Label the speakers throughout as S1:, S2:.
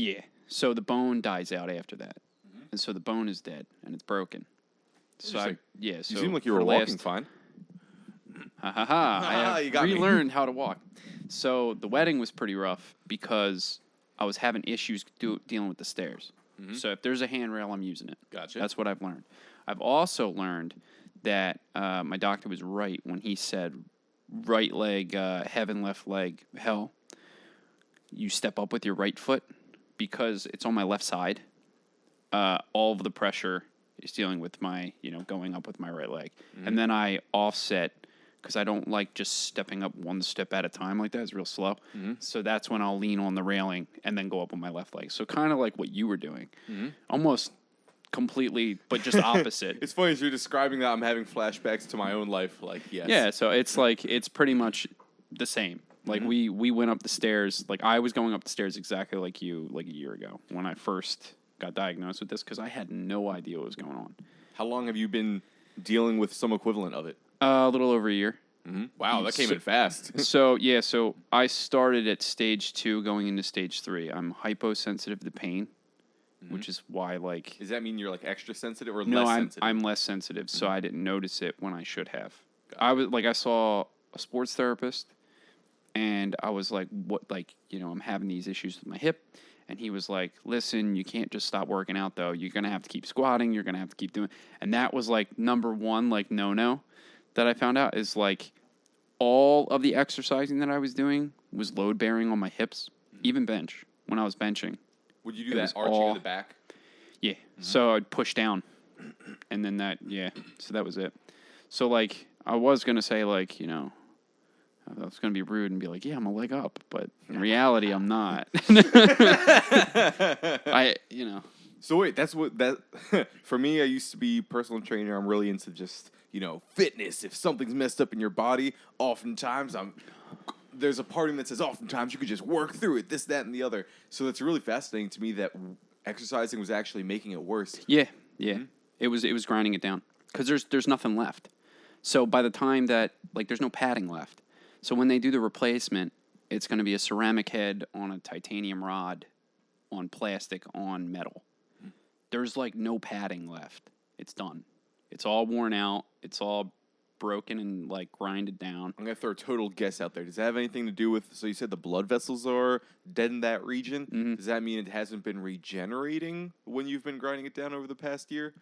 S1: Yeah. So the bone dies out after that. Mm-hmm. And so the bone is dead, and it's broken. So So
S2: you seem like you were walking fine.
S1: I have relearned how to walk. So the wedding was pretty rough because I was having issues dealing with the stairs. Mm-hmm. So if there's a handrail, I'm using it.
S2: Gotcha.
S1: That's what I've learned. I've also learned that my doctor was right when he said right leg heaven, left leg hell. You step up with your right foot because it's on my left side. All of the pressure is dealing with my, going up with my right leg. Mm-hmm. And then I offset because I don't like just stepping up one step at a time like that. It's real slow. Mm-hmm. So that's when I'll lean on the railing and then go up on my left leg. So kind of like what you were doing. Mm-hmm. Almost completely, but just opposite.
S2: It's funny as you're describing that, I'm having flashbacks to my own life. Like, yes.
S1: Yeah, so it's like, it's pretty much the same. Like, mm-hmm. we went up the stairs. Like, I was going up the stairs exactly like you, like a year ago when I first got diagnosed with this because I had no idea what was going on.
S2: How long have you been dealing with some equivalent of it?
S1: A little over a year.
S2: Mm-hmm. Wow, that came in fast.
S1: So I started at stage 2 going into stage 3. I'm hyposensitive to pain, mm-hmm. which is why, like...
S2: Does that mean you're, like, extra sensitive or
S1: less
S2: sensitive?
S1: No, I'm less sensitive, mm-hmm. so I didn't notice it when I should have. I saw a sports therapist, and I was like, I'm having these issues with my hip. And he was like, listen, you can't just stop working out, though. You're going to have to keep squatting. You're going to have to keep doing... And that was, like, number one, like, no that I found out is, like, all of the exercising that I was doing was load-bearing on my hips, even bench, when I was benching.
S2: Would you do that arching in the back?
S1: Yeah. Mm-hmm. So I'd push down, and then so that was it. So, like, I was going to say, like, I was going to be rude and be like, yeah, I'm a leg up, but in reality, I'm not.
S2: So wait, for me, I used to be personal trainer. I'm really into just, fitness. If something's messed up in your body, oftentimes there's a part of me that says oftentimes you could just work through it, this, that, and the other. So it's really fascinating to me that exercising was actually making it worse.
S1: Yeah. Mm-hmm. It was grinding it down because there's nothing left. So by the time that, like, there's no padding left. So when they do the replacement, it's going to be a ceramic head on a titanium rod, on plastic, on metal. There's, like, no padding left. It's done. It's all worn out. It's all broken and, like, grinded down.
S2: I'm going to throw a total guess out there. Does that have anything to do with, so you said the blood vessels are dead in that region? Mm-hmm. Does that mean it hasn't been regenerating when you've been grinding it down over the past year?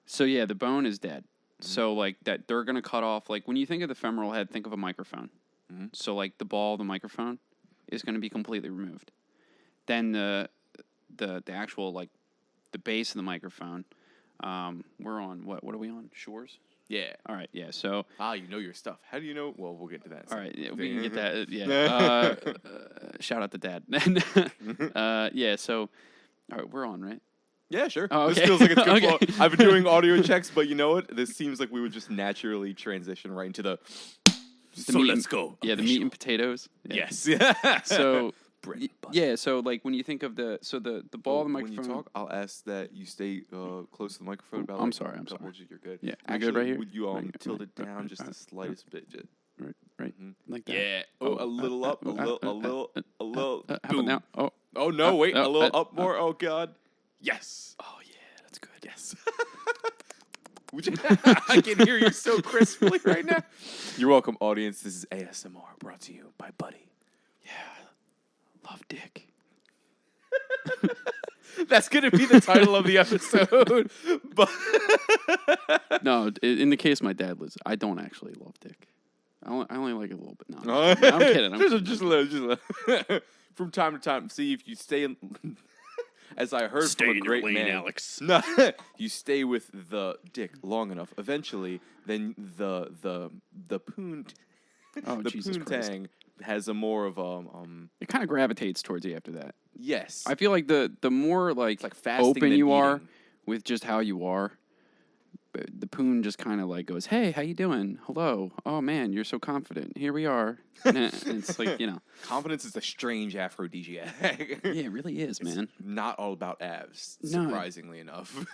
S1: So, yeah, the bone is dead. Mm-hmm. So, like, that they're going to cut off, like, when you think of the femoral head, think of a microphone. Mm-hmm. So, like, the ball of the microphone is going to be completely removed. Then the actual, like, the base of the microphone, we're on, what are we on? Shores?
S2: Yeah.
S1: All right, yeah, so...
S2: you know your stuff. How do you know? Well, we'll get to that.
S1: All right, yeah, we can get that, yeah. Shout out to Dad. So, all right, we're on, right?
S2: Yeah, sure.
S1: Oh, okay.
S2: This feels like it's good flow. I've been doing audio checks, but you know what? This seems like we would just naturally transition right into the... So let's go.
S1: Yeah, the meat and potatoes.
S2: Yeah. Yes.
S1: So... Yeah, so like when you think of the ball of the microphone.
S2: When you talk, I'll ask that you stay close to the microphone. About
S1: I'm sorry.
S2: You're good.
S1: Yeah,
S2: actually,
S1: good right here.
S2: Would you tilt it down just the slightest bit?
S1: Right, mm-hmm. Like that.
S2: Yeah. A little up, a little.
S1: How about now?
S2: Oh no! Wait, a little up more. Oh God. Yes.
S1: Oh yeah, that's good.
S2: Yes. I can hear you so crisply right now. You're welcome, audience. This is ASMR brought to you by Buddy.
S1: Yeah. Love dick.
S2: That's going to be the title of the episode. But
S1: no, in the case my dad lives, I don't actually love dick. I only like it a little bit. No, I'm kidding.
S2: Just a little. From time to time, see if you stay in... As I heard from a great man,
S1: Alex.
S2: No, you stay with the dick long enough. Eventually, then the poon... the
S1: Jesus
S2: poontang has a more of
S1: it kind of gravitates towards you after that.
S2: Yes.
S1: I feel like the more like open you are with just how you are, the poon just kind of like goes, "Hey, how you doing? Hello. Oh man, you're so confident. Here we are." And it's like,
S2: confidence is a strange aphrodisiac.
S1: Yeah, it really is, man.
S2: It's not all about abs, surprisingly enough.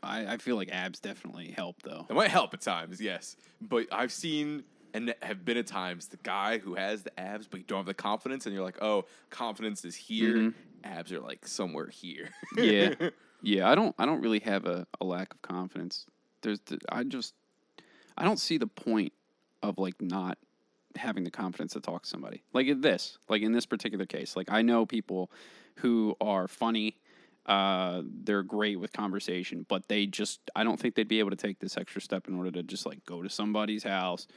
S1: I feel like abs definitely help though.
S2: It might help at times, yes. But I've seen and have been at times the guy who has the abs but you don't have the confidence, and you're like, oh, confidence is here, mm-hmm. abs are like somewhere here.
S1: Yeah. Yeah, I don't really have a lack of confidence. I don't see the point of like not having the confidence to talk to somebody. Like in this particular case. Like I know people who are funny, they're great with conversation, but I don't think they'd be able to take this extra step in order to just like go to somebody's house,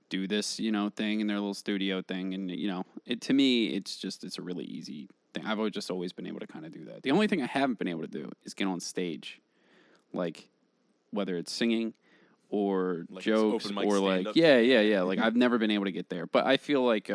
S1: do this, thing in their little studio thing, and to me it's a really easy thing. I've always been able to kind of do that. The only thing I haven't been able to do is get on stage, like whether it's singing or like jokes or like yeah. Like I've never been able to get there, but I feel like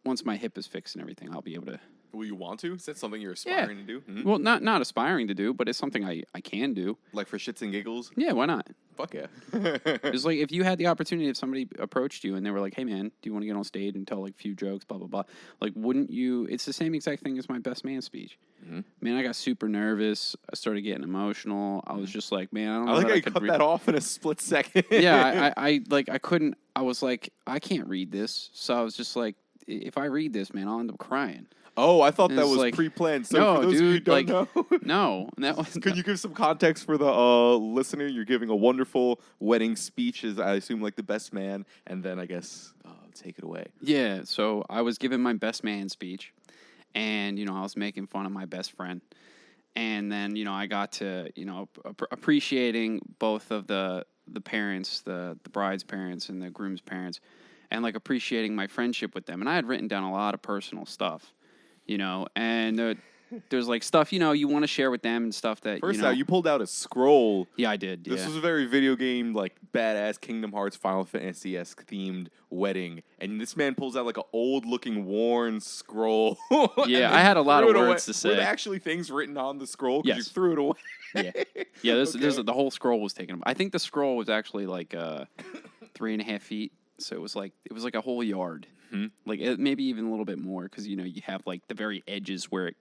S1: once my hip is fixed and everything, I'll be able to.
S2: Will you want to? Is that something you're aspiring to do? Mm-hmm.
S1: Well, not aspiring to do, but it's something I can do.
S2: Like for shits and giggles?
S1: Yeah, why not?
S2: Fuck yeah.
S1: It's like if you had the opportunity, if somebody approached you and they were like, hey man, do you want to get on stage and tell like a few jokes, blah, blah, blah. Like, wouldn't you? It's the same exact thing as my best man speech. Mm-hmm. Man, I got super nervous. I started getting emotional. I was just like, man, I don't know.
S2: I like how you cut that off in a split second.
S1: Yeah, I couldn't. I was like, I can't read this. So I was just like, if I read this, man, I'll end up crying.
S2: Oh, I thought that was like, pre-planned. So
S1: no,
S2: for those
S1: dude,
S2: of you who don't know,
S1: no, that was.
S2: Could you give some context for the listener? You're giving a wonderful wedding speech, as I assume, like the best man, and then I guess take it away.
S1: Yeah, so I was giving my best man speech, and I was making fun of my best friend, and then I got to appreciating both of the parents, the bride's parents and the groom's parents, and like appreciating my friendship with them, and I had written down a lot of personal stuff. And there's like stuff, you want to share with them and stuff that,
S2: First out, you pulled out a scroll.
S1: Yeah, I did.
S2: This was a very video game, like, badass Kingdom Hearts, Final Fantasy-esque themed wedding. And this man pulls out, like, an old-looking, worn scroll.
S1: Yeah, I had a lot of words to say.
S2: Were there actually things written on the scroll? Because you threw it away.
S1: Yeah, the whole scroll was taken. I think the scroll was actually, like, 3.5 feet. So it was like a whole yard. Mm-hmm. Like maybe even a little bit more because you have like the very edges where it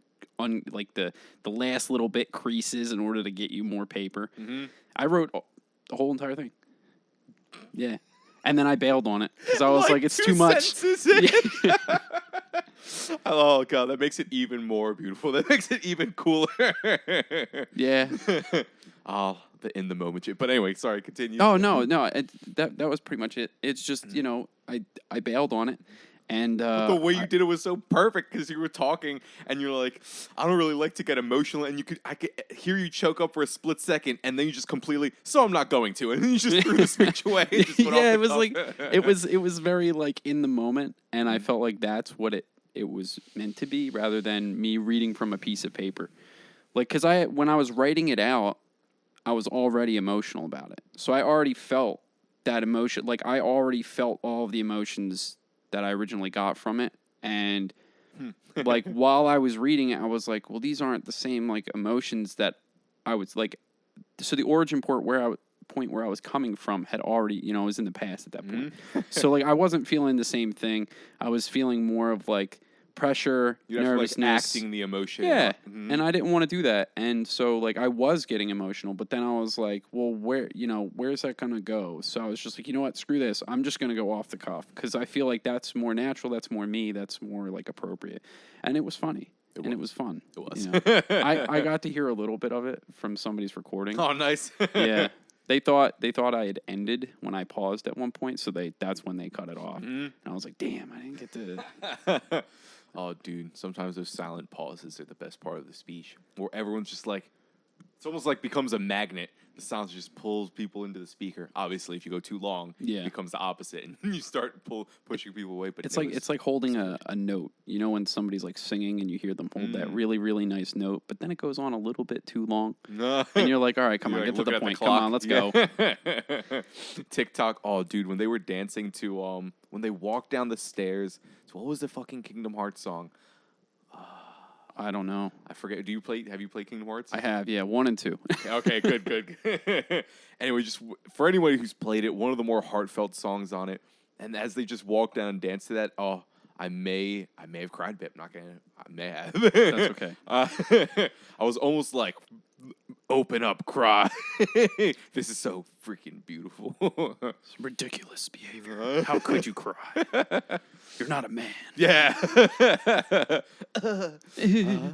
S1: like the last little bit creases in order to get you more paper. Mm-hmm. I wrote the whole entire thing. Yeah, and then I bailed on it because I was like it's too much.
S2: Yeah. Oh god, that makes it even more beautiful. That makes it even cooler.
S1: Yeah.
S2: The in the moment shit. But anyway, sorry, continue.
S1: Oh no, that was pretty much it. It's just I bailed on it, and
S2: the way you did it was so perfect because you were talking and you're like, I don't really like to get emotional, and I could hear you choke up for a split second, and then you just completely. So I'm not going to, and then you just threw the speech away.
S1: Yeah, it was like it was very like in the moment, and I felt like that's what it was meant to be, rather than me reading from a piece of paper. Like, because when I was writing it out, I was already emotional about it. So I already felt that emotion. Like, I already felt all of the emotions that I originally got from it. And, like, while I was reading it, I was like, well, these aren't the same, like, emotions that I was, like... So the origin point where I was coming from had already, was in the past at that point. So, like, I wasn't feeling the same thing. I was feeling more of, like... pressure, nervousness,
S2: like acting the emotion.
S1: Yeah, and I didn't want to do that, and so like I was getting emotional, but then I was like, well, where's that gonna go? So I was just like, you know what, screw this. I'm just gonna go off the cuff because I feel like that's more natural, that's more me, that's more like appropriate, and it was funny. It was fun.
S2: It was.
S1: I got to hear a little bit of it from somebody's recording.
S2: Oh, nice.
S1: Yeah. They thought I had ended when I paused at one point, so that's when they cut it off. And I was like, damn, I didn't get to.
S2: Oh, dude, sometimes those silent pauses are the best part of the speech, where everyone's just like, it's almost like becomes a magnet. The silence just pulls people into the speaker. Obviously, if you go too long, it becomes the opposite, and you start pushing people away. But
S1: it's like holding a note. When somebody's like singing and you hear them hold that really, really nice note, but then it goes on a little bit too long, and you're like, all right, come on, get to the point. Come on, let's go.
S2: TikTok. Oh, dude, when they were dancing to when they walked down the stairs. So what was the fucking Kingdom Hearts song?
S1: I don't know.
S2: I forget. Have you played Kingdom Hearts?
S1: I have, yeah, 1 and 2.
S2: Okay, good. Anyway, just for anybody who's played it, one of the more heartfelt songs on it. And as they just walk down and dance to that, I may have cried a bit. I'm not gonna. I may have.
S1: That's okay.
S2: I was almost like Open up, cry. This is so freaking beautiful.
S1: It's ridiculous behavior. How could you cry? You're not a man.
S2: Yeah. Did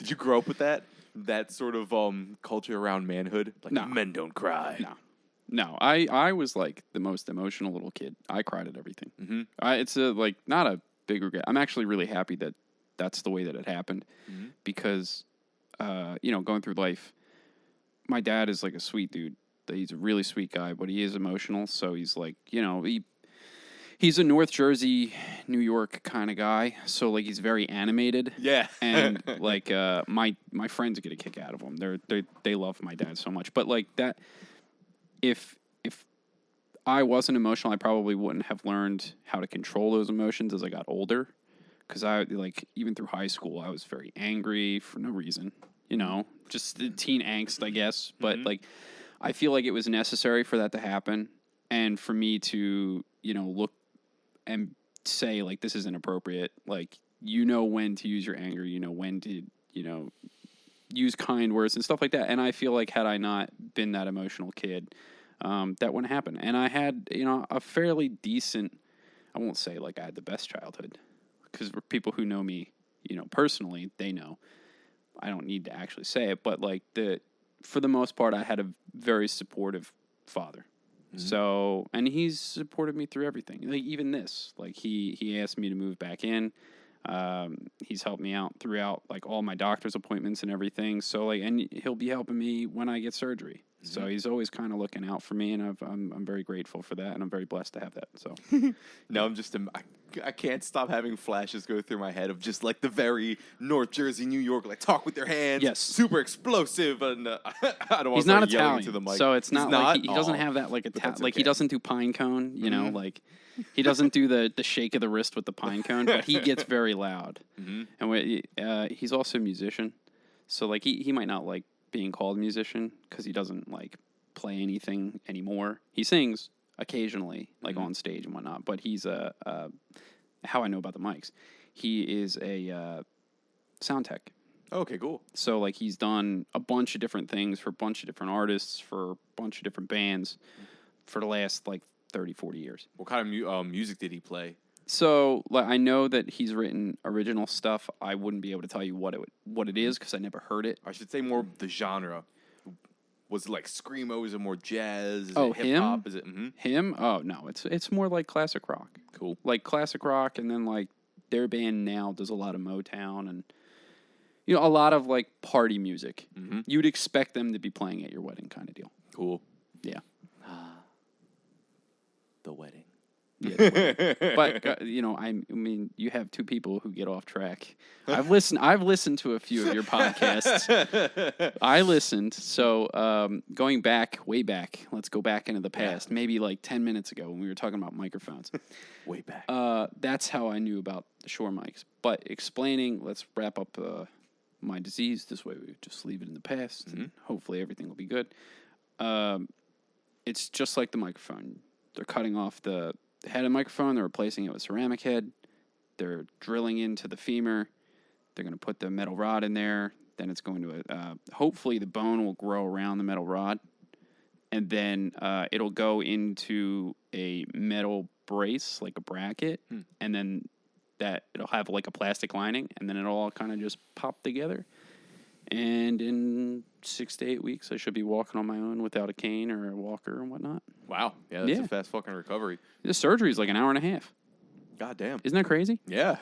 S2: you grow up with that? That sort of culture around manhood? Like,
S1: No.
S2: men don't cry.
S1: No. I was like the most emotional little kid. I cried at everything.
S2: Mm-hmm.
S1: It's like not a big regret. I'm actually really happy that that's the way that it happened, because, going through life, my dad is like a sweet dude. He's a really sweet guy, but he is emotional. So he's like, he's a North Jersey, New York kind of guy. So like he's very animated.
S2: Yeah.
S1: And like my friends get a kick out of him. They love my dad so much. But like that, if I wasn't emotional, I probably wouldn't have learned how to control those emotions as I got older. Because I even through high school, I was very angry for no reason. Just the teen angst, I guess. But like, I feel like it was necessary for that to happen, and for me to look and say like this is inappropriate. Like when to use your anger, when to use kind words and stuff like that. And I feel like had I not been that emotional kid, that wouldn't happen. And I had a fairly decent. I won't say like I had the best childhood, because for people who know me, personally, they know. I don't need to actually say it, but like for the most part, I had a very supportive father. Mm-hmm. So, and he's supported me through everything. Like even this, like he asked me to move back in. He's helped me out throughout like all my doctor's appointments and everything. So like, and he'll be helping me when I get surgery. Mm-hmm. So he's always kind of looking out for me, and I'm very grateful for that, and I'm very blessed to have that. So
S2: now I can't stop having flashes go through my head of just like the very North Jersey, New York, like talk with their hands.
S1: Yes.
S2: Super explosive. And I don't want
S1: he's
S2: to
S1: not
S2: start yelling
S1: Italian,
S2: into the mic.
S1: so it's not like he doesn't
S2: Aw.
S1: have that like
S2: But that's
S1: like he
S2: okay.
S1: doesn't do pine cone, like he doesn't do the shake of the wrist with the pine cone, but he gets very loud. Mm-hmm. And he's also a musician, so like he might not like being called a musician because he doesn't like play anything anymore. He sings occasionally, like on stage and whatnot, but he's how I know about the mics, he is a sound tech.
S2: Okay, cool.
S1: So like he's done a bunch of different things for a bunch of different artists, for a bunch of different bands for the last like 30, 40 years.
S2: What kind of music did he play?
S1: So like I know that he's written original stuff. I wouldn't be able to tell you what it is because I never heard it.
S2: I should say more the genre. Was it like screamo? Is it more jazz? Is
S1: Oh,
S2: it hip hop? Is it
S1: him? Oh no, it's more like classic rock.
S2: Cool.
S1: Like classic rock, and then like their band now does a lot of Motown and a lot of like party music. Mm-hmm. You'd expect them to be playing at your wedding kind of deal.
S2: Cool.
S1: Yeah.
S2: The wedding.
S1: Yeah, but I mean, you have two people who get off track. I've listened to a few of your podcasts. I listened. So going back, way back, let's go back into the past. Maybe like 10 minutes ago when we were talking about microphones.
S2: Way back.
S1: That's how I knew about the Shure mics. But explaining, let's wrap up my disease. This way we just leave it in the past. And hopefully everything will be good. It's just like the microphone. They're cutting off the head of the microphone. They're replacing it with ceramic head. They're drilling into the femur. They're going to put the metal rod in there. Then it's going to, hopefully the bone will grow around the metal rod. And then it'll go into a metal brace, like a bracket. And then it'll have like a plastic lining. And then it'll all kind of just pop together. And in 6 to 8 weeks, I should be walking on my own without a cane or a walker and whatnot.
S2: Wow. Yeah, that's a fast fucking recovery.
S1: The surgery is like an hour and a half.
S2: God damn.
S1: Isn't that crazy?
S2: Yeah.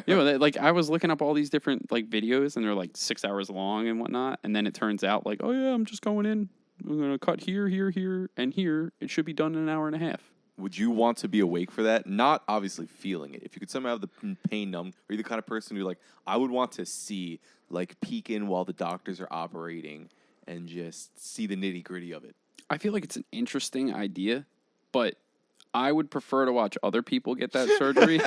S1: Like I was looking up all these different like videos, and they're like 6 hours long and whatnot. And then it turns out like, oh yeah, I'm just going in. I'm going to cut here, here, here, and here. It should be done in an hour and a half.
S2: Would you want to be awake for that? Not obviously feeling it. If you could somehow have the pain numb, are you the kind of person who like, I would want to see, like peek in while the doctors are operating and just see the nitty gritty of it?
S1: I feel like it's an interesting idea, but I would prefer to watch other people get that surgery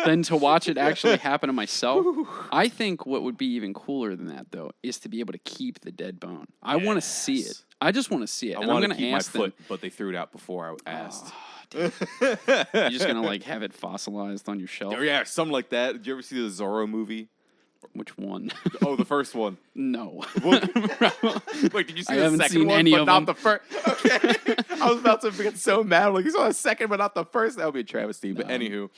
S1: than to watch it actually happen to myself. I think what would be even cooler than that, though, is to be able to keep the dead bone. I want to see it. I just want to see it.
S2: I
S1: and I'm
S2: want
S1: going
S2: to keep
S1: ask
S2: my foot,
S1: them,
S2: but they threw it out before I asked.
S1: You're just going to like have it fossilized on your shelf?
S2: Oh, yeah, something like that. Did you ever see the Zorro movie?
S1: Which one?
S2: Oh, the first one.
S1: No.
S2: Wait, did you see
S1: I
S2: the
S1: haven't
S2: second
S1: seen
S2: one,
S1: any
S2: but
S1: of
S2: not
S1: them.
S2: the first? Okay. I was about to get so mad. Like, you saw the second, but not the first. That would be a travesty. But anywho,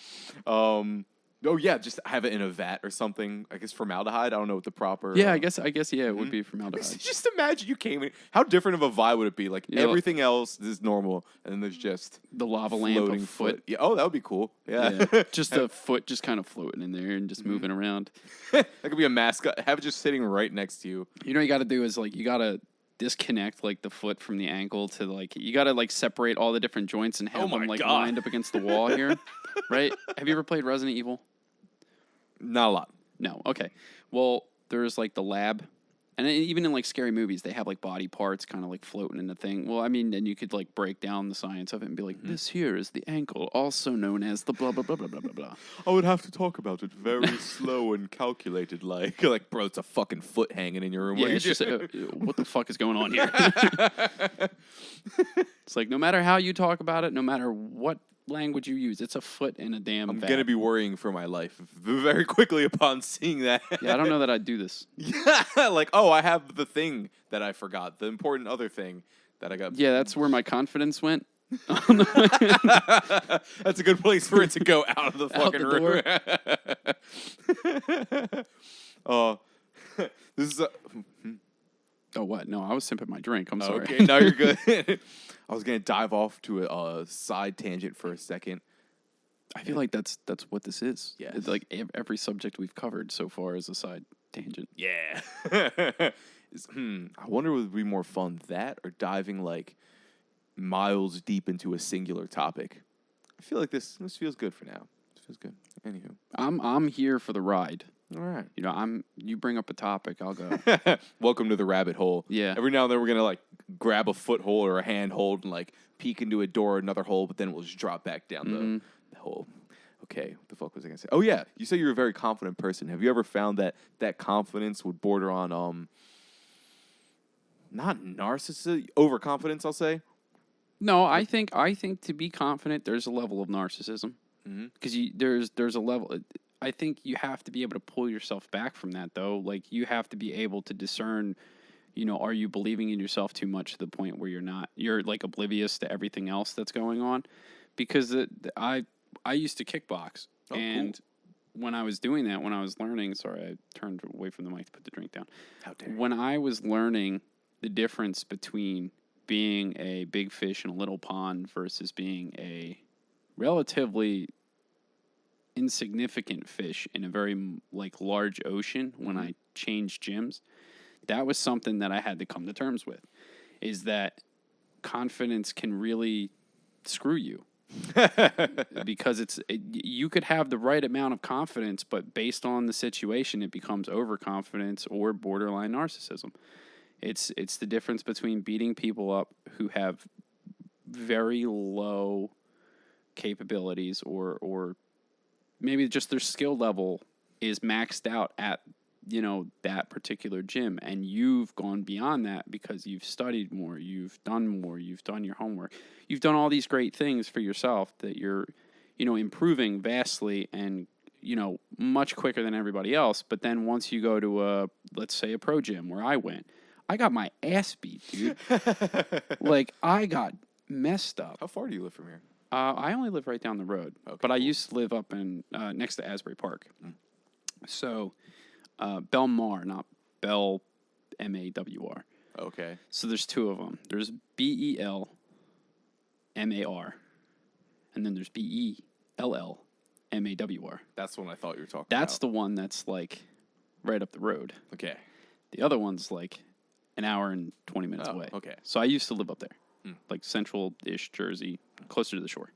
S2: oh yeah, just have it in a vat or something. I guess formaldehyde. I don't know what the proper.
S1: Yeah, I guess yeah, it would be formaldehyde.
S2: Just imagine you came in. How different of a vibe would it be? Like everything else is normal, and then there's just
S1: the lava lamp
S2: floating
S1: of foot.
S2: Yeah. Oh, that would be cool. Yeah.
S1: Just a foot just kind of floating in there and just moving around.
S2: That could be a mascot. Have it just sitting right next to you.
S1: You know what you got to do is like you got to disconnect like the foot from the ankle to like you got to like separate all the different joints and have them like lined up against the wall here. Right? Have you ever played Resident Evil?
S2: Not a lot.
S1: No. Okay. Well, there's like the lab. And even in like scary movies, they have like body parts kind of like floating in the thing. Well, I mean, and you could like break down the science of it and be like, this here is the ankle, also known as the blah, blah, blah, blah, blah, blah, blah.
S2: I would have to talk about it very slow and calculated like. Like, bro, it's a fucking foot hanging in your room.
S1: Yeah, it's just, what the fuck is going on here? It's like, no matter how you talk about it, no matter what language you use, it's a foot in a damn
S2: I'm
S1: vat.
S2: going to be worrying for my life very quickly upon seeing that.
S1: Yeah, I don't know that I'd do this.
S2: Yeah, like, oh, I have the thing that I forgot, the important other thing that I got.
S1: Yeah, that's where my confidence went.
S2: That's a good place for it to go out of the fucking room. This is
S1: Oh, what? No, I was sipping my drink. I'm sorry.
S2: okay. Now you're good. I was gonna dive off to a side tangent for a second.
S1: I feel like that's what this is.
S2: Yes.
S1: It's like every subject we've covered so far is a side tangent.
S2: Yeah. I wonder would it be more fun, that or diving like miles deep into a singular topic. I feel like this feels good for now. This feels good. Anywho,
S1: I'm here for the ride.
S2: all right.
S1: You know, you bring up a topic, I'll go.
S2: Welcome to the rabbit hole.
S1: Yeah.
S2: Every now and then we're gonna like grab a foothold or a handhold and like peek into a door or another hole, but then we'll just drop back down the hole. Okay, what the fuck was I gonna say? Oh yeah, you say you're a very confident person. Have you ever found that confidence would border on not narcissism, overconfidence? I'll say.
S1: No, I think to be confident, there's a level of narcissism. Because there's a level. I think you have to be able to pull yourself back from that, though. Like you have to be able to discern. You know, are you believing in yourself too much to the point where you're like oblivious to everything else that's going on? Because I used to kickbox, and when I was doing that, when I was learning, sorry, I turned away from the mic to put the drink down.
S2: How dare you.
S1: When I was learning the difference between being a big fish in a little pond versus being a relatively insignificant fish in a very like large ocean, when I changed gyms, that was something that I had to come to terms with, is that confidence can really screw you. Because you could have the right amount of confidence, but based on the situation, it becomes overconfidence or borderline narcissism. It's the difference between beating people up who have very low capabilities or maybe just their skill level is maxed out at, you know, that particular gym, and you've gone beyond that because you've studied more, you've done your homework, you've done all these great things for yourself that you're, you know, improving vastly and, you know, much quicker than everybody else. But then once you go to let's say a pro gym where I went, I got my ass beat, dude. Like, I got messed up.
S2: How far do you live from here?
S1: I only live right down the road, but I used to live up in next to Asbury Park. So, Belmar, not Bell, M-A-W-R.
S2: Okay.
S1: So there's two of them. There's B-E-L-M-A-R, and then there's B-E-L-L-M-A-W-R.
S2: That's the one I thought you were talking about.
S1: That's the one that's, like, right up the road.
S2: Okay.
S1: The other one's, like, an hour and 20 minutes away.
S2: Okay.
S1: So I used to live up there, like central-ish Jersey, closer to the shore.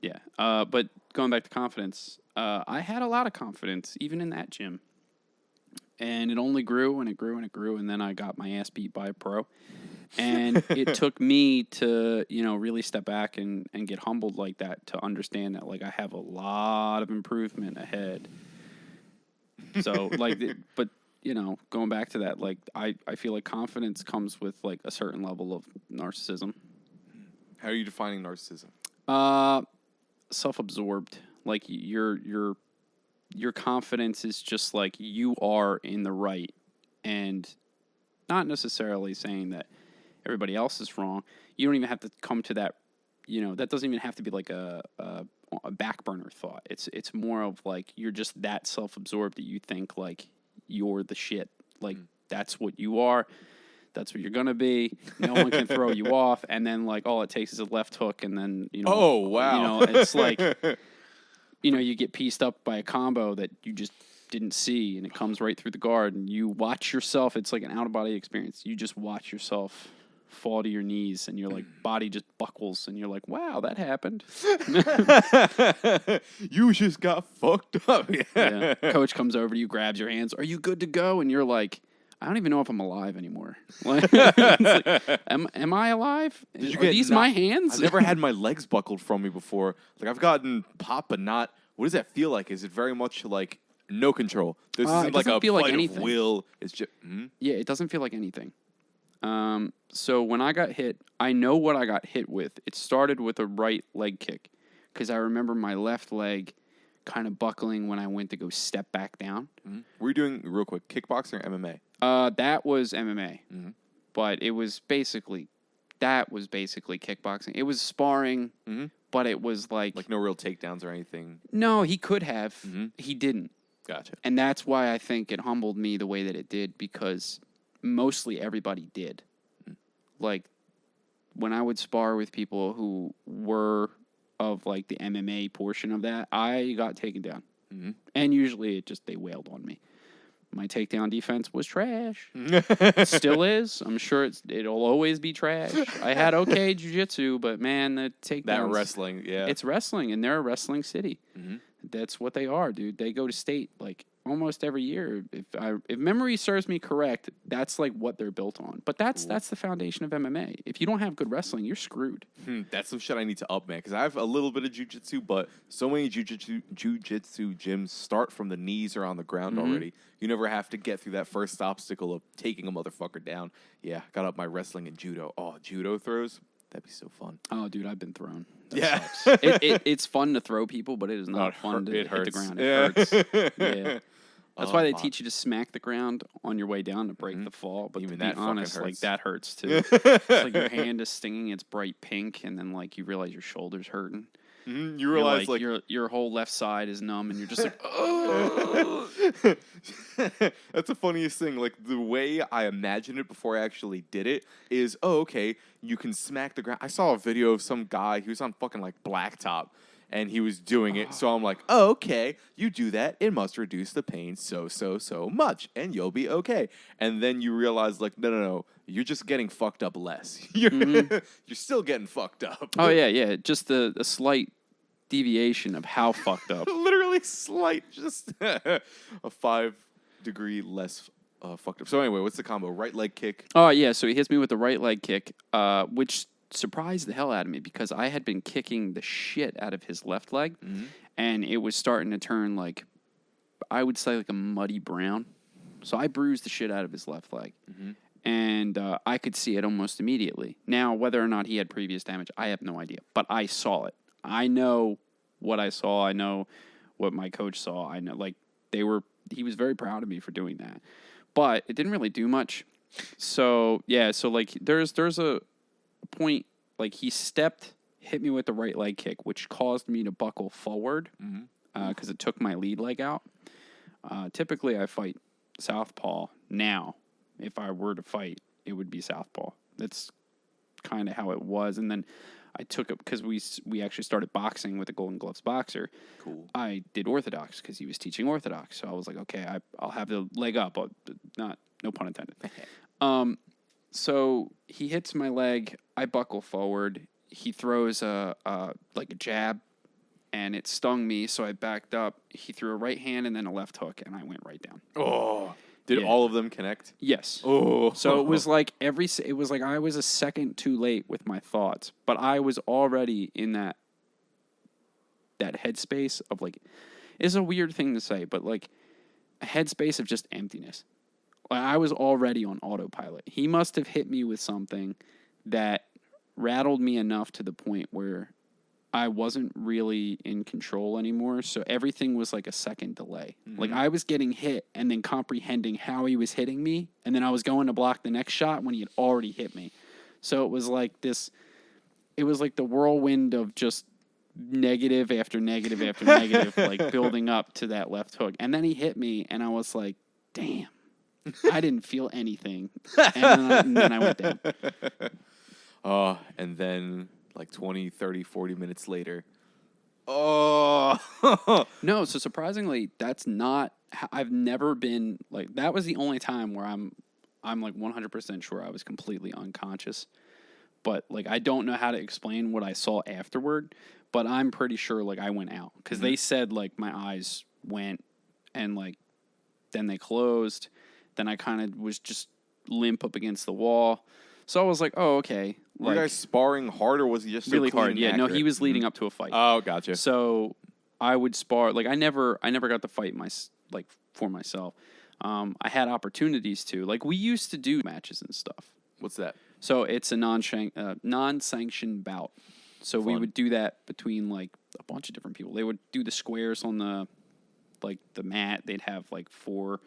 S1: Yeah. But going back to confidence, I had a lot of confidence, even in that gym. And it only grew and it grew and it grew, and then I got my ass beat by a pro. And it took me to, you know, really step back and get humbled like that to understand that, like, I have a lot of improvement ahead. So, like, but, you know, going back to that, like, I feel like confidence comes with, like, a certain level of narcissism.
S2: How are you defining narcissism?
S1: Self-absorbed. Like, you're your confidence is just like you are in the right, and not necessarily saying that everybody else is wrong. You don't even have to come to that. That doesn't even have to be like a back burner thought. It's more of like you're just that self-absorbed that you think like you're the shit. Like that's what you are. That's what you're gonna be. No one can throw you off. And then like all it takes is a left hook, and then
S2: Oh wow!
S1: it's like you get pieced up by a combo that you just didn't see, and it comes right through the guard, and you watch yourself. It's like an out of body experience. You just watch yourself fall to your knees, and your like body just buckles, and you're like, wow, that happened.
S2: You just got fucked up.
S1: Yeah. Coach comes over to you, grabs your hands. Are you good to go? And you're like, I don't even know if I'm alive anymore. Like, am I alive? Are these my hands?
S2: I've never had my legs buckled from me before. Like I've gotten pop, but not. What does that feel like? Is it very much like no control? This isn't like a
S1: feel like
S2: fight
S1: anything.
S2: of will. It's just
S1: Yeah, it doesn't feel like anything. So when I got hit, I know what I got hit with. It started with a right leg kick because I remember my left leg kind of buckling when I went to go step back down.
S2: Were you doing real quick kickboxing or MMA?
S1: That was MMA, but it was basically kickboxing. It was sparring, but it was like
S2: no real takedowns or anything.
S1: No, he could have. He didn't.
S2: Gotcha.
S1: And that's why I think it humbled me the way that it did, because mostly everybody did. Like when I would spar with people who were of like the MMA portion of that, I got taken down. And usually they wailed on me. My takedown defense was trash. Still is. I'm sure it'll always be trash. I had okay jiu-jitsu, but man, the takedowns.
S2: That wrestling, yeah.
S1: It's wrestling, and they're a wrestling city. That's what they are, dude. They go to state like almost every year. If memory serves me correct, that's like what they're built on. But that's the foundation of MMA. If you don't have good wrestling, you're screwed.
S2: That's some shit I need to up, man. Because I have a little bit of jiu-jitsu, but so many jiu-jitsu gyms start from the knees or on the ground already. You never have to get through that first obstacle of taking a motherfucker down. Yeah, got up my wrestling and judo. Oh, judo throws? That'd be so fun.
S1: Oh, dude, I've been thrown.
S2: That
S1: sucks. It's fun to throw people, but it is not fun to hit the ground. It hurts. Yeah. That's why they teach you to smack the ground on your way down to break the fall. But
S2: even
S1: to be
S2: that
S1: honest,
S2: hurts.
S1: like that hurts too. It's like your hand is stinging, it's bright pink, and then like you realize your shoulder's hurting.
S2: You realize like
S1: your whole left side is numb, and you're just like, oh.
S2: That's the funniest thing. Like the way I imagined it before I actually did it is, okay, you can smack the ground. I saw a video of some guy. He was on fucking like blacktop, and he was doing it. So I'm like, okay, you do that. It must reduce the pain so much, and you'll be okay. And then you realize, like, no. You're just getting fucked up less. You're still getting fucked up.
S1: Oh, yeah. Just a slight deviation of how fucked up.
S2: Literally slight, just a 5-degree less fucked up. So anyway, what's the combo? Right leg kick?
S1: Oh, yeah, so he hits me with the right leg kick, which surprised the hell out of me because I had been kicking the shit out of his left leg, and it was starting to turn like, I would say like a muddy brown. So I bruised the shit out of his left leg. And I could see it almost immediately. Now, whether or not he had previous damage, I have no idea. But I saw it. I know what I saw. I know what my coach saw. I know, like, he was very proud of me for doing that. But it didn't really do much. So, yeah, like, there's a point, like, he hit me with the right leg kick, which caused me to buckle forward because it took my lead leg out. Typically, I fight southpaw now. If I were to fight, it would be southpaw. That's kind of how it was. And then I took it because we actually started boxing with a Golden Gloves boxer.
S2: Cool.
S1: I did orthodox because he was teaching orthodox. So I was like, okay, I'll have the leg up. No pun intended. So he hits my leg. I buckle forward. He throws like a jab, and it stung me. So I backed up. He threw a right hand and then a left hook, and I went right down.
S2: Oh. Did all of them connect?
S1: Yes.
S2: Oh.
S1: So it was like I was a second too late with my thoughts, but I was already in that headspace of like, it's a weird thing to say, but like a headspace of just emptiness. Like I was already on autopilot. He must have hit me with something that rattled me enough to the point where I wasn't really in control anymore, so everything was like a second delay.
S2: Mm-hmm.
S1: Like I was getting hit and then comprehending how he was hitting me, and then I was going to block the next shot when he had already hit me. So it was like this. It was like the whirlwind of just negative after negative after negative, like building up to that left hook, and then he hit me, and I was like, "Damn." I didn't feel anything. And then I went down.
S2: And then like 20, 30, 40 minutes later. Oh.
S1: No, so surprisingly, that's not... I've never been... Like, that was the only time where I'm like 100% sure I was completely unconscious. But, like, I don't know how to explain what I saw afterward, but I'm pretty sure, like, I went out. Because they said, like, my eyes went and, like, then they closed. Then I kind of was just limp up against the wall. So I was like, oh, okay.
S2: Were you guys sparring hard, or was he just so
S1: really
S2: clean
S1: hard?
S2: and
S1: Yeah,
S2: accurate?
S1: no, he was leading up to a fight.
S2: Oh, gotcha.
S1: So I would spar. Like I never got to fight for myself. I had opportunities to. Like we used to do matches and stuff.
S2: What's that?
S1: So it's a non-sanctioned bout. So we would do that between like a bunch of different people. They would do the squares on the mat. They'd have like four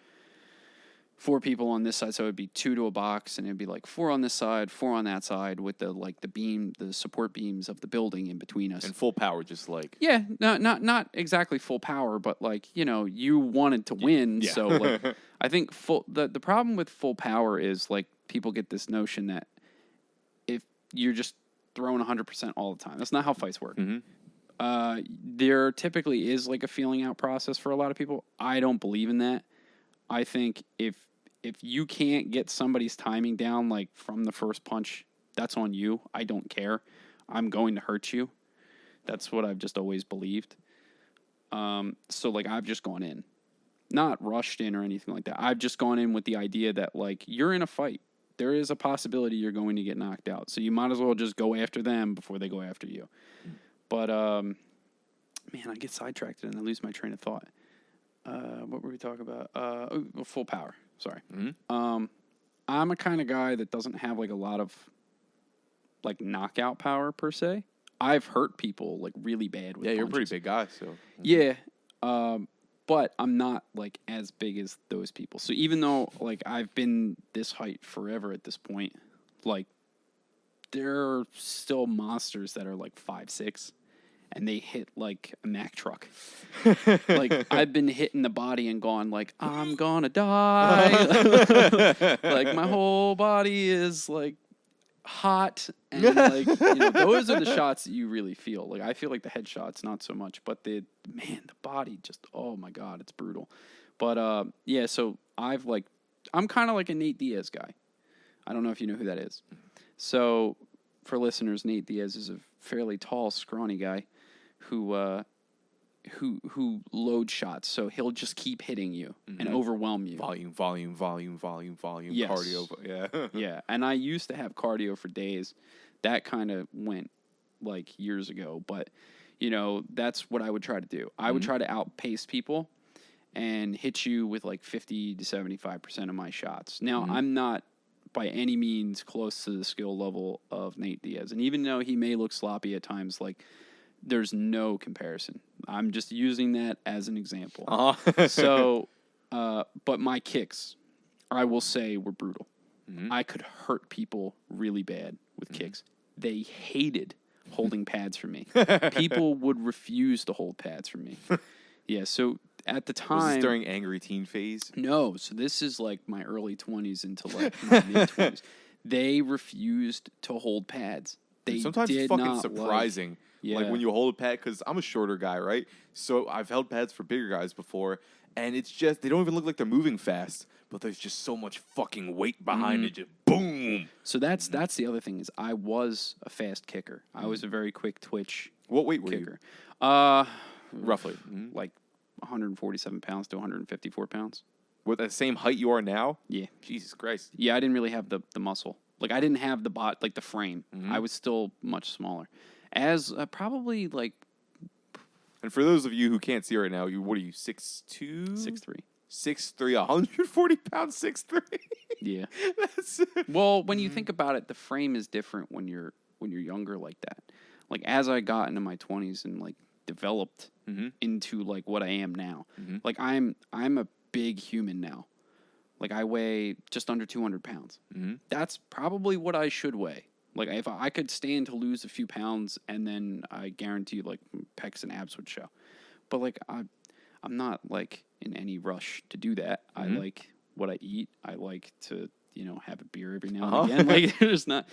S1: people on this side, so it'd be 2 to a box, and it'd be like 4 on this side, 4 on that side, with the support beams of the building in between us.
S2: And full power, just like...
S1: Yeah, not exactly full power, but like, you know, you wanted to win,
S2: yeah.
S1: so like I think the problem with full power is like people get this notion that if you're just throwing 100% all the time, that's not how fights work.
S2: Mm-hmm.
S1: There typically is like a feeling out process for a lot of people. I don't believe in that. I think if you can't get somebody's timing down, like from the first punch, that's on you. I don't care. I'm going to hurt you. That's what I've just always believed. So like I've just gone in, not rushed in or anything like that. I've just gone in with the idea that like you're in a fight. There is a possibility you're going to get knocked out. So you might as well just go after them before they go after you. But man, I get sidetracked and I lose my train of thought. What were we talking about? Full power. Sorry.
S2: Mm-hmm.
S1: I'm a kind of guy that doesn't have like a lot of like knockout power per se. I've hurt people like really bad with
S2: Yeah, you're a
S1: punches.
S2: pretty big guy, so...
S1: Yeah. But I'm not like as big as those people. So even though like I've been this height forever at this point, like there are still monsters that are like 5'6". And they hit like a Mack truck. Like I've been hitting the body and gone like, I'm gonna die. Like my whole body is like hot, and like, you know, those are the shots that you really feel. Like I feel like the headshots not so much, but the body just, oh my god, it's brutal. But yeah, so I'm kind of like a Nate Diaz guy. I don't know if you know who that is. So for listeners, Nate Diaz is a fairly tall, scrawny guy who load shots, so he'll just keep hitting you and overwhelm you.
S2: Volume,
S1: yes.
S2: cardio. Yeah.
S1: Yeah, and I used to have cardio for days. That kind of went like years ago, but you know, that's what I would try to do. I would try to outpace people and hit you with like 50 to 75% of my shots. Now, I'm not by any means close to the skill level of Nate Diaz, and even though he may look sloppy at times, like there's no comparison. I'm just using that as an example. So, but my kicks, I will say, were brutal. I could hurt people really bad with kicks. They hated holding pads for me. People would refuse to hold pads for me. Yeah, so at the time...
S2: Was this during angry teen phase?
S1: No, so this is like my early 20s into like my mid-20s. They refused to hold pads. They
S2: Sometimes
S1: did
S2: it's fucking
S1: not
S2: surprising. Like when you hold a pad, because I'm a shorter guy, right? So I've held pads for bigger guys before, and it's just, they don't even look like they're moving fast, but there's just so much fucking weight behind it, just boom.
S1: So that's the other thing is I was a fast kicker. I was a very quick twitch
S2: What weight were
S1: kicker.
S2: you? Roughly.
S1: Like 147 pounds to 154 pounds.
S2: With the same height you are now?
S1: Yeah.
S2: Jesus Christ.
S1: Yeah, I didn't really have the muscle. Like I didn't have the like the frame. I was still much smaller. As probably like...
S2: And for those of you who can't see right now, what are you, 6'2"?
S1: 6'3".
S2: 6'3", 140 pounds, 6'3".
S1: Yeah.
S2: That's...
S1: Well, when you think about it, the frame is different when you're younger like that. like as I got into my 20s and like developed
S2: Mm-hmm.
S1: into like what I am now.
S2: Mm-hmm.
S1: Like I'm a big human now. Like I weigh just under 200 pounds.
S2: Mm-hmm.
S1: That's probably what I should weigh. Like if I could stand to lose a few pounds, and then I guarantee like pecs and abs would show. But like I'm not like in any rush to do that.
S2: Mm-hmm.
S1: I like what I eat. I like to have a beer every now
S2: Uh-huh.
S1: and again. Like there's not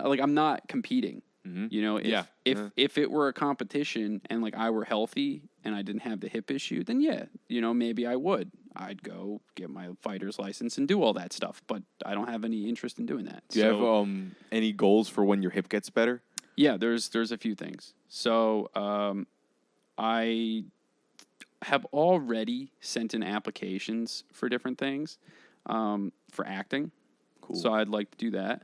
S1: like I'm not competing.
S2: Mm-hmm.
S1: You know, if it were a competition and like I were healthy and I didn't have the hip issue, then yeah, maybe I would. I'd go get my fighter's license and do all that stuff, but I don't have any interest in doing that.
S2: Do you have any goals for when your hip gets better?
S1: Yeah, there's a few things. So I have already sent in applications for different things for acting.
S2: Cool.
S1: So I'd like to do that.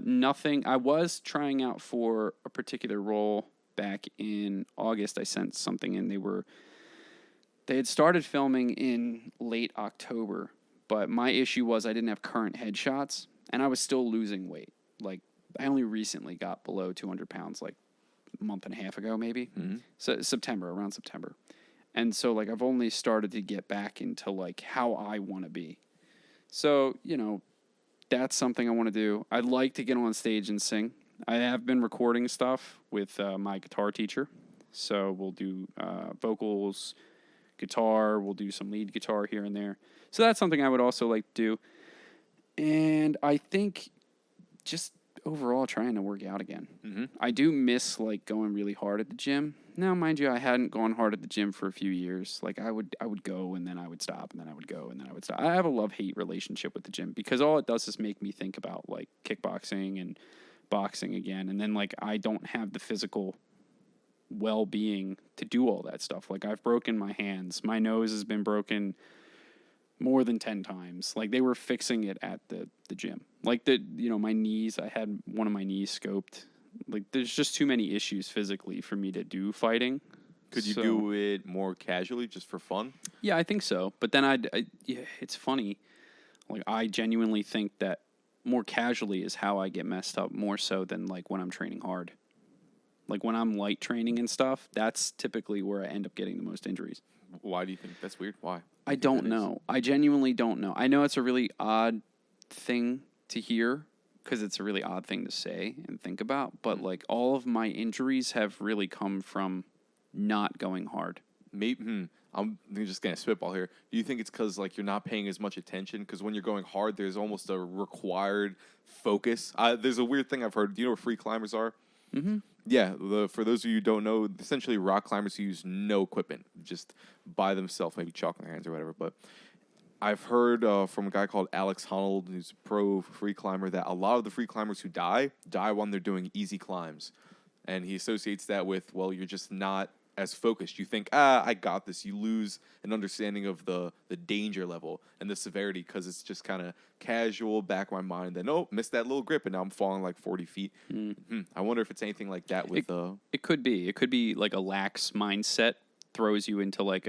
S1: Nothing. I was trying out for a particular role back in August. I sent something in. They had started filming in late October, but my issue was I didn't have current headshots, and I was still losing weight. Like I only recently got below 200 pounds, like a month and a half ago, maybe.
S2: Mm-hmm.
S1: So around September, and so like I've only started to get back into like how I want to be. So that's something I want to do. I'd like to get on stage and sing. I have been recording stuff with my guitar teacher. So we'll do vocals, guitar. We'll do some lead guitar here and there. So that's something I would also like to do. And I think just overall trying to work out again.
S2: Mm-hmm.
S1: I do miss like going really hard at the gym. Now, mind you, I hadn't gone hard at the gym for a few years. Like I would go and then I would stop and then I would go and then I would stop. I have a love-hate relationship with the gym because all it does is make me think about like kickboxing and boxing again. And then like I don't have the physical well-being to do all that stuff. Like I've broken my hands. My nose has been broken more than 10 times. Like they were fixing it at the gym. Like my knees, I had one of my knees scoped. Like there's just too many issues physically for me to do fighting.
S2: Could you do it more casually just for fun?
S1: Yeah, I think so. But then it's funny. Like I genuinely think that more casually is how I get messed up more so than like when I'm training hard. Like when I'm light training and stuff, that's typically where I end up getting the most injuries.
S2: Why do you think that's weird? Why?
S1: I don't know. I genuinely don't know. I know it's a really odd thing to hear because it's a really odd thing to say and think about. But like all of my injuries have really come from not going hard.
S2: Maybe I'm just gonna spitball here. Do you think it's because like you're not paying as much attention? Because when you're going hard, there's almost a required focus. There's a weird thing I've heard. Do you know what free climbers are?
S1: Mm-hmm.
S2: Yeah, for those of you who don't know, essentially rock climbers who use no equipment, just by themselves, maybe chalk in their hands or whatever. But I've heard from a guy called Alex Honnold, who's a pro free climber, that a lot of the free climbers who die when they're doing easy climbs. And he associates that with, well, you're just not as focused. You think, I got this. You lose an understanding of the danger level and the severity because it's just kind of casual back of my mind. Then, missed that little grip, and now I'm falling like 40 feet. I wonder if it's anything like that with...
S1: It could be. It could be like a lax mindset throws you into like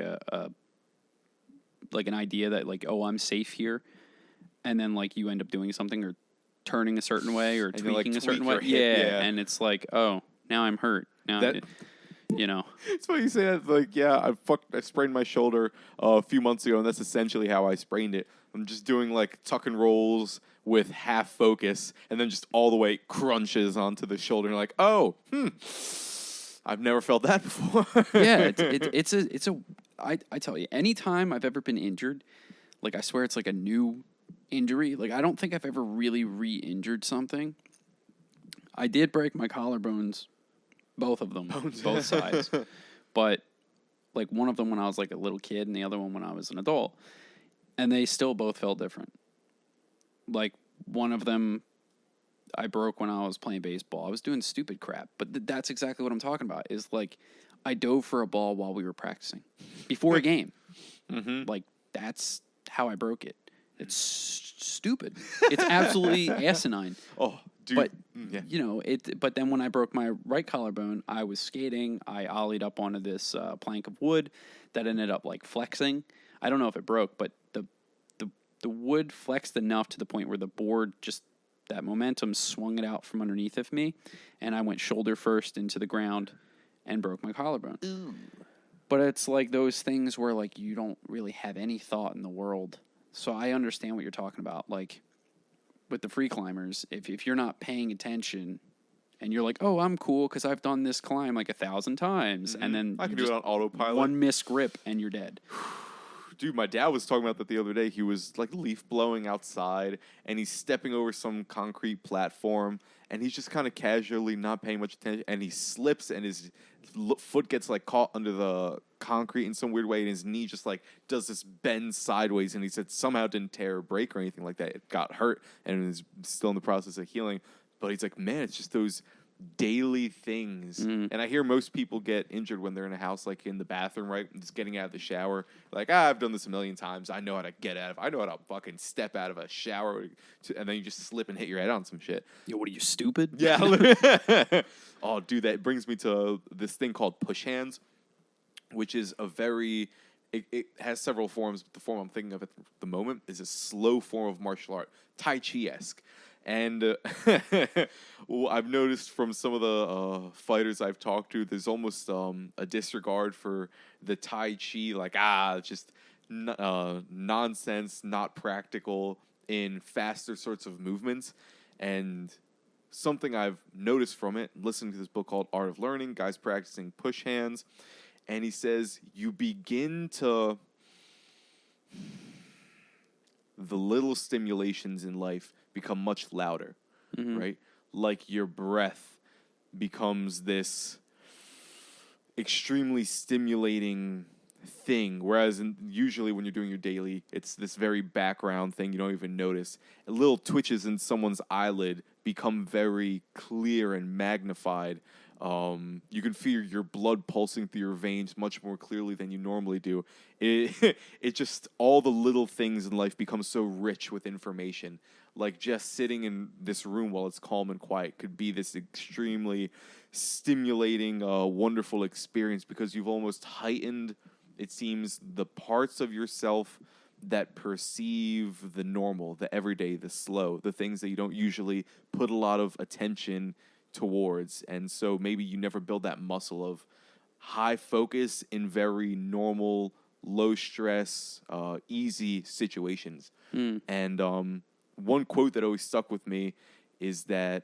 S1: like an idea that like, I'm safe here. And then like you end up doing something or turning a certain way or tweaking a certain way. Yeah. And it's like, now I'm hurt. Now
S2: It's funny you say that. Like, I sprained my shoulder a few months ago, and that's essentially how I sprained it. I'm just doing like tuck and rolls with half focus, and then just all the way crunches onto the shoulder. And like, I've never felt that before.
S1: Yeah, I tell you, anytime I've ever been injured, like I swear it's like a new injury. Like I don't think I've ever really re-injured something. I did break my collarbones. Both of them, both sides. But like one of them when I was like a little kid and the other one when I was an adult. And they still both felt different. Like one of them I broke when I was playing baseball. I was doing stupid crap. But that's exactly what I'm talking about. Is like I dove for a ball while we were practicing. Before a game.
S2: Mm-hmm.
S1: Like that's how I broke it. It's stupid. It's absolutely asinine.
S2: Oh, dude.
S1: But But then when I broke my right collarbone, I was skating. I ollied up onto this plank of wood that ended up like flexing. I don't know if it broke, but the wood flexed enough to the point where the board just That momentum swung it out from underneath of me, and I went shoulder first into the ground and broke my collarbone.
S2: Ooh.
S1: But it's like those things where, like, you don't really have any thought in the world. So I understand what you're talking about. Like, with the free climbers, if you're not paying attention and you're like, oh, I'm cool because I've done this climb like 1,000 times, and then
S2: I can do it on autopilot.
S1: One missed grip and you're dead.
S2: Dude, my dad was talking about that the other day. He was like leaf blowing outside, and he's stepping over some concrete platform, and he's just kind of casually not paying much attention, and he slips, and his foot gets like caught under the concrete in some weird way, and his knee just like does this bend sideways, and he said somehow it didn't tear or break or anything like that. It got hurt and is still in the process of healing. But he's like, man, it's just those daily things. And I hear most people get injured when they're in a house, like in the bathroom, right? Just getting out of the shower. Like, I've done this a million times. I know how to get out of, I know how to fucking step out of a shower, and then you just slip and hit your head on some shit.
S1: Yo, what are you, stupid?
S2: Yeah. Oh, dude, that brings me to this thing called push hands, which is a very, it has several forms, but the form I'm thinking of at the moment is a slow form of martial art, Tai Chi-esque. And well, I've noticed from some of the fighters I've talked to, there's almost a disregard for the Tai Chi, like, just nonsense, not practical in faster sorts of movements. And something I've noticed from it, listening to this book called Art of Learning, guys practicing push hands, and he says you begin to, the little stimulations in life become much louder, right? Like your breath becomes this extremely stimulating thing, whereas usually when you're doing your daily, it's this very background thing you don't even notice. And little twitches in someone's eyelid become very clear and magnified. You can feel your blood pulsing through your veins much more clearly than you normally do. It just, all the little things in life become so rich with information. Like just sitting in this room while it's calm and quiet could be this extremely stimulating, wonderful experience because you've almost heightened, it seems, the parts of yourself that perceive the normal, the everyday, the slow, the things that you don't usually put a lot of attention towards. And so maybe you never build that muscle of high focus in very normal, low stress, easy situations. And one quote that always stuck with me is that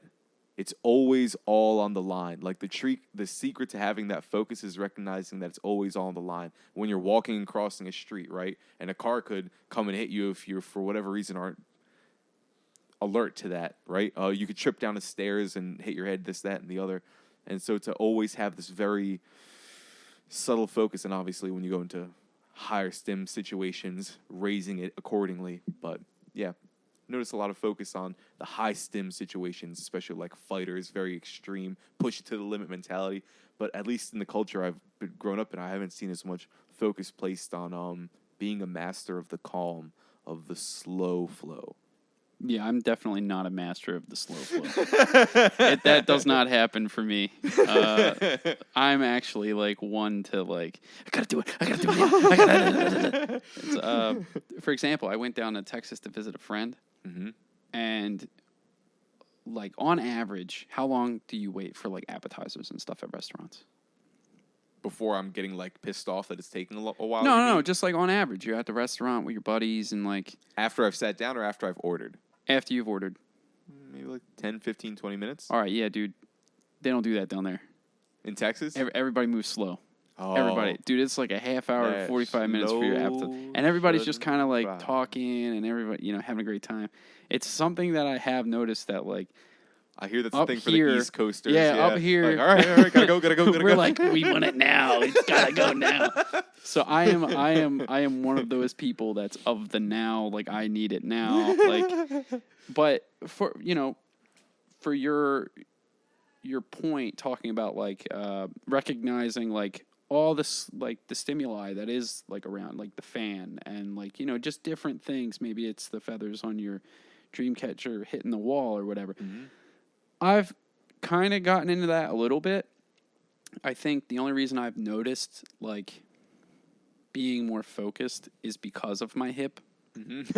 S2: it's always all on the line. Like the secret to having that focus is recognizing that it's always all on the line. When you're walking and crossing a street, right? And a car could come and hit you if you, for whatever reason, aren't alert to that, right? You could trip down the stairs and hit your head, this, that, and the other. And so to always have this very subtle focus, and obviously when you go into higher stim situations, raising it accordingly. But yeah, notice a lot of focus on the high stim situations, especially like fighters, very extreme, push it to the limit mentality. But at least in the culture I've been grown up in, I haven't seen as much focus placed on being a master of the calm, of the slow flow.
S1: Yeah, I'm definitely not a master of the slow flow. That does not happen for me. I'm actually like one to like, I gotta do it now. It's, for example, I went down to Texas to visit a friend, and like on average, how long do you wait for like appetizers and stuff at restaurants?
S2: Before I'm getting like pissed off that it's taking a while?
S1: No, just like on average, you're at the restaurant with your buddies and like...
S2: After I've sat down or after I've ordered?
S1: After you've ordered.
S2: Maybe like 10, 15, 20 minutes.
S1: All right, yeah, dude. They don't do that down there.
S2: In Texas?
S1: Everybody moves slow.
S2: Oh.
S1: Everybody. Dude, it's like a half hour to 45 minutes for your appetite. And everybody's just kind of like talking and everybody, having a great time. It's something that I have noticed that like...
S2: I hear that's the thing for the East Coasters.
S1: Yeah, up here.
S2: Like, all right, gotta go.
S1: We're like, we want it now. It's gotta go now. So I am one of those people that's of the now. Like I need it now. Like, but for your point, talking about like recognizing like all this like the stimuli that is like around like the fan and like just different things. Maybe it's the feathers on your dream catcher hitting the wall or whatever. I've kind of gotten into that a little bit. I think the only reason I've noticed, like, being more focused is because of my hip.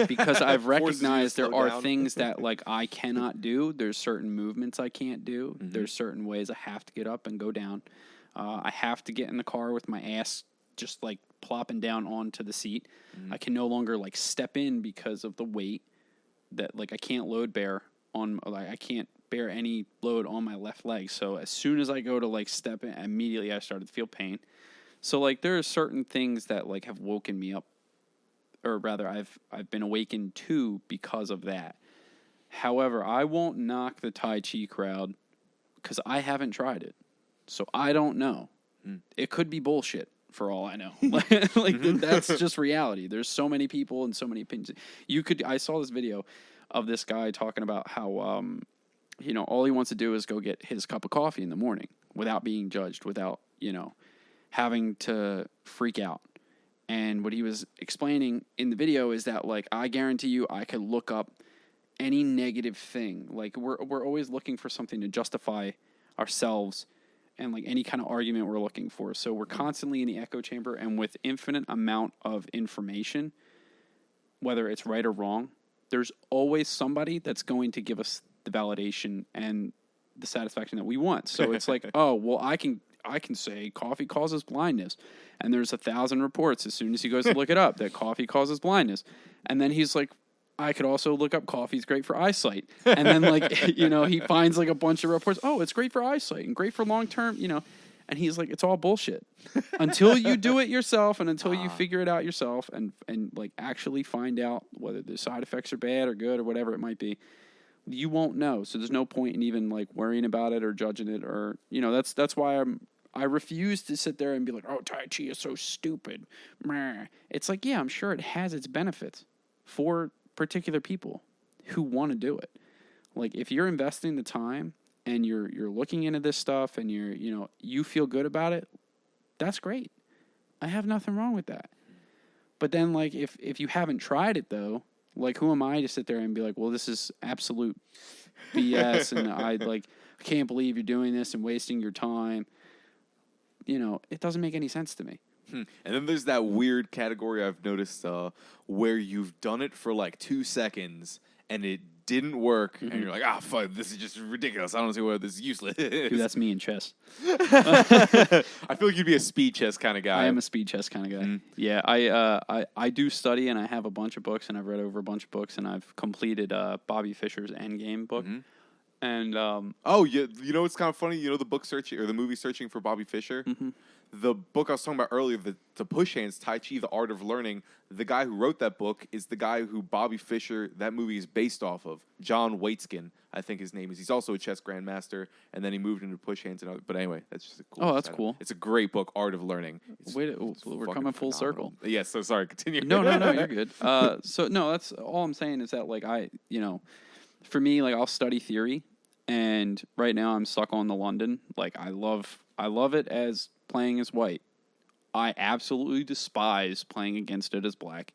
S1: because I've
S2: Forces you to
S1: recognized there
S2: slow
S1: are
S2: down.
S1: things that like I cannot do. There's certain movements I can't do. There's certain ways I have to get up and go down. I have to get in the car with my ass just like plopping down onto the seat. I can no longer like step in because of the weight that like I can't load bear on, like I can't bear any load on my left leg. So as soon as I go to like step in, immediately I started to feel pain. So like there are certain things that like have woken me up, or rather I've been awakened to because of that. However, I won't knock the Tai Chi crowd because I haven't tried it. So I don't know. It could be bullshit for all I know. That's just reality. There's so many people and so many opinions. I saw this video of this guy talking about how, all he wants to do is go get his cup of coffee in the morning without being judged, without, having to freak out. And what he was explaining in the video is that, like, I guarantee you I could look up any negative thing. Like, we're always looking for something to justify ourselves and, like, any kind of argument we're looking for. So we're constantly in the echo chamber, and with infinite amount of information, whether it's right or wrong, there's always somebody that's going to give us the validation and the satisfaction that we want. So it's like, oh, well, I can say coffee causes blindness. And there's 1,000 reports as soon as he goes to look it up that coffee causes blindness. And then he's like, I could also look up coffee's great for eyesight. And then like, he finds like a bunch of reports. Oh, it's great for eyesight and great for long-term, and he's like, it's all bullshit until you do it yourself. And until you figure it out yourself and like actually find out whether the side effects are bad or good or whatever it might be, you won't know. So there's no point in even like worrying about it or judging it, or, that's why I refuse to sit there and be like, oh, Tai Chi is so stupid. Meh. It's like, yeah, I'm sure it has its benefits for particular people who want to do it. Like, if you're investing the time and you're looking into this stuff and you feel good about it, that's great. I have nothing wrong with that. But then, like, if you haven't tried it, though, like, who am I to sit there and be like, well, this is absolute BS and I can't believe you're doing this and wasting your time. It doesn't make any sense to me.
S2: And then there's that weird category I've noticed where you've done it for like 2 seconds and it didn't work, and you're like, fuck, this is just ridiculous. I don't see why this is useless.
S1: Dude, that's me in chess.
S2: I feel like you'd be a speed chess kind of guy.
S1: I am a speed chess kind of guy. Yeah, I do study, and I have a bunch of books, and I've read over a bunch of books, and I've completed Bobby Fischer's Endgame book. And
S2: it's kind of funny. The book searching or the movie Searching for Bobby Fischer. The book I was talking about earlier, the Push Hands, Tai Chi, The Art of Learning. The guy who wrote that book is the guy who Bobby Fischer, that movie is based off of. John Waitskin, I think his name is. He's also a chess grandmaster, and then he moved into Push Hands. But anyway, that's just a cool.
S1: Oh, that's cool.
S2: It's a great book, Art of Learning.
S1: We're coming full circle.
S2: Yes, so sorry, continue.
S1: No, you're good. That's all I'm saying is that, like, for me, like, I'll study theory, and right now I'm stuck on the London. Like, I love it as playing as white. I absolutely despise playing against it as black.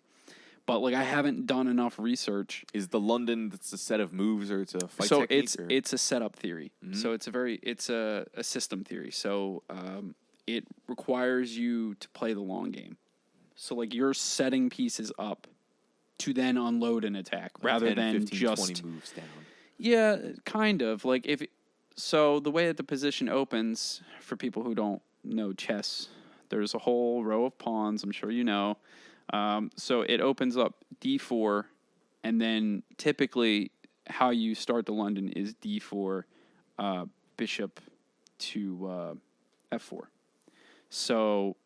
S1: But like, I haven't done enough research.
S2: Is the London that's a set of moves, or it's a fight
S1: so
S2: technique?
S1: It's a setup theory. So it's a system theory. So it requires you to play the long game. So like, you're setting pieces up to then unload an attack, like rather
S2: 10,
S1: than
S2: 15,
S1: just
S2: 20 moves down.
S1: Yeah, kind of. Like, so the way that the position opens, for people who don't know chess, there's a whole row of pawns, I'm sure you know. So it opens up d4, and then typically how you start the London is d4, bishop to f4. So,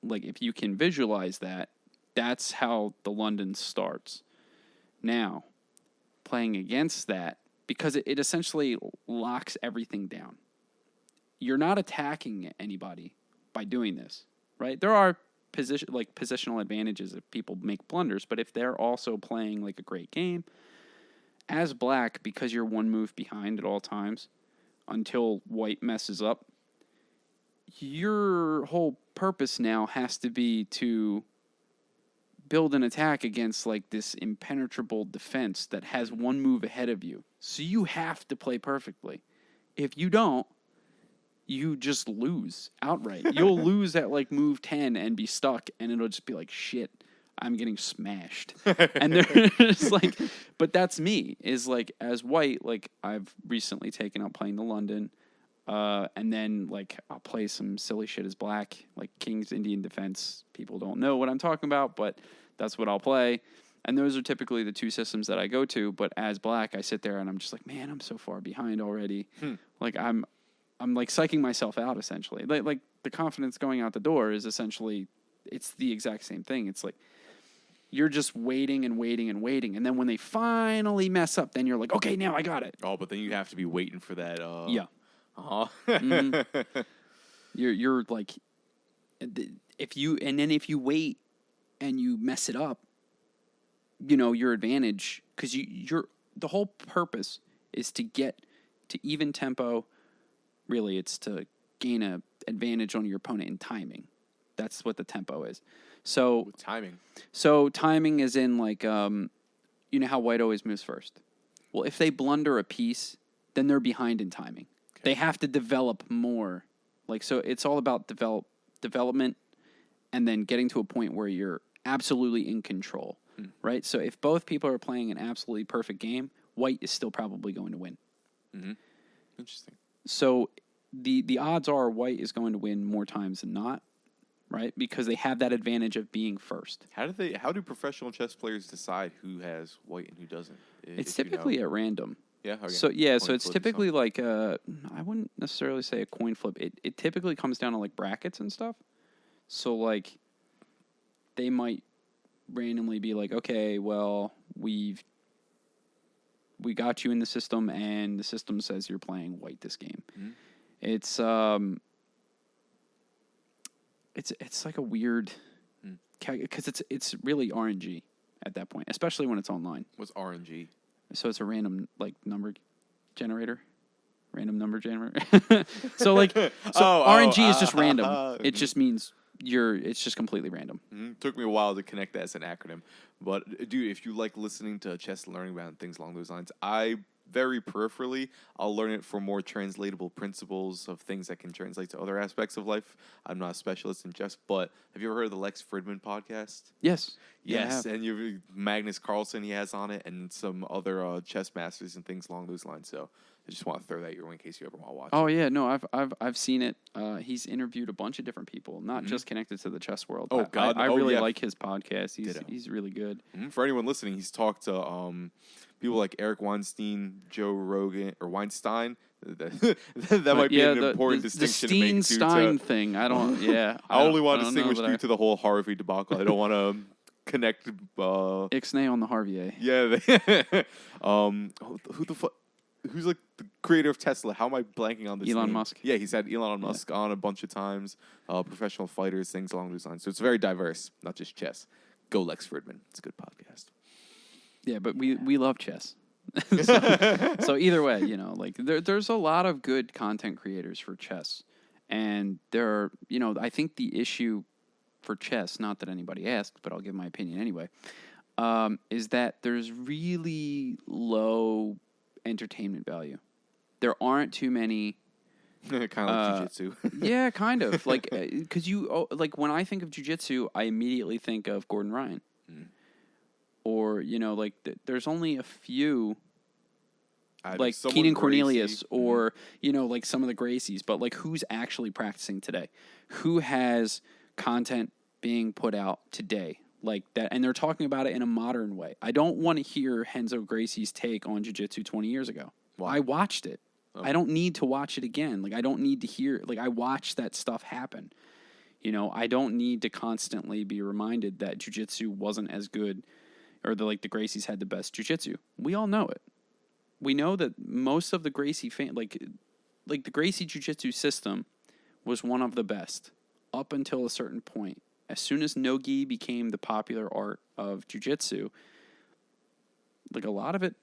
S1: like, if you can visualize that, that's how the London starts. Now, playing against that, because it essentially locks everything down. You're not attacking anybody by doing this, right? There are positional advantages if people make blunders, but if they're also playing like a great game, as black, because you're one move behind at all times until white messes up, your whole purpose now has to be to build an attack against like this impenetrable defense that has one move ahead of you. So you have to play perfectly. If you don't, you just lose outright. You'll lose at like move 10 and be stuck, and it'll just be like, shit, I'm getting smashed. And there's like, but that's me, is like, as white, like I've recently taken up playing the London. And then like I'll play some silly shit as black, like King's Indian Defense. People don't know what I'm talking about, but that's what I'll play. And those are typically the two systems that I go to. But as black, I sit there and I'm just like, man, I'm so far behind already. Like I'm like psyching myself out essentially. Like the confidence going out the door is essentially, it's the exact same thing. It's like you're just waiting and waiting and waiting, and then when they finally mess up, then you're like, okay, now I got it.
S2: Oh, but then you have to be waiting for that.
S1: Yeah. You're like, if you wait and you mess it up, you know, your advantage, because you're the whole purpose is to get to even tempo. Really, it's to gain a advantage on your opponent in timing. That's what the tempo is. So
S2: With timing.
S1: So timing is in like, you know how white always moves first. Well, if they blunder a piece, then they're behind in timing. Okay. They have to develop more. Like, so it's all about development and then getting to a point where you're absolutely in control, right? So if both people are playing an absolutely perfect game, white is still probably going to win.
S2: Mm-hmm. Interesting.
S1: So the odds are white is going to win more times than not, right? Because they have that advantage of being first.
S2: How do professional chess players decide who has white and who doesn't?
S1: It's typically at random.
S2: Yeah. Okay.
S1: So it's typically like I wouldn't necessarily say a coin flip. It typically comes down to like brackets and stuff. So like they might randomly be like, okay, well, we got you in the system, and the system says you're playing white this game. Mm-hmm. It's like a weird, because it's really RNG at that point, especially when it's online.
S2: What's RNG?
S1: So it's a random like number generator. Random number generator. So RNG is just random. It just means it's just completely random.
S2: Mm-hmm. Took me a while to connect that as an acronym. But dude, if you like listening to chess and learning about and things along those lines, I very peripherally, I'll learn it for more translatable principles of things that can translate to other aspects of life. I'm not a specialist in chess, but have you ever heard of the Lex Fridman podcast?
S1: Yes.
S2: Yes, and you Magnus Carlsen he has on it, and some other chess masters and things along those lines. So I just want to throw that your way in case you ever want to watch it.
S1: Oh yeah, no, I've seen it. He's interviewed a bunch of different people, not just connected to the chess world.
S2: Oh God,
S1: I really like his podcast. He's really good.
S2: Mm-hmm. For anyone listening, he's talked to people like Eric Weinstein, Joe Rogan, or Weinstein. that might be an important distinction to make. The
S1: Steinstein thing, I don't. Yeah,
S2: I only want to distinguish due to the whole Harvey debacle. I don't want to connect.
S1: Ixnay on the Harvey.
S2: Yeah. Who the fuck? Who's like the creator of Tesla? How am I blanking on this?
S1: Elon Musk.
S2: Yeah, he's had Elon Musk on a bunch of times. Professional fighters, things along those lines. So it's very diverse, not just chess. Go Lex Fridman. It's a good podcast.
S1: Yeah, but we love chess. So either way, you know, like there's a lot of good content creators for chess, and there are, you know, I think the issue for chess, not that anybody asked, but I'll give my opinion anyway, is that there's really low entertainment value. There aren't too many.
S2: Kind of like jiu-jitsu.
S1: Yeah, kind of like because like when I think of jiu-jitsu, I immediately think of Gordon Ryan. Or, you know, like, there's only a few, like Keenan Cornelius or, you know, like some of the Gracies. But, like, who's actually practicing today? Who has content being put out today like that? And they're talking about it in a modern way. I don't want to hear Renzo Gracie's take on jiu-jitsu 20 years ago. Why? I watched it. Oh. I don't need to watch it again. Like, I don't need to hear. Like, I watched that stuff happen. You know, I don't need to constantly be reminded that jiu-jitsu wasn't as good, or the Gracies had the best jiu-jitsu. We all know it. We know that most of the Gracie like the Gracie jiu-jitsu system was one of the best up until a certain point. As soon as no-gi became the popular art of jiu-jitsu, like a lot of it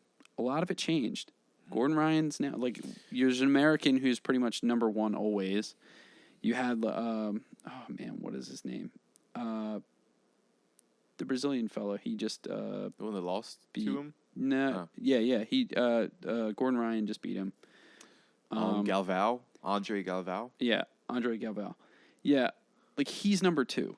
S1: changed. Gordon Ryan's now, like, there's an American who's pretty much number one always. You had what is his name? The Brazilian fellow, he just
S2: the one that lost to him.
S1: No, yeah. He Gordon Ryan just beat him.
S2: Galvao, Andre Galvao.
S1: Yeah, Andre Galvao. Yeah, like he's number 2.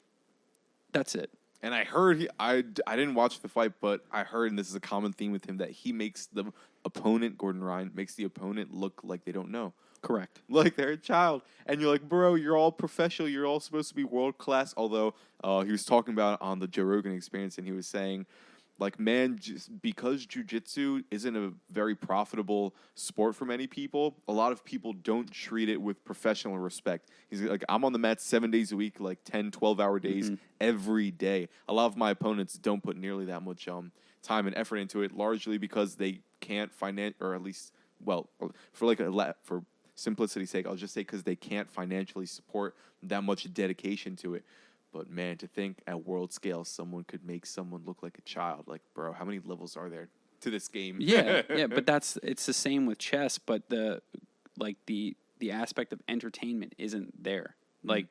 S1: That's it.
S2: And I heard I didn't watch the fight, but I heard, and this is a common theme with him, that he makes the opponent, Gordon Ryan, makes the opponent look like they don't know.
S1: Correct.
S2: Like they're a child. And you're like, bro, you're all professional. You're all supposed to be world class. Although he was talking about on the Joe Rogan Experience, and he was saying, like, man, just because jiu-jitsu isn't a very profitable sport for many people, a lot of people don't treat it with professional respect. He's like, I'm on the mat 7 days a week, like 10, 12-hour days every day. A lot of my opponents don't put nearly that much time and effort into it, largely because they can't or at least, well, for simplicity's sake, I'll just say because they can't financially support that much dedication to it. But man, to think at world scale, someone could make someone look like a child. Like, bro, how many levels are there to this game?
S1: Yeah, but it's the same with chess, but the aspect of entertainment isn't there. Like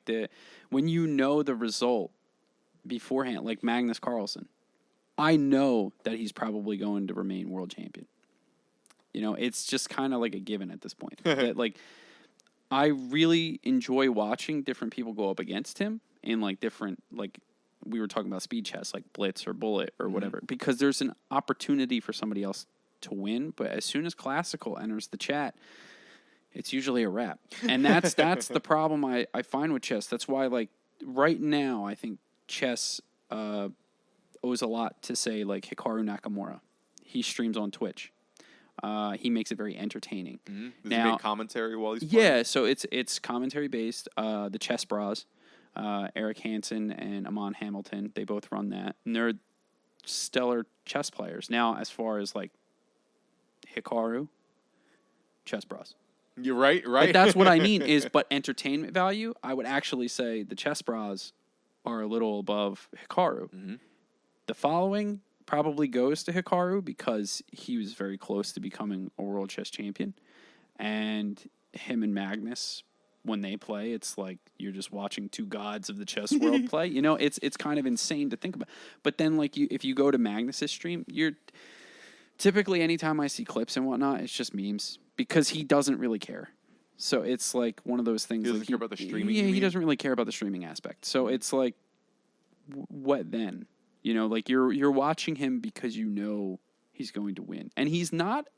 S1: when you know the result beforehand, like Magnus Carlsen, I know that he's probably going to remain world champion. You know, it's just kind of like a given at this point. That, like, I really enjoy watching different people go up against him in like different, like we were talking about speed chess, like blitz or bullet or whatever, because there's an opportunity for somebody else to win. But as soon as classical enters the chat, it's usually a wrap. And that's the problem I find with chess. That's why, like, right now, I think chess owes a lot to, say, like Hikaru Nakamura. He streams on Twitch. He makes it very entertaining.
S2: Does he make commentary while he's playing?
S1: Yeah, so it's commentary based. The Chess Bras, Eric Hansen and Amon Hamilton, they both run that, and they're stellar chess players. Now, as far as like Hikaru, Chess Bras.
S2: You're right.
S1: But that's what I mean but entertainment value, I would actually say the Chess Bras are a little above Hikaru. The following probably goes to Hikaru because he was very close to becoming a world chess champion. And him and Magnus, when they play, it's like you're just watching two gods of the chess world play. You know, it's kind of insane to think about. But then, like, if you go to Magnus's stream, you're typically, anytime I see clips and whatnot, it's just memes because he doesn't really care. So it's like one of those things.
S2: He doesn't care about the streaming.
S1: Yeah, he doesn't really care about the streaming aspect. So it's like, what then? You know, like you're watching him because you know he's going to win, and he's not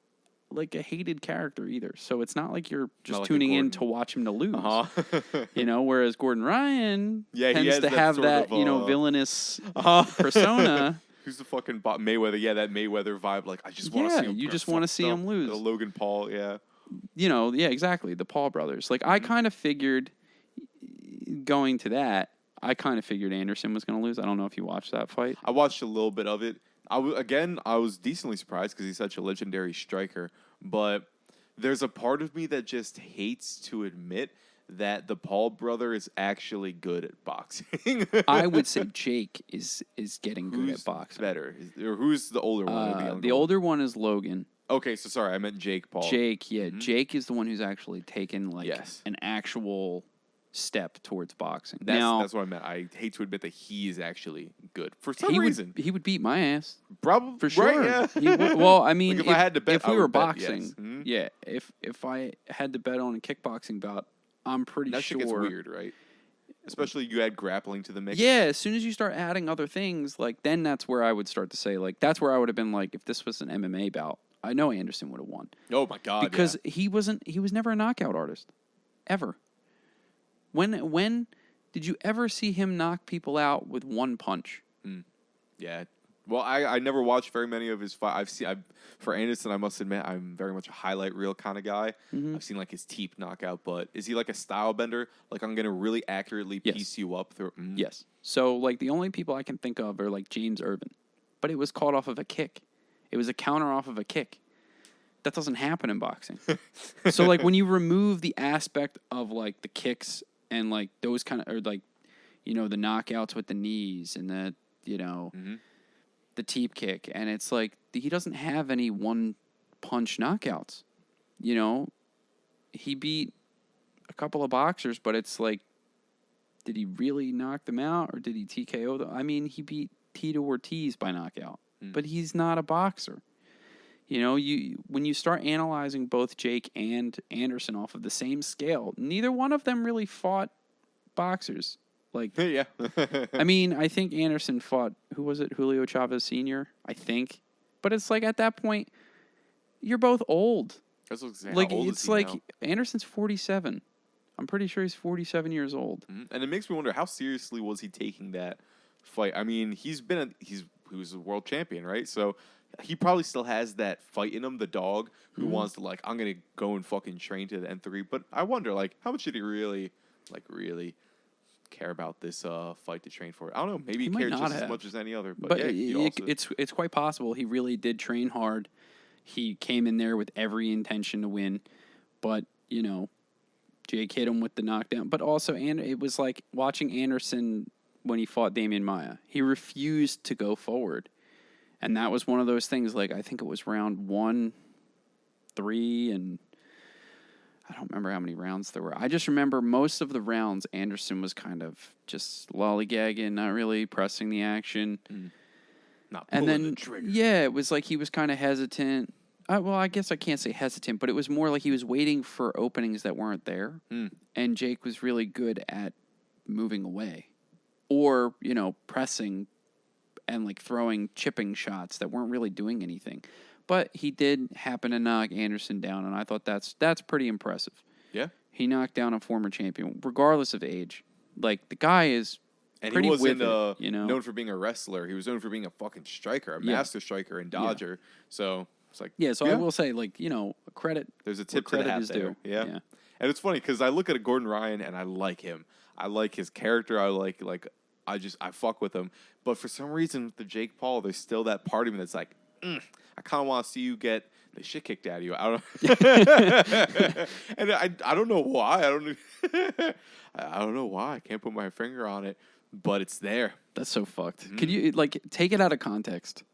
S1: like a hated character either. So it's not like you're just tuning in to watch him to lose. You know, whereas Gordon Ryan tends to have that villainous persona.
S2: Who's the fucking Mayweather? Yeah, that Mayweather vibe. Like, I just want to see him.
S1: You just want to see him lose.
S2: The Logan Paul, yeah.
S1: You know, yeah, exactly. The Paul brothers. Like, I kind of figured going to that. I kind of figured Anderson was going to lose. I don't know if you watched that fight.
S2: I watched a little bit of it. I was decently surprised because he's such a legendary striker. But there's a part of me that just hates to admit that the Paul brother is actually good at boxing.
S1: I would say Jake is getting good at boxing.
S2: Better? Or who's the older one?
S1: The older one is Logan.
S2: Okay, so sorry, I meant Jake Paul.
S1: Jake, yeah. Jake is the one who's actually taken like an actual step towards boxing.
S2: That's what I meant. I hate to admit that he is actually good for some reason.
S1: He would beat my ass,
S2: probably
S1: for sure.
S2: Right, yeah.
S1: Well, I mean,
S2: like if I had to bet,
S1: if we were boxing,
S2: yes.
S1: yeah. If I had to bet on a kickboxing bout, I'm pretty sure
S2: that shit gets weird, right? Especially you add grappling to the mix.
S1: Yeah, as soon as you start adding other things, like then that's where I would start to say, like, that's where I would have been like, if this was an MMA bout, I know Anderson would have won.
S2: Oh my god!
S1: Because he was never a knockout artist, ever. When did you ever see him knock people out with one punch?
S2: Yeah. Well, I never watched very many of his fights. For Anderson, I must admit, I'm very much a highlight reel kind of guy. I've seen like his teep knockout, but is he like a style bender? Like, I'm going to really accurately piece you up through.
S1: Yes. So like the only people I can think of are like James Irvin, but it was caught off of a kick. It was a counter off of a kick. That doesn't happen in boxing. So like when you remove the aspect of like the kicks and like those kind of, or like, you know, the knockouts with the knees and the, you know, the teep kick. And it's like, he doesn't have any one punch knockouts. You know, he beat a couple of boxers, but it's like, did he really knock them out or did he TKO them? I mean, he beat Tito Ortiz by knockout, but he's not a boxer. You know, when you start analyzing both Jake and Anderson off of the same scale, neither one of them really fought boxers. Like,
S2: Yeah.
S1: I mean, I think Anderson fought, who was it? Julio Chavez Sr., I think. But it's like, at that point, you're both old.
S2: That's what
S1: Like,
S2: how old
S1: it's
S2: is he
S1: like,
S2: now?
S1: Anderson's 47. I'm pretty sure he's 47 years old.
S2: And it makes me wonder, how seriously was he taking that fight? I mean, he was a world champion, right? So he probably still has that fight in him, the dog who wants to, like, I'm gonna go and fucking train to the N3. But I wonder, like, how much did he really care about this fight to train for? I don't know. Maybe he
S1: might
S2: cared
S1: not
S2: just as
S1: have.
S2: much as any other.
S1: But
S2: yeah,
S1: it's quite possible he really did train hard. He came in there with every intention to win, but Jake hit him with the knockdown. But also, and it was like watching Anderson when he fought Damian Maia. He refused to go forward, and that was one of those things. Like, I think it was round 1, 3, and I don't remember how many rounds there were. I just remember most of the rounds, Anderson was kind of just lollygagging, not really pressing the action.
S2: not pulling
S1: And then,
S2: the trigger.
S1: yeah, it was like he was kind of hesitant. Well, I guess I can't say hesitant, but it was more like he was waiting for openings that weren't there. And Jake was really good at moving away or, pressing and, like, throwing chipping shots that weren't really doing anything. But he did happen to knock Anderson down, and I thought that's pretty impressive.
S2: Yeah.
S1: He knocked down a former champion, regardless of age. Like, the guy is
S2: And
S1: pretty
S2: he wasn't
S1: with it,
S2: known for being a wrestler. He was known for being a fucking striker, a master striker and dodger. So it's like,
S1: I will say, like, credit.
S2: There's a tip to
S1: credit
S2: the hat
S1: is
S2: there.
S1: due.
S2: Yeah.
S1: Yeah.
S2: And it's funny because I look at a Gordon Ryan and I like him. I like his character. I fuck with him. But for some reason with the Jake Paul, there's still that part of me that's like, I kind of want to see you get the shit kicked out of you. I don't and I don't know why. I don't know why. I can't put my finger on it, but it's there.
S1: That's so fucked. Could you, like, take it out of context,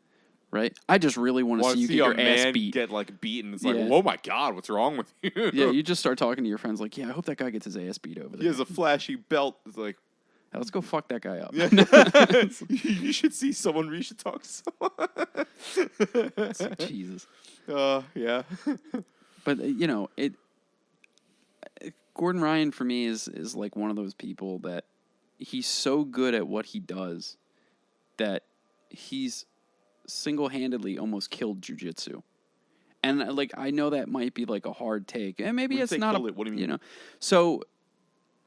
S1: right? I just really want to see you get your ass beat.
S2: Get, like, beaten. It's like, oh my God, what's wrong with you?
S1: Yeah, you just start talking to your friends like, yeah, I hope that guy gets his ass beat over there.
S2: He has a flashy belt. It's like,
S1: let's go fuck that guy up.
S2: yeah. You should see someone. You should talk to someone.
S1: Jesus.
S2: Yeah.
S1: But Gordon Ryan for me is like one of those people that he's so good at what he does that he's single-handedly almost killed jiu-jitsu. And, like, I know that might be, like, a hard take. And maybe it's not.
S2: What do you mean?
S1: So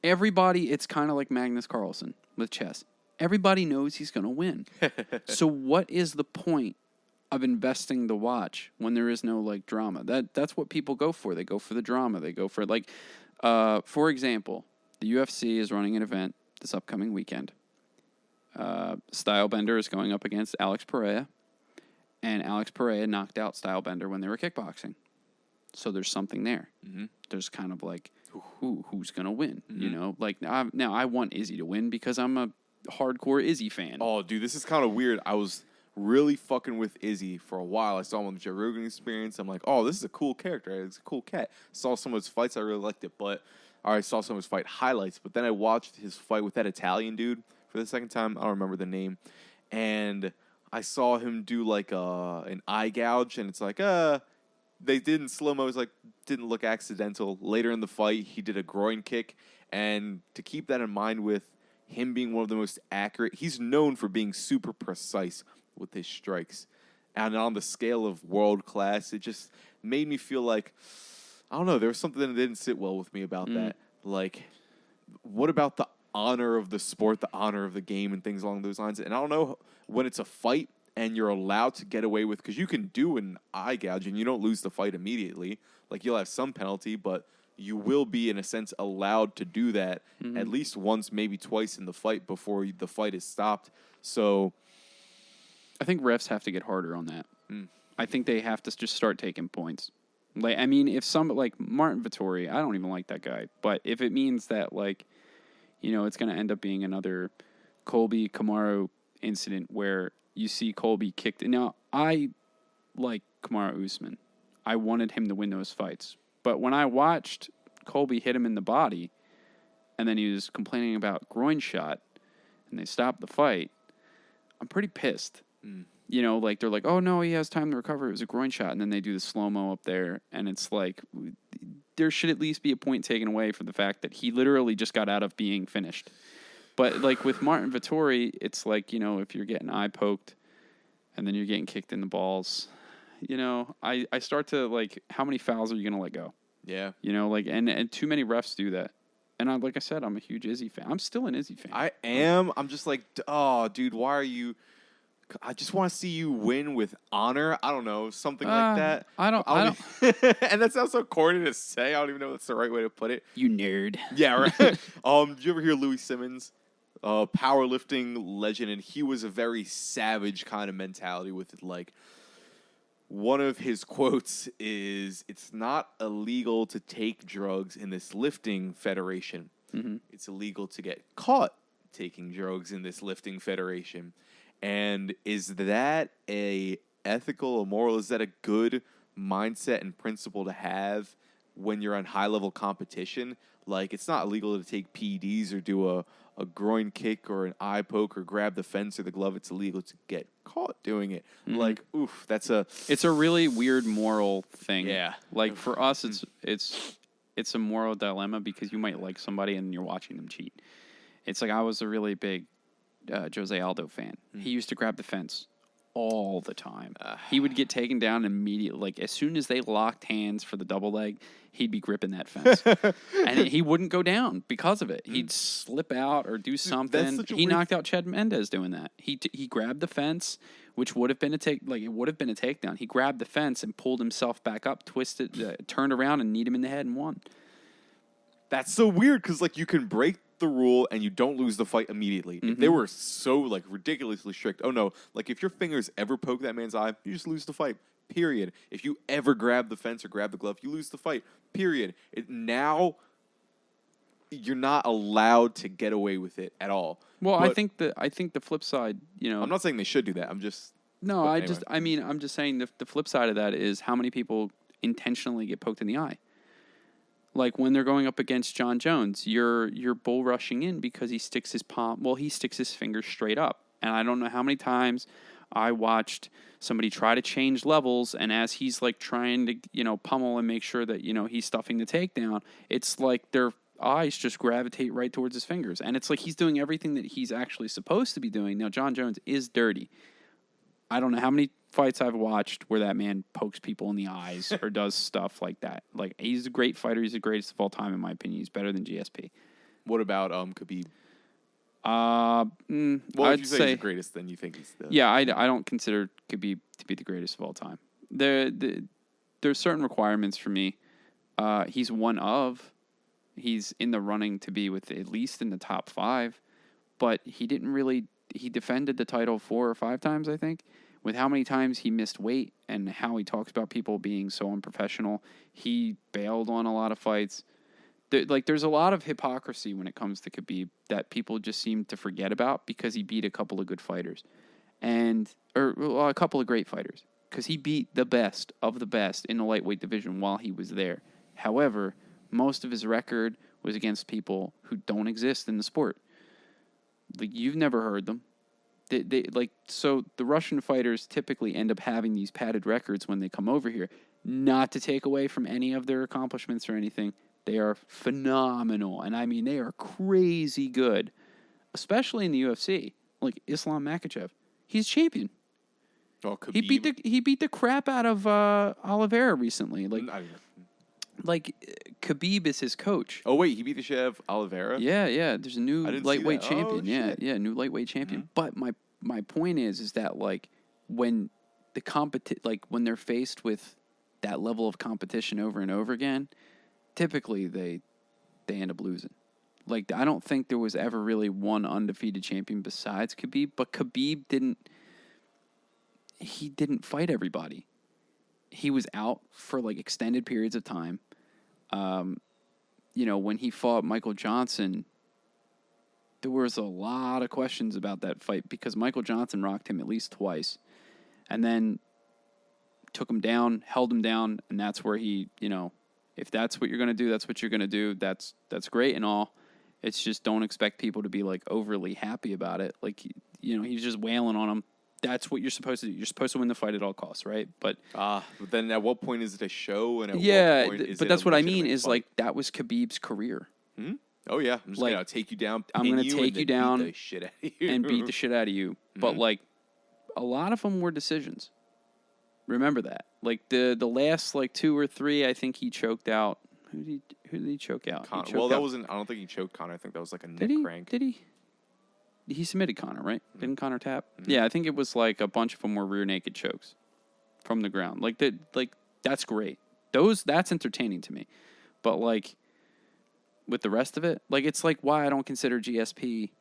S1: everybody, it's kind of like Magnus Carlsen with chess. Everybody knows he's going to win. So what is the point of investing the watch when there is no, like, drama? That's what people go for. They go for the drama. They go for, like, for example, the UFC is running an event this upcoming weekend. Stylebender is going up against Alex Pereira, and Alex Pereira knocked out Stylebender when they were kickboxing. So there's something there. There's kind of like, who's going to win? Like, now I want Izzy to win because I'm a hardcore Izzy fan.
S2: Oh, dude, this is kind of weird. I was really fucking with Izzy for a while. I saw him on the Joe Rogan Experience. I'm like, oh, this is a cool character. It's a cool cat. Saw some of his fights. I really liked it. But I saw some of his fight highlights. But then I watched his fight with that Italian dude for the second time. I don't remember the name. And I saw him do like an eye gouge. And it's like, they did in slow-mo. It was like, didn't look accidental. Later in the fight, he did a groin kick. And to keep that in mind with him being one of the most accurate, he's known for being super precise with his strikes. And on the scale of world class, it just made me feel like, I don't know, there was something that didn't sit well with me about that. Like, what about the honor of the sport, the honor of the game, and things along those lines? And I don't know, when it's a fight and you're allowed to get away with, because you can do an eye gouge and you don't lose the fight immediately. Like, you'll have some penalty, but you will be, in a sense, allowed to do that at least once, maybe twice in the fight before the fight is stopped. So
S1: I think refs have to get harder on that. I think they have to just start taking points. Like, I mean, if like Martin Vettori, I don't even like that guy, but if it means that, like, it's going to end up being another Colby Kamaru incident where you see Colby kicked. Now, I like Kamaru Usman. I wanted him to win those fights. But when I watched Colby hit him in the body, and then he was complaining about groin shot, and they stopped the fight, I'm pretty pissed. Like, they're like, oh, no, he has time to recover. It was a groin shot. And then they do the slow-mo up there, and it's like, there should at least be a point taken away for the fact that he literally just got out of being finished. But like with Martin Vettori, it's like, if you're getting eye poked and then you're getting kicked in the balls, I start to like, how many fouls are you going to let go?
S2: Yeah.
S1: And too many refs do that. And like I said, I'm a huge Izzy fan. I'm still an Izzy fan.
S2: I am. I'm just like, oh, dude, why are you? I just want to see you win with honor. I don't know, something like that.
S1: I don't.
S2: And that sounds so corny to say. I don't even know if that's the right way to put it.
S1: You nerd.
S2: Yeah, right. Did you ever hear Louis Simmons, powerlifting legend, and he was a very savage kind of mentality with it. Like, one of his quotes is, "It's not illegal to take drugs in this lifting federation.
S1: Mm-hmm.
S2: It's illegal to get caught taking drugs in this lifting federation." And is that a ethical or moral? Is that a good mindset and principle to have when you're on high level competition? Like, it's not illegal to take PEDs or do a groin kick or an eye poke or grab the fence or the glove. It's illegal to get caught doing it. Mm-hmm. Like, oof, it's
S1: a really weird moral thing.
S2: Yeah.
S1: Like for us, it's a moral dilemma because you might like somebody and you're watching them cheat. It's like I was a really big Jose Aldo fan. He used to grab the fence all the time. He would get taken down immediately. Like, as soon as they locked hands for the double leg, he'd be gripping that fence. And he wouldn't go down because of it. He'd slip out or do something. He knocked out Chad Mendes doing that. He grabbed the fence, which would have been it would have been a takedown. He grabbed the fence and pulled himself back up, twisted, turned around and kneed him in the head and won.
S2: That's so weird because, like, you can break the rule and you don't lose the fight immediately. If they were so, like, ridiculously strict, oh no, like, if your fingers ever poke that man's eye, you just lose the fight, period. If you ever grab the fence or grab the glove, you lose the fight, period. Now you're not allowed to get away with it at all.
S1: Well, but I think the flip side,
S2: I'm not saying they should do that. I'm just
S1: I'm just saying the flip side of that is how many people intentionally get poked in the eye. Like when they're going up against John Jones, you're bull rushing in because he sticks his fingers straight up. And I don't know how many times I watched somebody try to change levels, and as he's like trying to, pummel and make sure that, he's stuffing the takedown, it's like their eyes just gravitate right towards his fingers. And it's like he's doing everything that he's actually supposed to be doing. Now, John Jones is dirty. I don't know how many fights I've watched where that man pokes people in the eyes or does stuff like that. Like, he's a great fighter. He's the greatest of all time, in my opinion. He's better than GSP.
S2: What about Khabib?
S1: Well,
S2: if you say he's the greatest, then you think he's the...
S1: Yeah, I don't consider Khabib to be the greatest of all time. There's certain requirements for me. He's he's in the running to be with at least in the top 5, but he defended the title 4 or 5 times, I think. With how many times he missed weight and how he talks about people being so unprofessional, he bailed on a lot of fights. There's a lot of hypocrisy when it comes to Khabib that people just seem to forget about because he beat a couple of good fighters, or a couple of great fighters, because he beat the best of the best in the lightweight division while he was there. However, most of his record was against people who don't exist in the sport. Like, you've never heard them. So the Russian fighters typically end up having these padded records when they come over here. Not to take away from any of their accomplishments or anything. They are phenomenal. And I mean, they are crazy good, especially in the UFC. Like Islam Makhachev. He's champion.
S2: Oh, Khabib.
S1: He beat the crap out of Oliveira recently. Like Khabib is his coach.
S2: Oh wait, he beat the shit out of Oliveira?
S1: Yeah. There's a new lightweight champion.
S2: Oh,
S1: yeah, new lightweight champion. Mm-hmm. But my point is that, like, when when they're faced with that level of competition over and over again, typically they end up losing. Like, I don't think there was ever really one undefeated champion besides Khabib, but Khabib didn't fight everybody. He was out for like extended periods of time. When he fought Michael Johnson, there was a lot of questions about that fight because Michael Johnson rocked him at least twice and then took him down, held him down, and that's where he, if that's what you're going to do, that's what you're going to do. That's great and all. It's just don't expect people to be like overly happy about it. Like, he's just wailing on him. That's what you're supposed to do. You're supposed to win the fight at all costs, right? But
S2: then at what point is it a show? And what point is
S1: but that's what I mean is fight? Like that was Khabib's career.
S2: Hmm? Oh yeah, I'm just
S1: Like,
S2: gonna take you down.
S1: I'm gonna
S2: you,
S1: take
S2: and
S1: you
S2: then
S1: down
S2: beat the shit out of you.
S1: and beat the shit out of you. But like, a lot of them were decisions. Remember that. Like the last like 2 or 3, I think he choked out. Who did he choke out?
S2: Well, that wasn't. I don't think he choked Connor. I think that was like a neck crank.
S1: Did he? He submitted Connor, right? Didn't Connor tap? Yeah, I think it was like a bunch of them were rear naked chokes from the ground. Like that. Like that's great. That's entertaining to me. But like with the rest of it, like it's like why I don't consider GSP.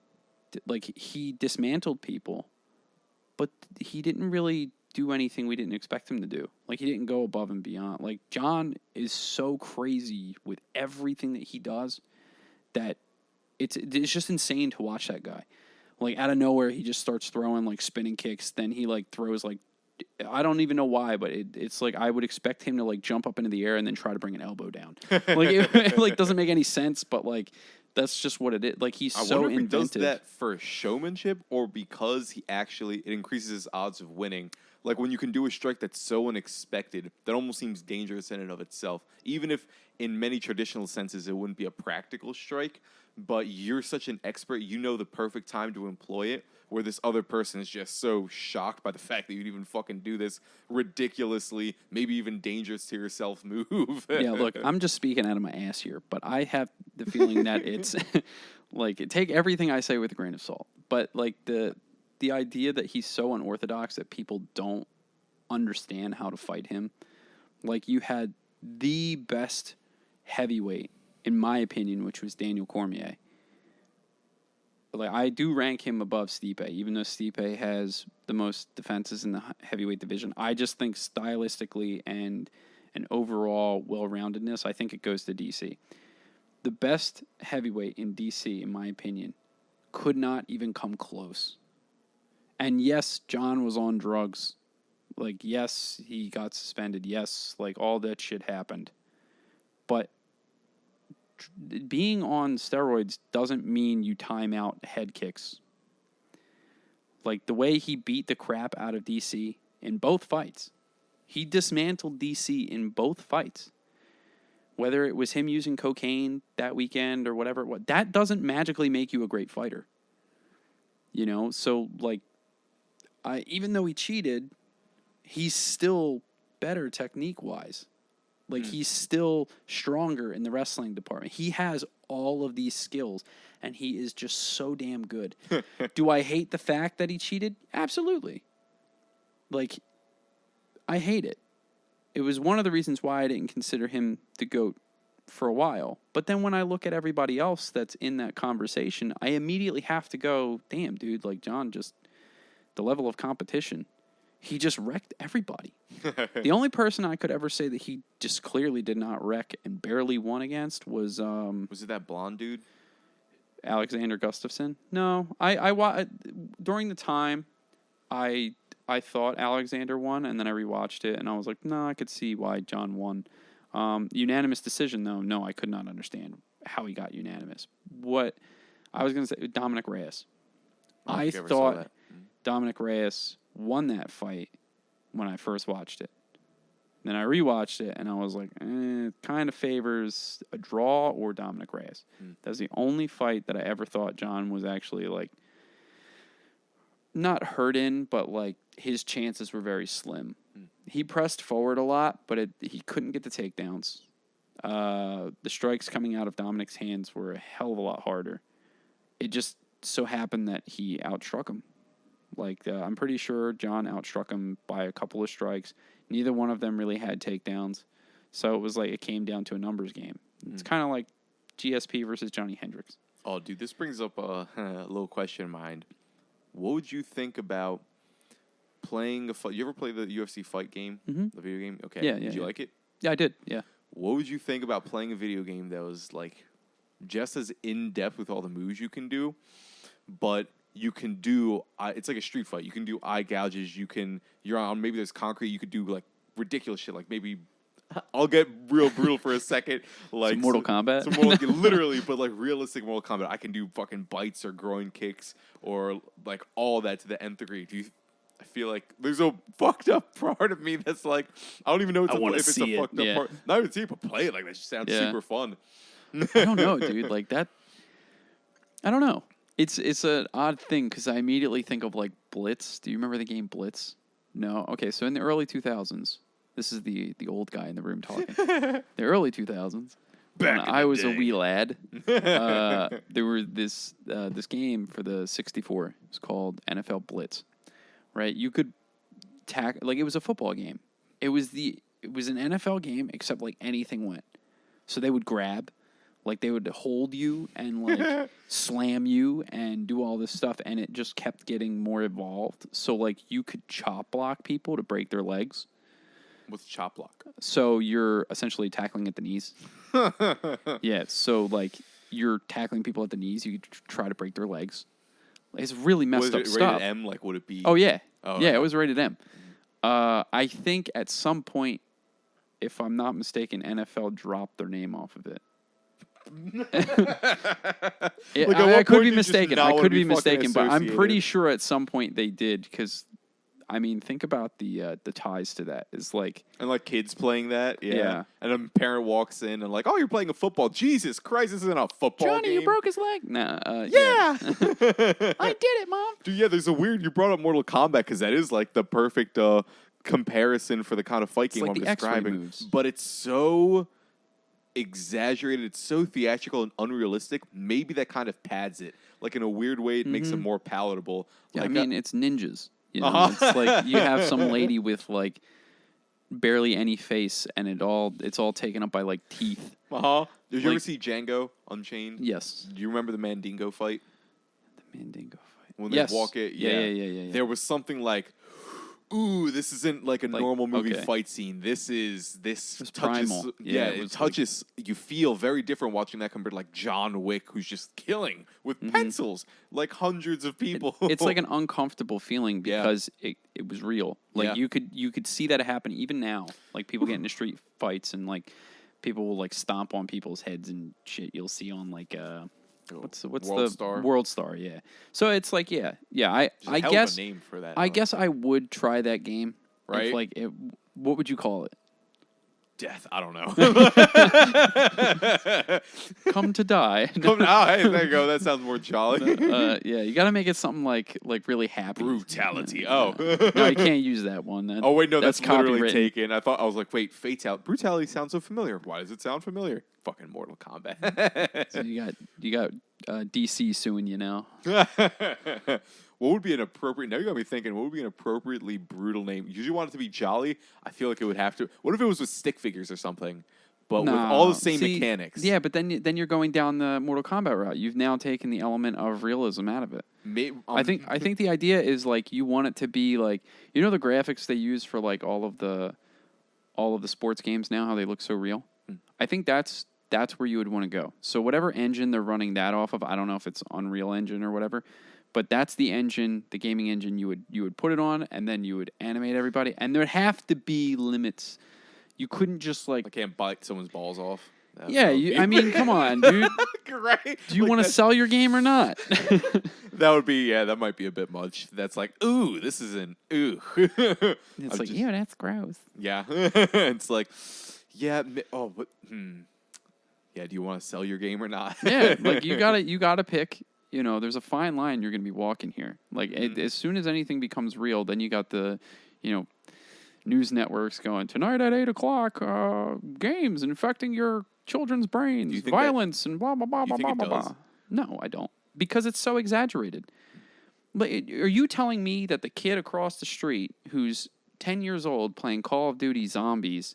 S1: Like he dismantled people, but he didn't really do anything we didn't expect him to do. Like he didn't go above and beyond. Like John is so crazy with everything that he does that it's just insane to watch that guy. Like out of nowhere he just starts throwing like spinning kicks, then he like throws like I don't even know why, but it's like I would expect him to like jump up into the air and then try to bring an elbow down. Like it like doesn't make any sense, but like that's just what it is. Like he's so
S2: wonder if
S1: inventive.
S2: he does that for showmanship or because it increases his odds of winning. Like when you can do a strike that's so unexpected, that almost seems dangerous in and of itself. Even if in many traditional senses it wouldn't be a practical strike, but you're such an expert, you know the perfect time to employ it, where this other person is just so shocked by the fact that you'd even fucking do this ridiculously, maybe even dangerous to yourself move.
S1: Yeah, look, I'm just speaking out of my ass here, but I have the feeling that it's like take everything I say with a grain of salt. But like the idea that he's so unorthodox that people don't understand how to fight him. Like you had the best heavyweight, in my opinion, which was Daniel Cormier. Like I do rank him above Stipe, even though Stipe has the most defenses in the heavyweight division. I just think stylistically and overall well-roundedness, I think it goes to DC. The best heavyweight in DC, in my opinion, could not even come close. And yes, John was on drugs. Like, yes, he got suspended. Yes, like all that shit happened. But being on steroids doesn't mean you time out head kicks. Like the way he beat the crap out of DC in both fights. He dismantled DC in both fights. Whether it was him using cocaine that weekend or whatever it was, that doesn't magically make you a great fighter. You know, so like even though he cheated, he's still better technique-wise. Like, he's still stronger in the wrestling department. He has all of these skills, and he is just so damn good. Do I hate the fact that he cheated? Absolutely. Like, I hate it. It was one of the reasons why I didn't consider him the GOAT for a while. But then when I look at everybody else that's in that conversation, I immediately have to go, damn, dude, like, John just... The level of competition, he just wrecked everybody. The only person I could ever say that he just clearly did not wreck and barely won against was
S2: it that blonde dude?
S1: Alexander Gustafsson? No, I during the time I thought Alexander won, and then I rewatched it and I was like, no, I could see why John won. Unanimous decision though, no, I could not understand how he got unanimous. What I was going to say, Dominic Reyes. I thought Dominic Reyes won that fight when I first watched it. Then I rewatched it, and I was like, it kind of favors a draw or Dominic Reyes. That's the only fight that I ever thought John was actually, like, not hurt in, but, like, his chances were very slim. He pressed forward a lot, but he couldn't get the takedowns. The strikes coming out of Dominic's hands were a hell of a lot harder. It just so happened that he outstruck him. Like, I'm pretty sure John outstruck him by a couple of strikes. Neither one of them really had takedowns. So it was like it came down to a numbers game. It's kind of like GSP versus Johnny Hendricks.
S2: Oh, dude, this brings up a little question in mind. What would you think about playing a fight? You ever play the UFC fight game? The video game? Okay.
S1: Yeah,
S2: Did you like it?
S1: Yeah, I did. Yeah.
S2: What would you think about playing a video game that was, like, just as in-depth with all the moves you can do, but... You can do, it's like a street fight. You can do eye gouges. You're on, maybe there's concrete. You could do like ridiculous shit. Like maybe, I'll get real brutal for a second. Like
S1: some Mortal Kombat.
S2: Literally, but like realistic Mortal Kombat. I can do fucking bites or groin kicks or like all that to the nth degree. I feel like there's a fucked up part of me that's like, I don't even know if it's a fucked up part. Not even see it, but play it. Like that sounds super fun.
S1: I don't know, dude. Like that. I don't know. It's an odd thing because I immediately think of like Blitz. Do you remember the game Blitz? No. Okay, so in the early 2000s, this is the old guy in the room talking. The early 2000s,
S2: Back
S1: when
S2: in
S1: I
S2: the
S1: was a
S2: day.
S1: wee lad, there were this game for the 64. It was called NFL Blitz. Right? You could like it was a football game. It was an NFL game except like anything went. So they would grab. Like, they would hold you and, like, slam you and do all this stuff, and it just kept getting more evolved. So, like, you could chop block people to break their legs.
S2: What's chop block?
S1: So you're essentially tackling at the knees. Yeah, so, like, you're tackling people at the knees. You could try to break their legs. It's really messed up
S2: Was it
S1: stuff.
S2: rated M? Like, would it be?
S1: Oh, yeah.
S2: Oh,
S1: yeah,
S2: right.
S1: it was rated M. I think at some point, if I'm not mistaken, NFL dropped their name off of it. I could be mistaken. I could be mistaken, but I'm pretty sure at some point they did because, I mean, think about the ties to that. Is like
S2: And like kids playing that,
S1: Yeah.
S2: And a parent walks in and like, oh, you're playing a football. Jesus Christ, this isn't a football
S1: Johnny,
S2: game.
S1: you broke his leg. Nah,
S2: Yeah.
S1: I did it, Mom.
S2: Dude, yeah, there's a weird. You brought up Mortal Kombat because that is like the perfect comparison for the kind of fight game
S1: like
S2: I'm
S1: the X-ray
S2: describing.
S1: moves.
S2: But it's so exaggerated. It's so theatrical and unrealistic. Maybe that kind of pads it. Like in a weird way, it makes it more palatable.
S1: Yeah,
S2: Like,
S1: I mean, it's ninjas. You know, it's like you have some lady with like barely any face, and it's all taken up by like teeth.
S2: Did you ever see Django Unchained?
S1: Yes.
S2: Do you remember the Mandingo fight?
S1: The Mandingo fight.
S2: When
S1: Yes.
S2: they walk it?
S1: Yeah.
S2: There was something like, ooh, this isn't like a normal movie
S1: okay.
S2: fight scene. This touches,
S1: primal. Yeah, it
S2: it
S1: was
S2: touches. You feel very different watching that compared to like John Wick, who's just killing with pencils like hundreds of people.
S1: It's like an uncomfortable feeling because it was real. Like
S2: Yeah.
S1: you could see that happen even now. Like people get into street fights and like people will like stomp on people's heads and shit. You'll see on like what's
S2: World
S1: the
S2: Star?
S1: World Star? Yeah. So it's like I
S2: There's a hell
S1: guess
S2: of a name for that.
S1: I guess I would try that game.
S2: Right?
S1: If, like what would you call it?
S2: Death. I don't know.
S1: Come to die.
S2: Hey, there you go. That sounds more jolly.
S1: Yeah, you got to make it something like really happy.
S2: Brutality.
S1: No, you can't use that one.
S2: Oh wait, no, that's literally
S1: copywritten.
S2: taken. I was like, wait, fatality. Brutality sounds so familiar. Why does it sound familiar? Fucking Mortal Kombat.
S1: So you got DC suing you now.
S2: What would be an appropriate? Now you got me thinking. What would be an appropriately brutal name? You usually want it to be jolly. I feel like it would have to. What if it was with stick figures or something, but with all the same mechanics?
S1: Yeah, but then you're going down the Mortal Kombat route. You've now taken the element of realism out of it. I think the idea is like you want it to be like the graphics they use for like all of the sports games now, how they look so real. I think that's where you would want to go. So whatever engine they're running that off of, I don't know if it's Unreal Engine or whatever, but that's the engine, the gaming engine you would put it on, and then you would animate everybody, and there'd have to be limits. You couldn't just like
S2: I can't bite someone's balls off.
S1: I mean, come on, dude.
S2: Right?
S1: Do you want to sell your game or not?
S2: That would be that might be a bit much. That's like, ooh, this isn't ooh.
S1: It's like, yeah, that's gross.
S2: Yeah, it's like, yeah. But yeah. Do you want to sell your game or not?
S1: Yeah, like you gotta pick. There's a fine line you're gonna be walking here. Like as soon as anything becomes real, then you got the, news networks going tonight at 8:00. Games infecting your children's brains, violence and blah blah blah blah blah blah. No, I don't, because it's so exaggerated. But are you telling me that the kid across the street who's 10 years old playing Call of Duty Zombies,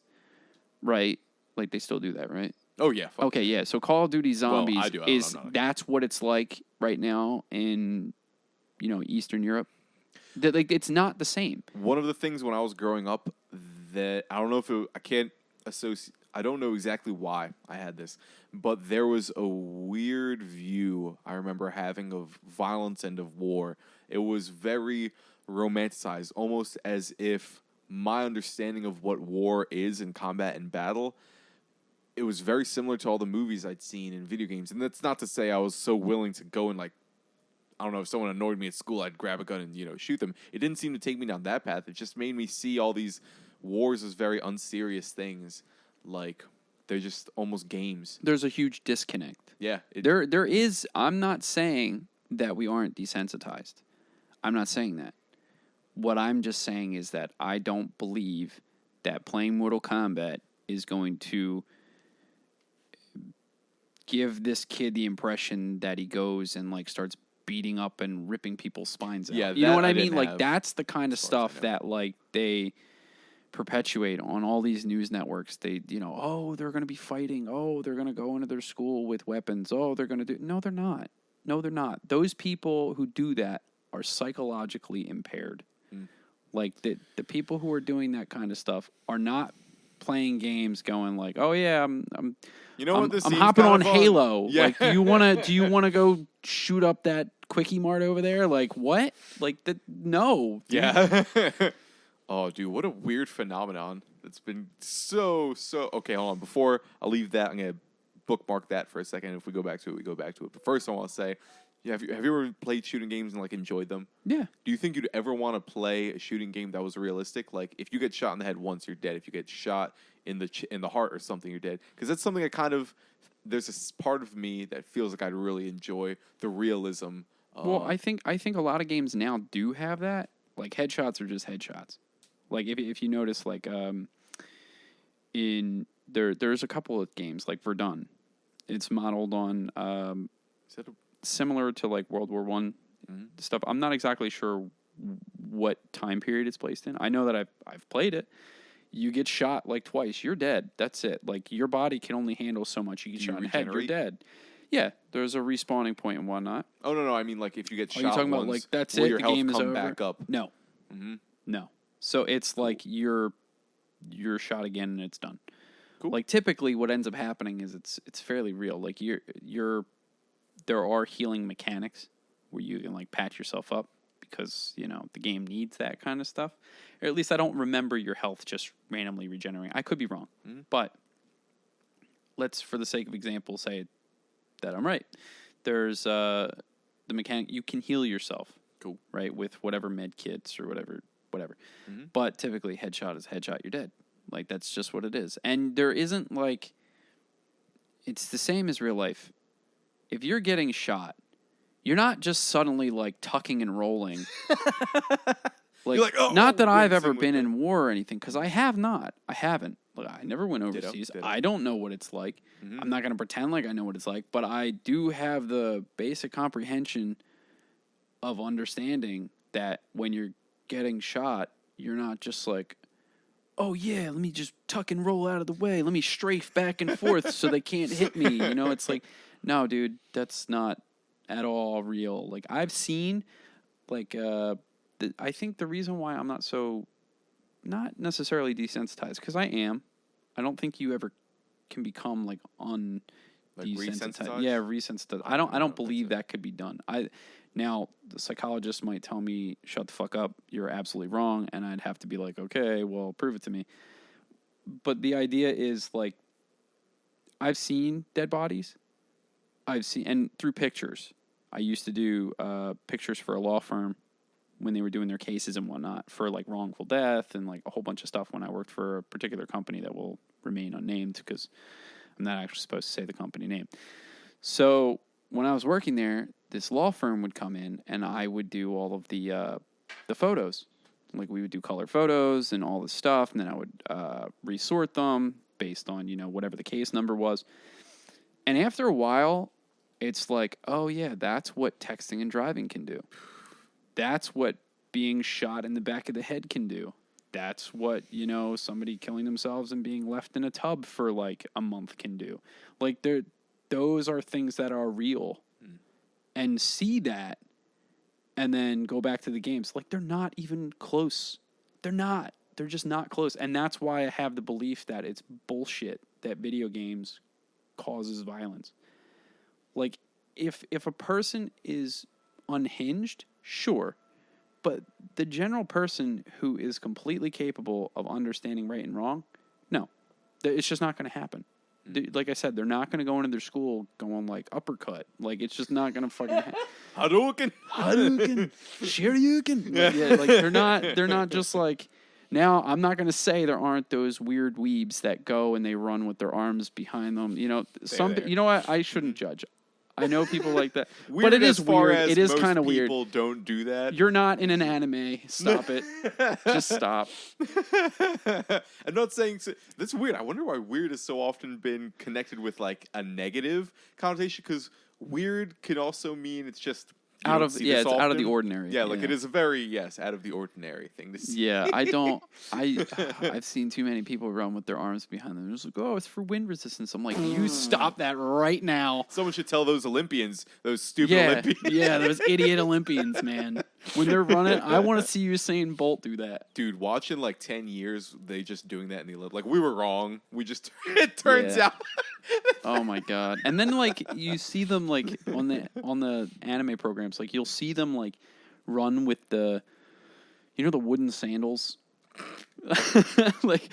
S1: right? Like they still do that, right?
S2: Oh yeah.
S1: Okay, yeah. So Call of Duty Zombies
S2: I do.
S1: That's what it's like right now in Eastern Europe. Like it's not the same.
S2: One of the things when I was growing up that I don't know if I can't associate. I don't know exactly why I had this, but there was a weird view I remember having of violence and of war. It was very romanticized, almost as if my understanding of what war is in combat and battle, it was very similar to all the movies I'd seen in video games. And that's not to say I was so willing to go and like, I don't know, if someone annoyed me at school, I'd grab a gun and, shoot them. It didn't seem to take me down that path. It just made me see all these wars as very unserious things. Like, They're just almost games.
S1: There's a huge disconnect.
S2: Yeah.
S1: There is. I'm not saying that we aren't desensitized. I'm not saying that. What I'm just saying is that I don't believe that playing Mortal Kombat is going to give this kid the impression that he goes and like starts beating up and ripping people's spines out.
S2: Yeah,
S1: you know what
S2: I
S1: I mean?
S2: didn't
S1: Like
S2: have,
S1: that's the kind of
S2: as far as I
S1: stuff
S2: know.
S1: that like they perpetuate on all these news networks. They, oh, they're going to be fighting. Oh, they're going to go into their school with weapons. Oh, they're going to do. No, they're not. No, they're not. Those people who do that are psychologically impaired. Like the people who are doing that kind of stuff are not playing games going like, oh yeah, I'm
S2: You know what? This
S1: I'm
S2: seems
S1: hopping
S2: kinda
S1: on
S2: fun.
S1: Halo.
S2: Yeah.
S1: Like, do you wanna go shoot up that Quickie Mart over there? Like what? Like no. Dude.
S2: Yeah. Oh, dude, what a weird phenomenon. It's been so. Okay, hold on. Before I leave that, I'm gonna bookmark that for a second. If we go back to it, we go back to it. But first, I want to say, have you ever played shooting games and like enjoyed them?
S1: Yeah.
S2: Do you think you'd ever want to play a shooting game that was realistic? Like, if you get shot in the head once, you're dead. If you get shot in the heart or something, you're dead. Because that's something I kind of. There's this part of me that feels like I'd really enjoy the realism.
S1: Well, I think a lot of games now do have that. Like headshots are just headshots. Like if you notice, like there's a couple of games like Verdun. It's modeled on
S2: Is that
S1: similar to like World War I stuff. I'm not exactly sure what time period it's placed in. I know that I've played it. You get shot like twice, you're dead. That's it. Like your body can only handle so much. You get shot in the head, you're dead. Yeah, there's a respawning point and whatnot.
S2: Oh no! I mean, like if you get shot,
S1: Are you talking
S2: once,
S1: about like that's
S2: will
S1: it?
S2: your
S1: The
S2: health
S1: game is
S2: come
S1: over.
S2: back up?
S1: No,
S2: Mm-hmm.
S1: no. So it's like you're shot again and it's done.
S2: Cool.
S1: Like typically, what ends up happening is it's fairly real. Like there are healing mechanics where you can like patch yourself up because the game needs that kind of stuff. Or at least I don't remember your health just randomly regenerating. I could be wrong, but let's, for the sake of example, say that I'm right. There's the mechanic you can heal yourself.
S2: Cool.
S1: Right, with whatever med kits or whatever.
S2: Mm-hmm.
S1: But typically, headshot is headshot. You're dead. Like that's just what it is. And there isn't like. It's the same as real life. If you're getting shot, you're not just suddenly like tucking and rolling. Like,
S2: You're like, oh,
S1: not that I've ever
S2: wincing with
S1: been
S2: it.
S1: in war or anything, because I have not. I haven't. Like, I never went
S2: Ditto,
S1: overseas.
S2: ditto.
S1: I don't know what it's like.
S2: Mm-hmm.
S1: I'm not going to pretend like I know what it's like, but I do have the basic comprehension of understanding that when you're getting shot, you're not just like, oh yeah, let me just tuck and roll out of the way. Let me strafe back and forth so they can't hit me. It's like, no, dude, that's not at all real. Like I've seen, like, I think the reason why I'm not necessarily desensitized, because I am. I don't think you ever can become like desensitized.
S2: resensitized?
S1: Yeah, resensitized. I don't believe that could be done. Now, the psychologist might tell me, shut the fuck up, you're absolutely wrong, and I'd have to be like, okay, well, prove it to me. But the idea is, like, I've seen dead bodies. And through pictures. I used to do pictures for a law firm when they were doing their cases and whatnot for, like, wrongful death and, like, a whole bunch of stuff when I worked for a particular company that will remain unnamed because I'm not actually supposed to say the company name. So when I was working there, this law firm would come in and I would do all of the photos. Like we would do color photos and all this stuff, and then I would resort them based on, whatever the case number was. And after a while, it's like, oh yeah, that's what texting and driving can do. That's what being shot in the back of the head can do. That's what, somebody killing themselves and being left in a tub for like a month can do. Like those are things that are real. And see that, and then go back to the games. Like, they're not even close. They're not. They're just not close. And that's why I have the belief that it's bullshit that video games causes violence. Like, if a person is unhinged, sure. But the general person who is completely capable of understanding right and wrong, no. It's just not going to happen. Like I said, they're not going to go into their school going like uppercut. Like it's just not going to fucking
S2: Hadouken,
S1: Shoryuken. Yeah, like they're not just like Now, I'm not going to say there aren't those weird weebs that go and they run with their arms behind them. You know, you know what? I shouldn't judge. I know people like that, but it is weird. It is kind of weird.
S2: People don't do that.
S1: You're not in an anime. Stop it. Just stop.
S2: I'm not saying that's weird. I wonder why weird has so often been connected with like a negative connotation, because weird could also mean it's just
S1: it's out of the ordinary.
S2: Yeah, like it is a very out of the ordinary thing to see.
S1: Yeah, I've seen too many people run with their arms behind them. They're just like, oh, it's for wind resistance. I'm like, you stop that right now.
S2: Someone should tell those Olympians, those stupid Olympians.
S1: Yeah, those idiot Olympians, man. When they're running, I want to see Usain Bolt do that.
S2: Dude, watch in like 10 years, they just doing that in the Olympics. Like, we were wrong. It turns out.
S1: Oh my god! And then like you see them like on the anime programs, like you'll see them like run with the wooden sandals. like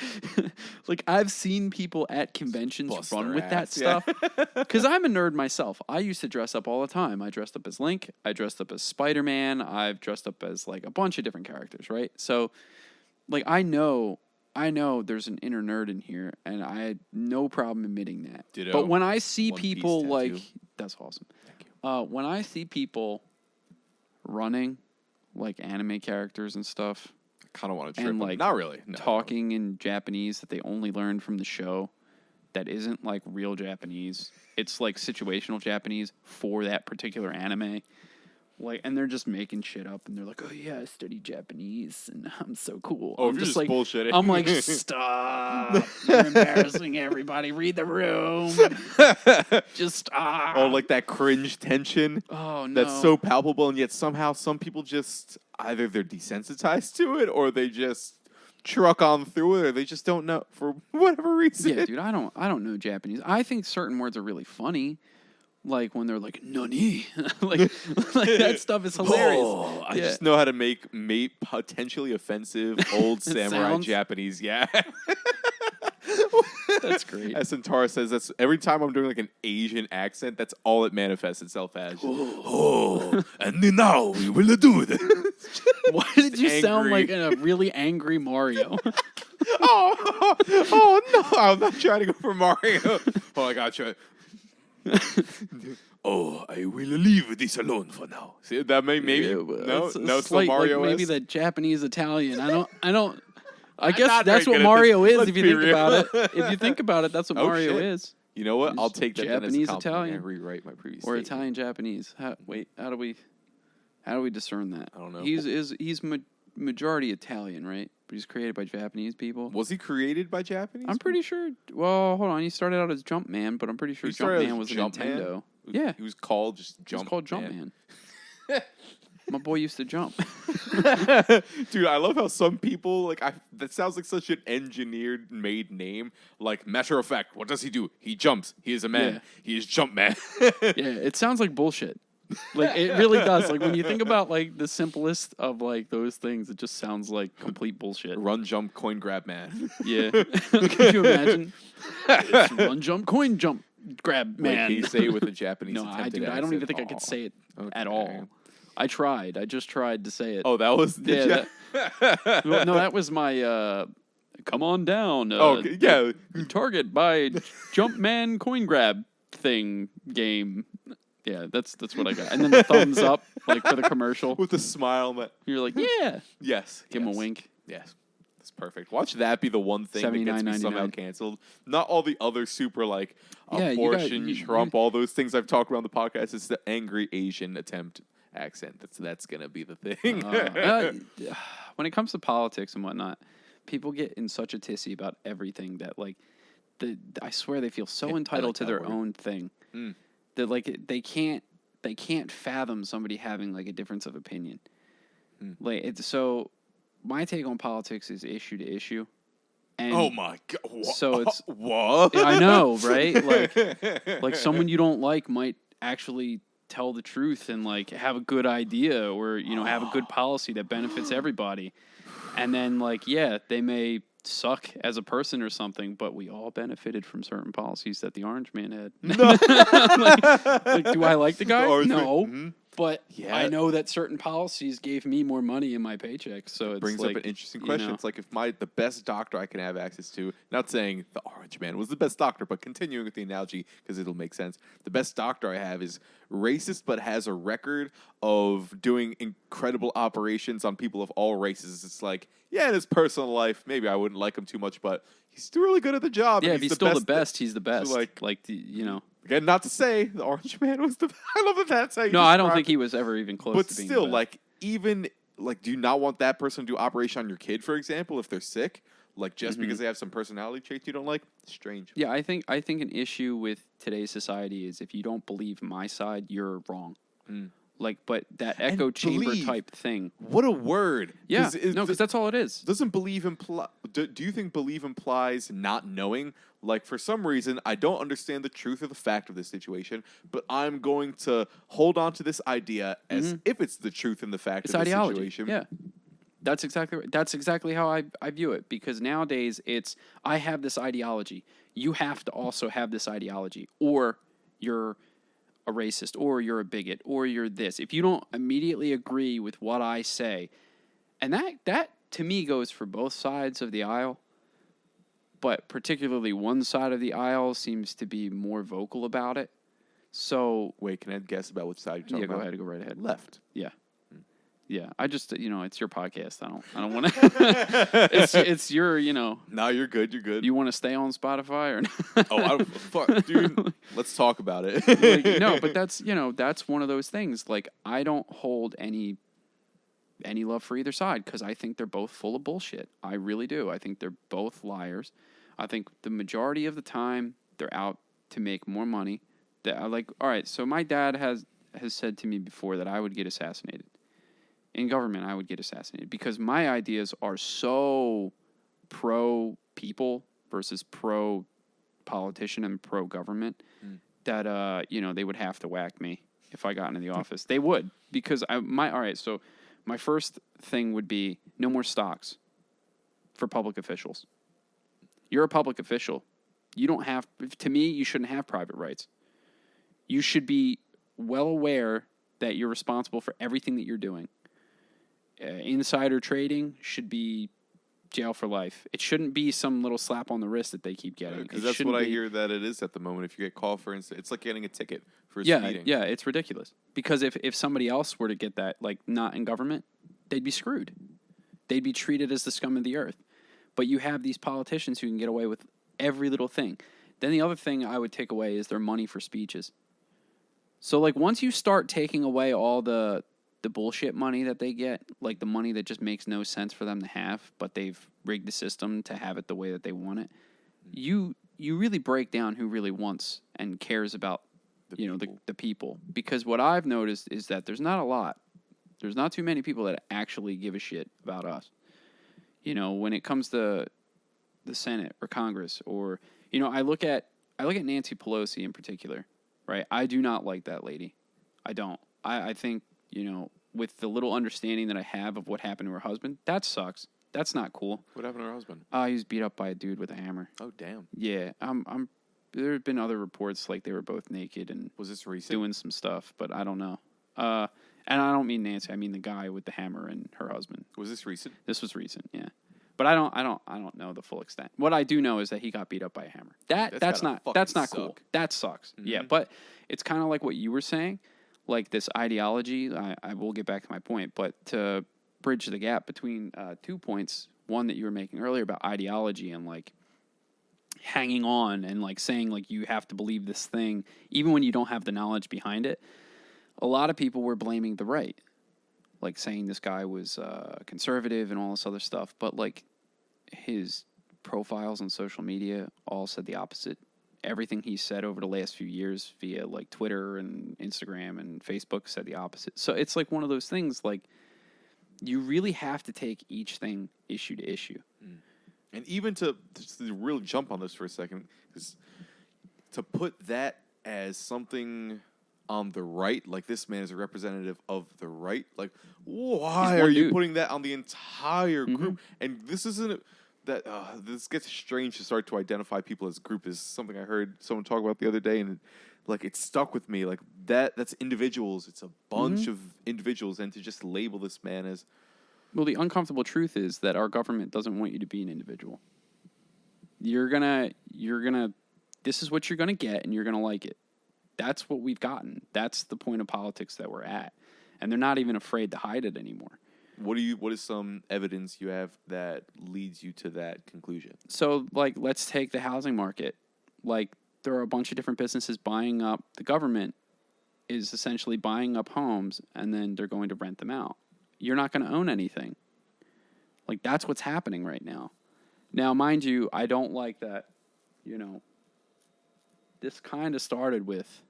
S1: I've seen people at conventions run with that stuff. Because I'm a nerd myself. I used to dress up all the time. I dressed up as Link. I dressed up as Spider-Man. I've dressed up as like a bunch of different characters, right? So like I know there's an inner nerd in here, and I had no problem admitting that.
S2: Ditto.
S1: But when I see
S2: One
S1: people
S2: Piece
S1: like
S2: tattoo.
S1: that's awesome.
S2: Thank you.
S1: When I see people running like anime characters and stuff,
S2: Kind of want to trip
S1: and
S2: them.
S1: like
S2: Not really. No.
S1: talking in Japanese that they only learned from the show, that isn't like real Japanese. It's like situational Japanese for that particular anime. Like, and they're just making shit up, and they're like, "Oh yeah, I studied Japanese, and I'm so cool."
S2: Oh,
S1: I'm
S2: you're just
S1: like
S2: bullshitting.
S1: I'm like, stop! You're embarrassing everybody. Read the room. Just stop.
S2: Oh, like that cringe tension.
S1: Oh no,
S2: That's so palpable, and yet somehow some people just either they're desensitized to it, or they just truck on through it, or they just don't know for whatever reason.
S1: Yeah, dude, I don't know Japanese. I think certain words are really funny. Like when they're like "nani," like that stuff is hilarious.
S2: Oh, I just know how to make potentially offensive old samurai Japanese. Yeah,
S1: that's great.
S2: As Centaur says, that's every time I'm doing like an Asian accent, that's all it manifests itself as. Oh, and now we will do this.
S1: Why did you sound like a really angry Mario?
S2: oh no! I'm not trying to go for Mario. Oh, I gotcha. Oh, I will leave this alone for now. See that maybe no, it's
S1: like
S2: Mario.
S1: Like maybe the Japanese Italian. I guess
S2: not
S1: that's
S2: very
S1: what
S2: good at
S1: Mario
S2: this.
S1: is.
S2: Let's
S1: If you
S2: be
S1: think
S2: real.
S1: about it, if you think about it, that's what Mario
S2: shit.
S1: is.
S2: You know what? I'll take that
S1: Japanese,
S2: then as a compliment
S1: Italian.
S2: and rewrite my previous
S1: Or
S2: statement.
S1: Italian Japanese. How do we discern that?
S2: I don't know.
S1: He's majority Italian, right? But he's created by Japanese people.
S2: Was he created by Japanese?
S1: I'm pretty sure. Well, hold on. He started out as Jumpman, but I'm pretty sure
S2: He started
S1: Jumpman
S2: as
S1: was a
S2: Jumpman?
S1: Nintendo. Yeah,
S2: He was called just Jump.
S1: It's called Jumpman. My boy used to jump.
S2: Dude, I love how some people that sounds like such an engineered made name. Like, matter of fact, what does he do? He jumps. He is a man.
S1: Yeah.
S2: He is Jumpman.
S1: Yeah, it sounds like bullshit. Like it really does. Like when you think about like the simplest of like those things, it just sounds like complete bullshit.
S2: Run, jump, coin grab, man.
S1: Yeah. Could you imagine? It's run, jump, coin, jump, grab,
S2: Wait,
S1: man.
S2: can you say it with a Japanese
S1: No, I don't even think I could say it at all. I tried. I just tried to say it.
S2: Oh, that was the
S1: Well, no, that was my come on down.
S2: yeah.
S1: Target by Jumpman coin grab thing game. Yeah, that's what I got. And then the thumbs up, like for the commercial.
S2: With a smile.
S1: You're like, yeah.
S2: Yes.
S1: Give him a wink.
S2: Yes. That's perfect. Watch that be the one thing that gets me somehow canceled. Not all the other super abortion, Trump, all those things I've talked around the podcast. It's the angry Asian attempt accent. That's gonna be the thing.
S1: When it comes to politics and whatnot, people get in such a tizzy about everything that I swear they feel so entitled to their own thing. That they can't fathom somebody having like a difference of opinion. So my take on politics is issue to issue. And
S2: oh my god!
S1: So it's
S2: what?
S1: I know, right? Like someone you don't like might actually tell the truth and like have a good idea or have a good policy that benefits everybody. And then they may suck as a person or something, but we all benefited from certain policies that the Orange Man had.
S2: No.
S1: like, do I like the guy? No. But
S2: Yeah.
S1: I know that certain policies gave me more money in my paycheck, so it
S2: brings up an interesting question. It's like if the best doctor I can have access to, not saying the Orange Man was the best doctor, but continuing with the analogy because it'll make sense. The best doctor I have is racist, but has a record of doing incredible operations on people of all races. It's like, yeah, in his personal life, maybe I wouldn't like him too much, but he's still really good at the job.
S1: Yeah,
S2: and
S1: if he's still the best, he's the best.
S2: So again, not to say the Orange Man was the. I love that that's how you.
S1: No, I don't think he was ever even close.
S2: But
S1: to being
S2: still,
S1: the best.
S2: even do you not want that person to do operation on your kid, for example, if they're sick? Like just because they have some personality traits you don't like? Strange.
S1: Yeah, I think an issue with today's society is if you don't believe my side, you're wrong. But that echo chamber type thing.
S2: What a word.
S1: Yeah, because that's all it is.
S2: Doesn't believe imply? Do you think believe implies not knowing? Like, for some reason, I don't understand the truth or the fact of this situation, but I'm going to hold on to this idea as if it's the truth and the fact of the situation.
S1: Yeah. That's exactly how I view it, because nowadays it's I have this ideology. You have to also have this ideology, or you're a racist, or you're a bigot, or you're this. If you don't immediately agree with what I say, and that to me goes for both sides of the aisle, but particularly one side of the aisle seems to be more vocal about it. So
S2: wait, can I guess about which side you're talking about?
S1: Yeah, go ahead. Go right ahead.
S2: Left.
S1: Yeah. Yeah, I just it's your podcast. I don't want to. it's your
S2: No, you're good. You're good.
S1: You want to stay on Spotify or not?
S2: Oh, fuck, dude. Let's talk about it.
S1: No, but that's one of those things. Like, I don't hold any love for either side because I think they're both full of bullshit. I really do. I think they're both liars. I think the majority of the time they're out to make more money. All right. So my dad has said to me before that I would get assassinated. In government, I would get assassinated because my ideas are so pro-people versus pro-politician and pro-government that, they would have to whack me if I got into the office. They would, because all right, so my first thing would be no more stocks for public officials. You're a public official. To me, you shouldn't have private rights. You should be well aware that you're responsible for everything that you're doing. Insider trading should be jail for life. It shouldn't be some little slap on the wrist that they keep getting.
S2: Because that's what I hear that it is at the moment. If you get called for instance, it's like getting a ticket for speeding.
S1: Yeah, it's ridiculous. Because if somebody else were to get that, like not in government, they'd be screwed. They'd be treated as the scum of the earth. But you have these politicians who can get away with every little thing. Then the other thing I would take away is their money for speeches. So like once you start taking away all the bullshit money that they get, like the money that just makes no sense for them to have, but they've rigged the system to have it the way that they want it, you really break down who really wants and cares about the people. Because what I've noticed is that there's not too many people that actually give a shit about us. When it comes to the Senate or Congress, or I look at Nancy Pelosi in particular, right? I do not like that lady. I don't. I think with the little understanding that I have of what happened to her husband, that sucks. That's not cool.
S2: What happened to her husband?
S1: He was beat up by a dude with a hammer.
S2: Oh, damn.
S1: Yeah, there have been other reports like they were both naked and
S2: was this recent?
S1: Doing some stuff, but I don't know. And I don't mean Nancy. I mean the guy with the hammer and her husband.
S2: Was this recent?
S1: This was recent. Yeah, but I don't know the full extent. What I do know is that he got beat up by a hammer. That's not cool. That sucks. Mm-hmm. Yeah, but it's kind of like what you were saying. Like this ideology, I will get back to my point, but to bridge the gap between 2 points, one that you were making earlier about ideology and like hanging on and like saying like you have to believe this thing, even when you don't have the knowledge behind it. A lot of people were blaming the right, like saying this guy was conservative and all this other stuff, but like his profiles on social media all said the opposite. Everything he said over the last few years via like Twitter and Instagram and Facebook said the opposite. So it's like one of those things, like you really have to take each thing issue to issue.
S2: And even to really jump on this for a second, is to put that as something on the right, like this man is a representative of the right, like why are you putting that on the entire group? And this isn't that this gets strange to start to identify people as group is something I heard someone talk about the other day, and like it stuck with me. Like that's individuals. It's a bunch of individuals, and to just label this man as
S1: Well, the uncomfortable truth is that our government doesn't want you to be an individual. You're gonna. This is what you're gonna get, and you're gonna like it. That's what we've gotten. That's the point of politics that we're at, and they're not even afraid to hide it anymore.
S2: What is some evidence you have that leads you to that conclusion?
S1: So, like, let's take the housing market. Like, there are a bunch of different businesses buying up. The government is essentially buying up homes, and then they're going to rent them out. You're not going to own anything. Like, that's what's happening right now. Now, mind you, I don't like that, this kind of started with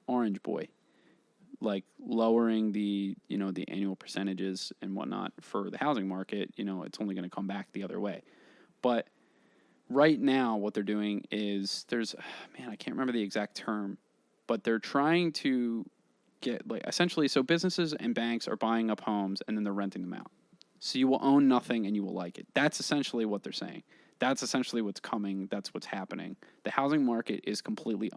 S1: Orange Boy, like lowering the annual percentages and whatnot for the housing market. It's only going to come back the other way. But right now, what they're doing is I can't remember the exact term, but they're trying to get essentially, so businesses and banks are buying up homes and then they're renting them out. So you will own nothing and you will like it. That's essentially what they're saying. That's essentially what's coming. That's what's happening. The housing market is completely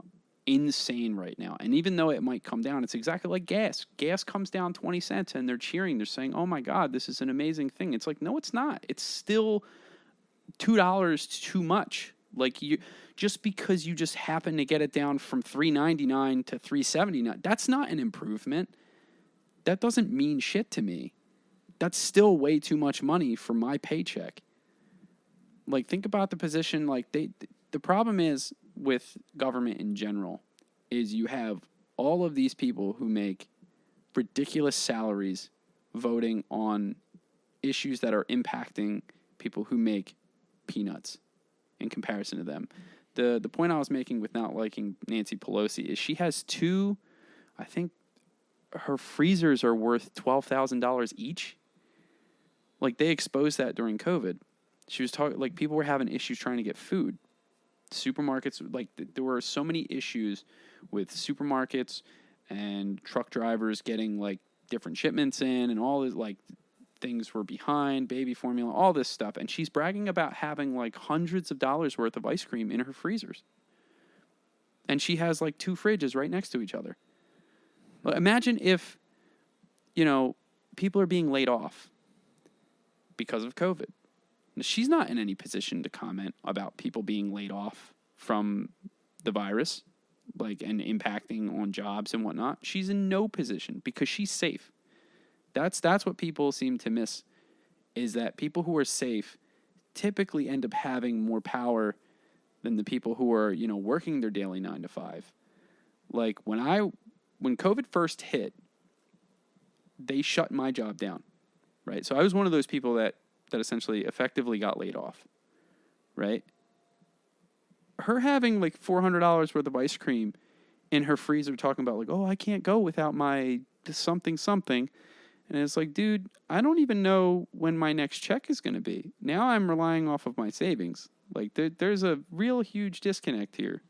S1: insane right now. And even though it might come down, it's exactly like gas. Gas comes down 20 cents and they're cheering. They're saying, oh my God, this is an amazing thing. It's like, no, it's not. It's still $2 too much. Like, just because you just happen to get it down from $3.99 to $3.79, that's not an improvement. That doesn't mean shit to me. That's still way too much money for my paycheck. Like, think about the position. Like, the problem is with government in general is you have all of these people who make ridiculous salaries voting on issues that are impacting people who make peanuts in comparison to them. The point I was making with not liking Nancy Pelosi is she has I think her freezers are worth $12,000 each. Like, they exposed that during COVID. She was talking, like, people were having issues trying to get food. Supermarkets, like, there were so many issues with supermarkets and truck drivers getting, like, different shipments in, and all this, like, things were behind, baby formula, all this stuff. And she's bragging about having, like, hundreds of dollars worth of ice cream in her freezers. And she has, like, 2 fridges right next to each other. Well, imagine if, people are being laid off because of COVID. She's not in any position to comment about people being laid off from the virus, like, and impacting on jobs and whatnot. She's in no position because she's safe. That's what people seem to miss, is that people who are safe typically end up having more power than the people who are, working their daily 9 to 5. Like, when COVID first hit, they shut my job down, right? So I was one of those people that essentially effectively got laid off, right? Her having like $400 worth of ice cream in her freezer, talking about like, oh, I can't go without my something. And it's like, dude, I don't even know when my next check is going to be. Now I'm relying off of my savings. Like, there's a real huge disconnect here.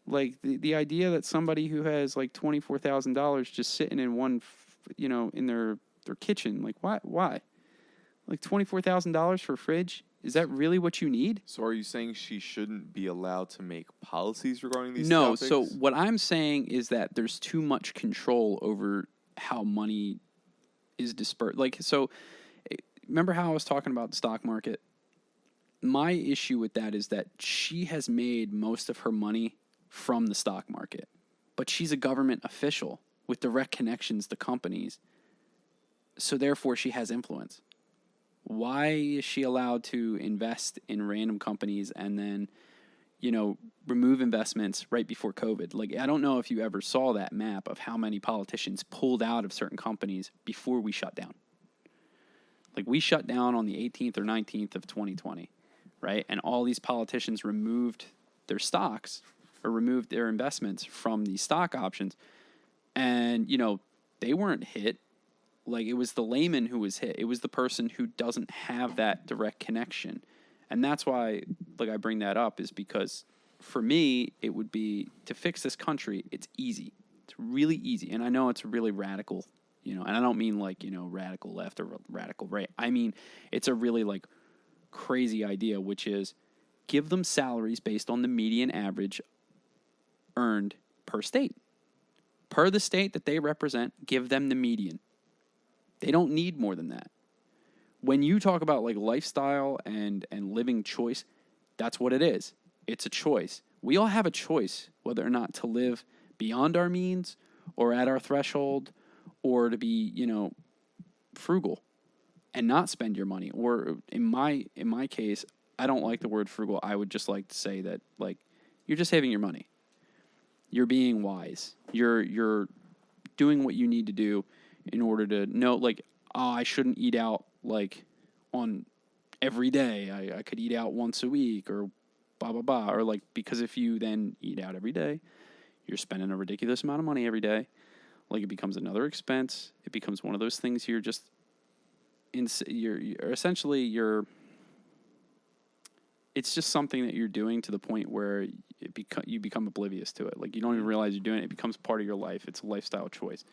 S1: Like, the idea that somebody who has like $24,000 just sitting in one, in their kitchen, like, why? Like, $24,000 for a fridge? Is that really what you need?
S2: So are you saying she shouldn't be allowed to make policies regarding these
S1: No,
S2: topics?
S1: so what I'm saying is that there's too much control over how money is dispersed. Like, so remember how I was talking about the stock market? My issue with that is that she has made most of her money from the stock market, but she's a government official with direct connections to companies. So therefore she has influence. Why is she allowed to invest in random companies and then, remove investments right before COVID? Like, I don't know if you ever saw that map of how many politicians pulled out of certain companies before we shut down. Like, we shut down on the 18th or 19th of 2020, right? And all these politicians removed their stocks or removed their investments from these stock options. And, they weren't hit. Like, it was the layman who was hit. It was the person who doesn't have that direct connection. And that's why, like, I bring that up, is because for me, it would be to fix this country. It's easy. It's really easy. And I know it's really radical, and I don't mean like, radical left or radical right. I mean, it's a really like crazy idea, which is give them salaries based on the median average earned per state. Per the state that they represent, give them the median. They don't need more than that. When you talk about like lifestyle and living choice, that's what it is. It's a choice. We all have a choice whether or not to live beyond our means or at our threshold, or to be, frugal and not spend your money. Or in my case, I don't like the word frugal. I would just like to say that, like, you're just saving your money. You're being wise. You're doing what you need to do in order to know, like, I shouldn't eat out like on every day. I could eat out once a week, or blah blah blah. Or like, because if you then eat out every day, you're spending a ridiculous amount of money every day. Like, it becomes another expense. It becomes one of those things you're essentially it's just something that you're doing to the point where you become oblivious to it. Like, you don't even realize you're doing it. It becomes part of your life. It's a lifestyle choice.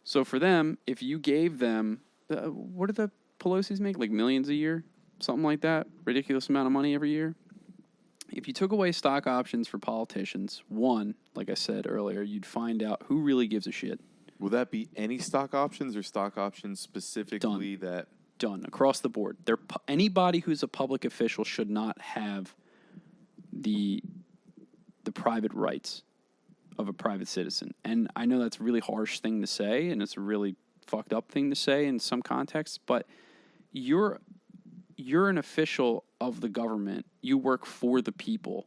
S1: So for them, if you gave them, what do the Pelosi's make? Like millions a year? Something like that? Ridiculous amount of money every year? If you took away stock options for politicians, one, like I said earlier, you'd find out who really gives a shit.
S2: Will that be any stock options or stock options specifically
S1: Done. Across the board. Anybody who's a public official should not have the private rights of a private citizen. And I know that's a really harsh thing to say, and it's a really fucked up thing to say in some contexts, but you're an official of the government. You work for the people.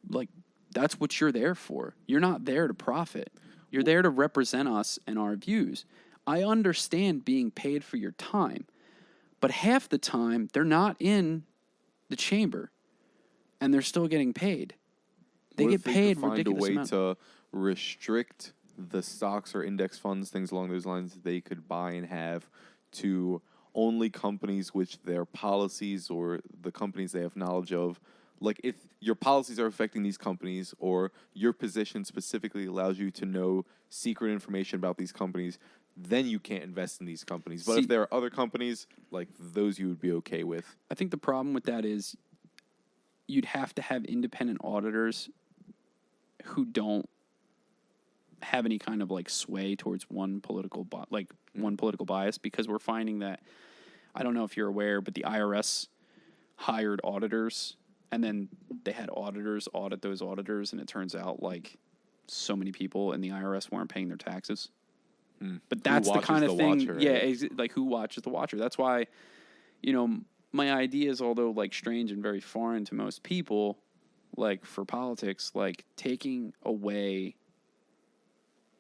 S1: Like, that's what you're there for. You're not there to profit. You're there to represent us and our views. I understand being paid for your time, but half the time they're not in the chamber and they're still getting paid. They get paid ridiculous amounts.
S2: Find a way to restrict the stocks or index funds, things along those lines, that they could buy and have to only companies which their policies or the companies they have knowledge of. Like, if your policies are affecting these companies, or your position specifically allows you to know secret information about these companies, then you can't invest in these companies. But if there are other companies, like those, you would be okay with.
S1: I think the problem with that is you'd have to have independent auditors who don't have any kind of like sway towards one political bias, because we're finding that, I don't know if you're aware, but the IRS hired auditors, and then they had auditors audit those auditors, and it turns out like so many people in the IRS weren't paying their taxes. But that's the kind of thing, like, who watches the watcher? That's why, my ideas, although like strange and very foreign to most people, like for politics, like taking away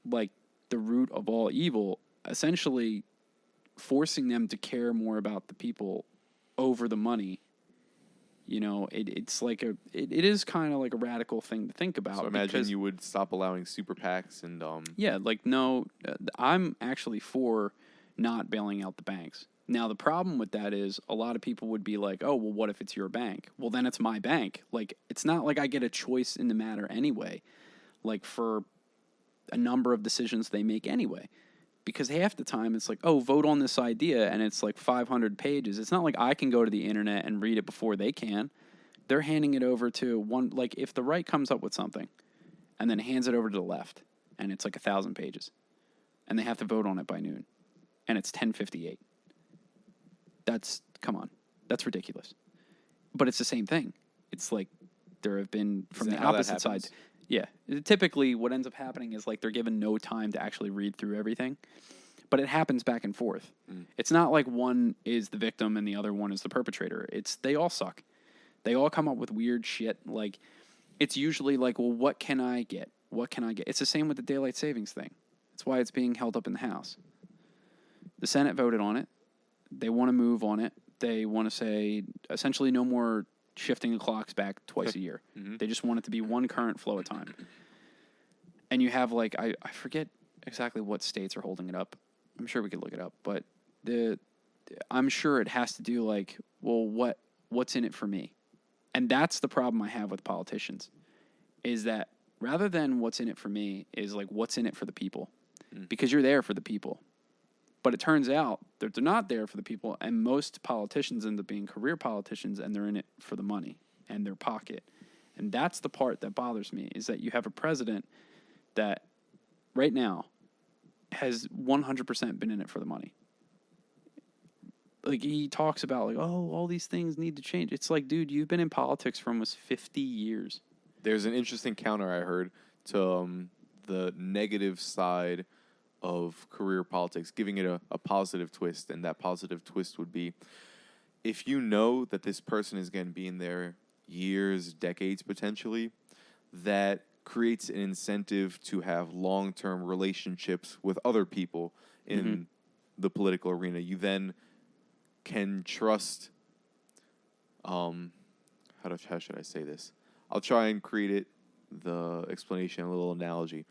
S1: like the root of all evil, essentially forcing them to care more about the people over the money. It's like it is kind of like a radical thing to think about.
S2: So imagine you would stop allowing super PACs and I'm actually for not bailing out the banks. Now the problem with that is a lot of people would be like, oh, well, what if it's your bank? Well, then it's my bank. Like, it's not like I get a choice in the matter anyway, like for a number of decisions they make anyway. Because half the time it's like, oh, vote on this idea, and it's like 500 pages. It's not like I can go to the internet and read it before they can. They're handing it over to one, like if the right comes up with something and then hands it over to the left, and it's like 1,000 pages, and they have to vote on it by noon, and it's 10:58. Come on, that's ridiculous. But it's the same thing. It's like there have been from the opposite side. Yeah. Typically, what ends up happening is like they're given no time to actually read through everything. But it happens back and forth. It's not like one is the victim and the other one is the perpetrator. They all suck. They all come up with weird shit. Like, it's usually like, well, what can I get? What can I get? It's the same with the daylight savings thing. That's why it's being held up in the House. The Senate voted on it. They want to move on it. They want to say essentially no more shifting the clocks back twice a year. They just want it to be one current flow of time. And you have like, I forget exactly what states are holding it up. I'm sure we could look it up, but I'm sure it has to do like, well, what's in it for me? And that's the problem I have with politicians, is that rather than what's in it for me is like, what's in it for the people? Because you're there for the people. But it turns out that they're not there for the people, and most politicians end up being career politicians, and they're in it for the money and their pocket
S1: And that's the part that bothers me, is that you have a president that right now has 100% been in it for the money. Like, he talks about, like, oh, all these things need to change. It's like, dude, you've been in politics for almost 50 years.
S2: There's an interesting counter I heard to the negative side of career politics, giving it a positive twist. And that positive twist would be, if you know that this person is going to be in there years, decades potentially, that creates an incentive to have long-term relationships with other people in the political arena. You then can trust, how should I say this? I'll try and create the explanation, a little analogy.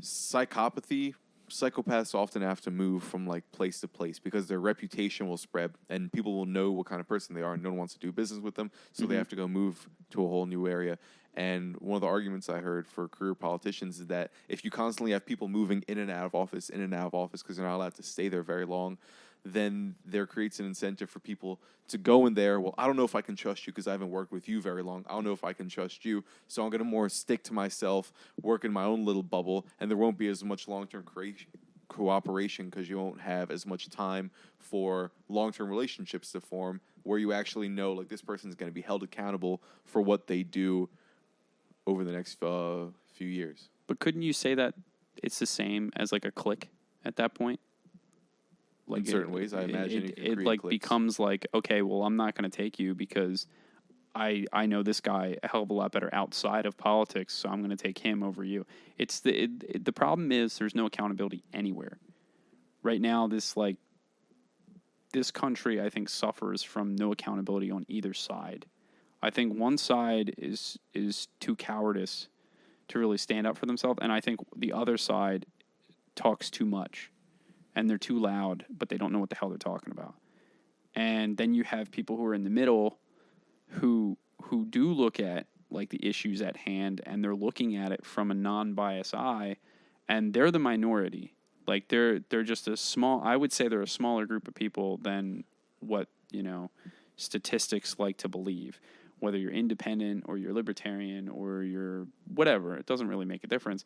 S2: Psychopathy, psychopaths often have to move from like place to place because their reputation will spread and people will know what kind of person they are and no one wants to do business with them, so they have to go move to a whole new area. And one of the arguments I heard for career politicians is that if you constantly have people moving in and out of office because they're not allowed to stay there very long, then there creates an incentive for people to go in there. Well, I don't know if I can trust you because I haven't worked with you very long. I don't know if I can trust you. So I'm going to more stick to myself, work in my own little bubble, and there won't be as much long-term cooperation because you won't have as much time for long-term relationships to form where you actually know, like, this person is going to be held accountable for what they do over the next few years.
S1: But couldn't you say that it's the same as like a clique at that point? Like,
S2: in certain ways, I imagine
S1: it like cliques. Becomes like, okay, well, I'm not going to take you because I know this guy a hell of a lot better outside of politics, so I'm going to take him over you. It's the problem is there's no accountability anywhere right now. This country, I think, suffers from no accountability on either side. I think one side is too cowardice to really stand up for themselves, and I think the other side talks too much. And they're too loud, but they don't know what the hell they're talking about. And then you have people who are in the middle who do look at like the issues at hand, and they're looking at it from a non-biased eye, and they're the minority. Like they're just I would say they're a smaller group of people than what, statistics like to believe. Whether you're independent or you're libertarian or you're whatever, it doesn't really make a difference.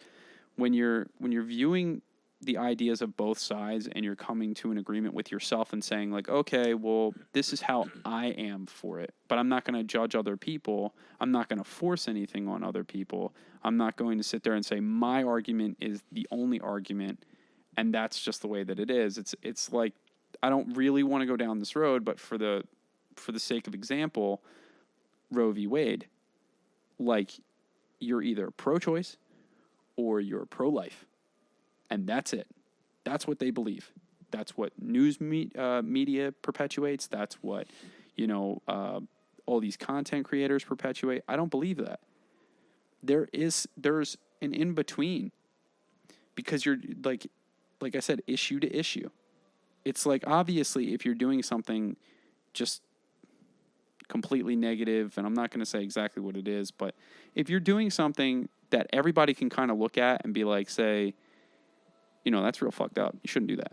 S1: When you're viewing the ideas of both sides and you're coming to an agreement with yourself and saying like, okay, well, this is how I am for it, but I'm not going to judge other people. I'm not going to force anything on other people. I'm not going to sit there and say my argument is the only argument and that's just the way that it is. It's like, I don't really want to go down this road, but for the sake of example, Roe v. Wade, like, you're either pro-choice or you're pro-life. And that's it. That's what they believe. That's what news media perpetuates. That's what, all these content creators perpetuate. I don't believe that. There's an in-between. Because you're, like I said, issue to issue. It's like, obviously, if you're doing something just completely negative, and I'm not going to say exactly what it is, but if you're doing something that everybody can kind of look at and be like, say, that's real fucked up. You shouldn't do that.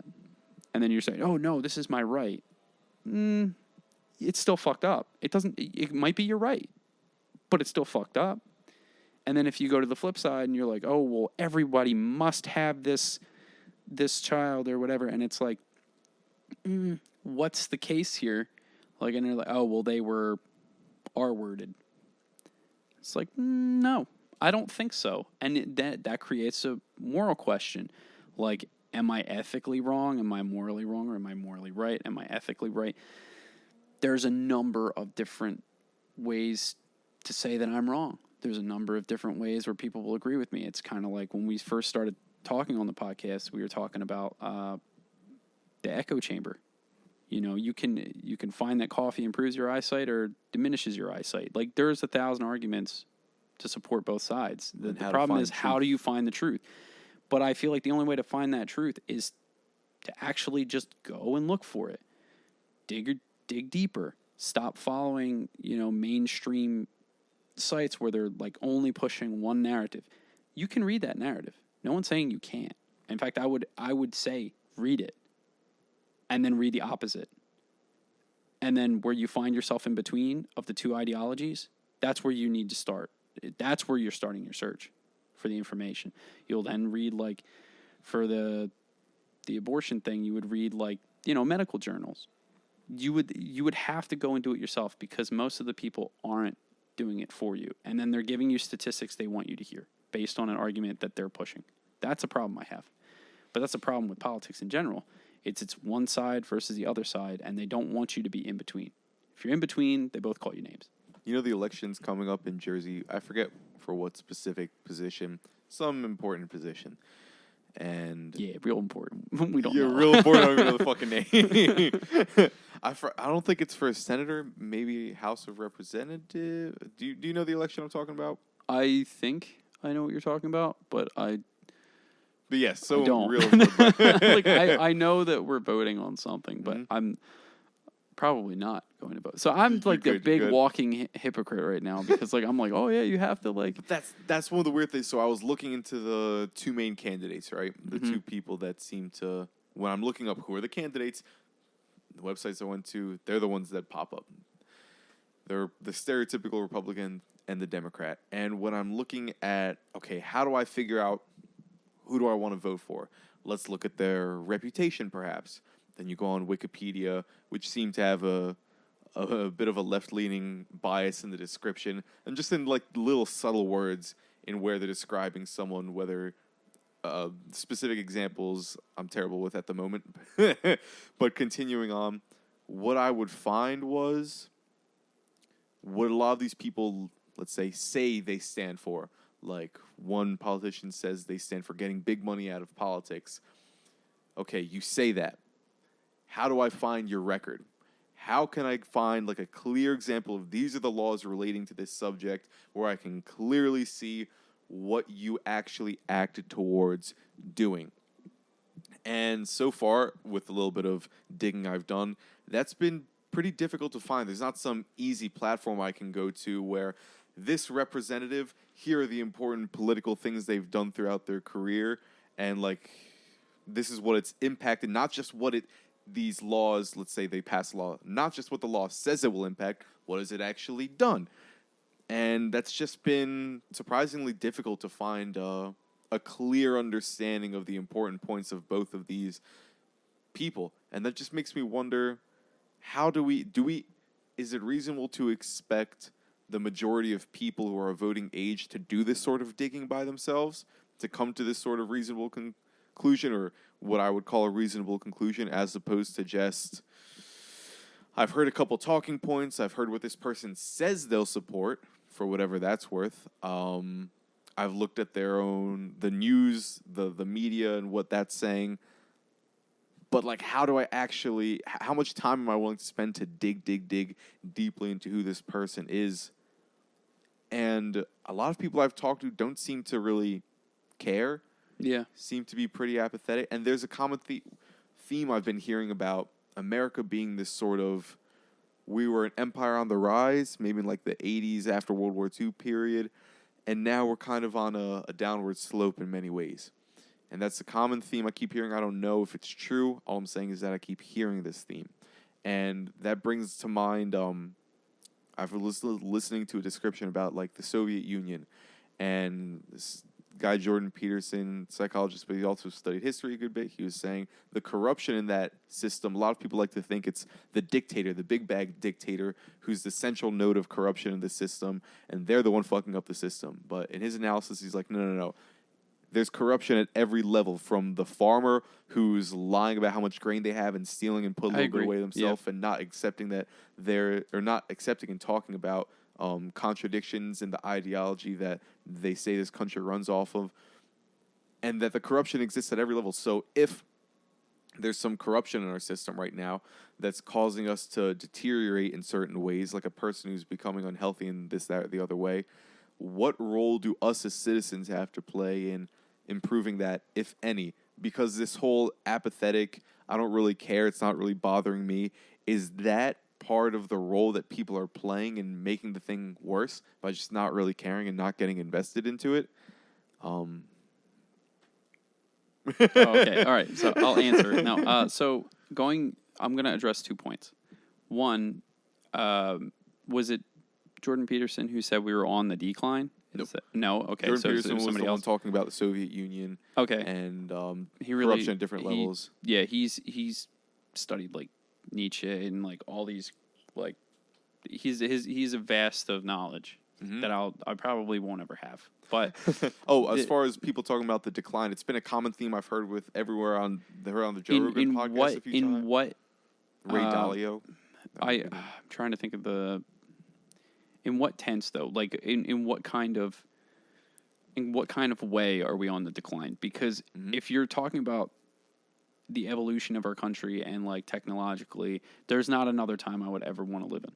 S1: And then you're saying, oh, no, this is my right. It's still fucked up. It might be your right, but it's still fucked up. And then if you go to the flip side and you're like, oh, well, everybody must have this child or whatever. And it's like, what's the case here? Like, and they're like, oh, well, they were R-worded. It's like, no, I don't think so. And that creates a moral question. Like, am I ethically wrong? Am I morally wrong? Or am I morally right? Am I ethically right? There's a number of different ways to say that I'm wrong. There's a number of different ways where people will agree with me. It's kind of like when we first started talking on the podcast, we were talking about the echo chamber. You can find that coffee improves your eyesight or diminishes your eyesight. Like, there's 1,000 arguments to support both sides. The problem is, how do you find the truth? But I feel like the only way to find that truth is to actually just go and look for it. Dig deeper. Stop following, mainstream sites where they're like only pushing one narrative. You can read that narrative. No one's saying you can't. In fact, I would say read it and then read the opposite. And then where you find yourself in between of the two ideologies, That's where you need to start. That's where you're starting your search for the information. You'll then read, like, for the abortion thing, you would read, like, medical journals. You would have to go and do it yourself because most of the people aren't doing it for you. And then they're giving you statistics they want you to hear based on an argument that they're pushing. That's a problem I have. But that's a problem with politics in general. It's one side versus the other side, and they don't want you to be in between. If you're in between, they both call you names.
S2: The election's coming up in Jersey. I forget for what specific position, some important position. And
S1: yeah, real important. We don't know.
S2: Yeah, real important. I don't even know the fucking name. I don't think it's for a senator, maybe House of Representative. Do you know the election I'm talking about?
S1: I think I know what you're talking about, but
S2: But yes, so
S1: I don't.
S2: real.
S1: Like I know that we're voting on something, but I'm probably not going to vote. So I'm like the big walking hypocrite right now because like I'm like, oh yeah, you have to like.
S2: But that's one of the weird things. So I was looking into the two main candidates, right? The two people that seem to, when I'm looking up who are the candidates, the websites I went to, they're the ones that pop up. They're the stereotypical Republican and the Democrat. And when I'm looking at, okay, how do I figure out who do I want to vote for? Let's look at their reputation, perhaps. Then you go on Wikipedia, which seem to have a bit of a left-leaning bias in the description, and just in like little subtle words in where they're describing someone, whether specific examples I'm terrible with at the moment. But continuing on, what I would find was what a lot of these people, let's say they stand for. Like one politician says they stand for getting big money out of politics. Okay, you say that. How do I find your record? How can I find like a clear example of these are the laws relating to this subject where I can clearly see what you actually acted towards doing? And so far, with a little bit of digging I've done, that's been pretty difficult to find. There's not some easy platform I can go to where this representative, here are the important political things they've done throughout their career, and like this is what it's impacted, not just what these laws, let's say they pass a law, not just what the law says it will impact, what has it actually done? And that's just been surprisingly difficult to find a clear understanding of the important points of both of these people. And that just makes me wonder, how is it reasonable to expect the majority of people who are of voting age to do this sort of digging by themselves, to come to this sort of reasonable conclusion, or what I would call a reasonable conclusion, as opposed to just, I've heard a couple talking points, I've heard what this person says they'll support, for whatever that's worth. I've looked at the news, the media, and what that's saying. But like, how much time am I willing to spend to dig deeply into who this person is? And a lot of people I've talked to don't seem to really care.
S1: Yeah.
S2: Seem to be pretty apathetic. And there's a common theme I've been hearing about America being this sort of, we were an empire on the rise, maybe in like the 80s after World War II period. And now we're kind of on a downward slope in many ways. And that's a common theme I keep hearing. I don't know if it's true. All I'm saying is that I keep hearing this theme. And that brings to mind, I've listening to a description about like the Soviet Union. And this guy, Jordan Peterson, psychologist, but he also studied history a good bit. He was saying the corruption in that system, a lot of people like to think it's the dictator, the big bag dictator, who's the central node of corruption in the system, and they're the one fucking up the system. But in his analysis, he's like, no. There's corruption at every level, from the farmer who's lying about how much grain they have and stealing and put a little bit away themselves, and not accepting and talking about contradictions in the ideology that they say this country runs off of, and that the corruption exists at every level. So if there's some corruption in our system right now that's causing us to deteriorate in certain ways, like a person who's becoming unhealthy in this, that, or the other way, what role do us as citizens have to play in improving that, if any? Because this whole apathetic, I don't really care, it's not really bothering me, is that part of the role that people are playing in making the thing worse by just not really caring and not getting invested into it?
S1: Okay, all right. So I'll answer it now. I'm going to address 2 points. One, was it Jordan Peterson who said we were on the decline?
S2: Nope.
S1: No? Okay,
S2: Jordan
S1: so
S2: Peterson was
S1: somebody
S2: the one
S1: else.
S2: talking about the Soviet Union.
S1: Okay.
S2: And
S1: corruption
S2: at different levels.
S1: Yeah, he's studied like Nietzsche and like all these like he's a vast of knowledge that I probably won't ever have. But
S2: as far as people talking about the decline, it's been a common theme I've heard with everywhere on the Joe Rogan podcast a few times.
S1: In what
S2: Ray Dalio?
S1: I'm trying to think of in what tense though? Like in what kind of way are we on the decline? Because if you're talking about the evolution of our country and like technologically, there's not another time I would ever want to live in.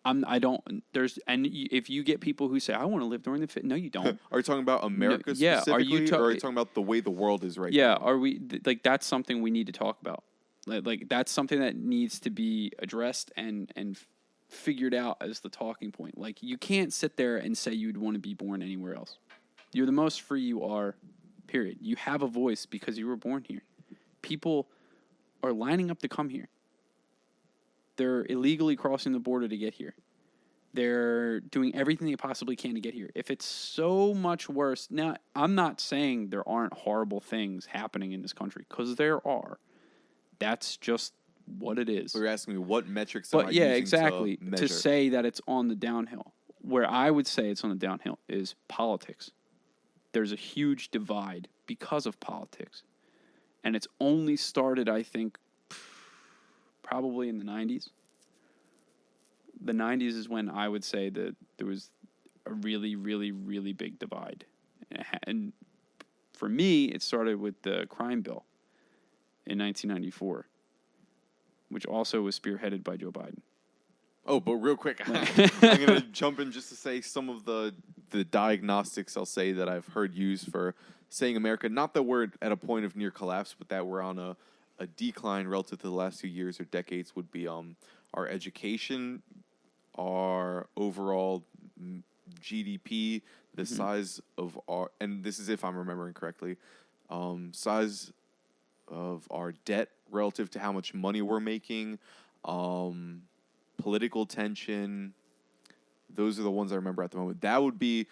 S1: If you get people who say I want to live during no, you don't.
S2: Are you talking about America specifically, or are you talking about the way the world is right now?
S1: Yeah, are we like that's something we need to talk about. Like that's something that needs to be addressed and figured out as the talking point. Like you can't sit there and say you'd want to be born anywhere else. You're the most free you are, period. You have a voice because you were born here. People are lining up to come here. They're illegally crossing the border to get here. They're doing everything they possibly can to get here. If it's so much worse, now I'm not saying there aren't horrible things happening in this country, because there are. That's just what it is.
S2: So you're asking me what metrics
S1: but
S2: am I
S1: yeah,
S2: using
S1: exactly.
S2: to measure?
S1: To say that it's on the downhill. Where I would say it's on the downhill is politics. There's a huge divide because of politics. And it's only started, I think, probably in the 90s. The 90s is when I would say that there was a really, really, really big divide. And for me, it started with the crime bill in 1994, which also was spearheaded by Joe Biden.
S2: Oh, but real quick, I'm going to jump in just to say some of the diagnostics I'll say that I've heard used for saying America, not that we're at a point of near collapse, but that we're on a decline relative to the last few years or decades, would be our education, our overall GDP, the size of our, and this is if I'm remembering correctly, size of our debt relative to how much money we're making, political tension. Those are the ones I remember at the moment. That would be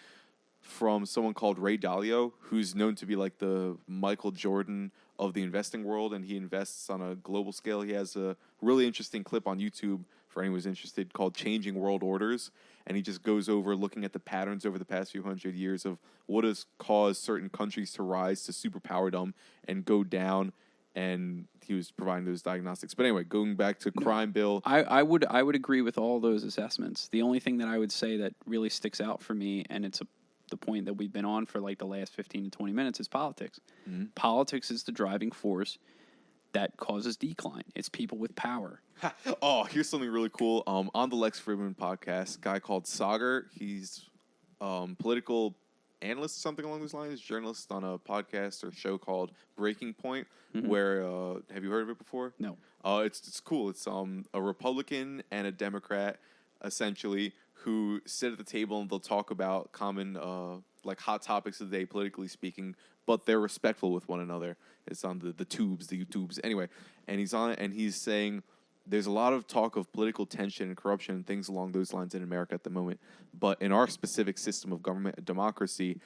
S2: from someone called Ray Dalio, who's known to be like the Michael Jordan of the investing world, and he invests on a global scale. He has a really interesting clip on YouTube for anyone who's interested called Changing World Orders, and he just goes over looking at the patterns over the past few hundred years of what has caused certain countries to rise to superpowerdom and go down, and he was providing those diagnostics. But anyway, going back to crime bill.
S1: I would agree with all those assessments. The only thing that I would say that really sticks out for me, and it's the point that we've been on for like the last 15 to 20 minutes, is politics. Mm-hmm. Politics is the driving force that causes decline. It's people with power.
S2: Oh, here's something really cool. On the Lex Fridman podcast, a guy called Sagar, he's political analyst, something along those lines, journalist on a podcast or show called Breaking Point, where, have you heard of it before?
S1: No.
S2: It's cool. It's a Republican and a Democrat, essentially, who sit at the table and they'll talk about common, like hot topics of the day, politically speaking, but they're respectful with one another. It's on the YouTubes. Anyway, and he's on it, and he's saying there's a lot of talk of political tension and corruption and things along those lines in America at the moment. But in our specific system of government and democracy,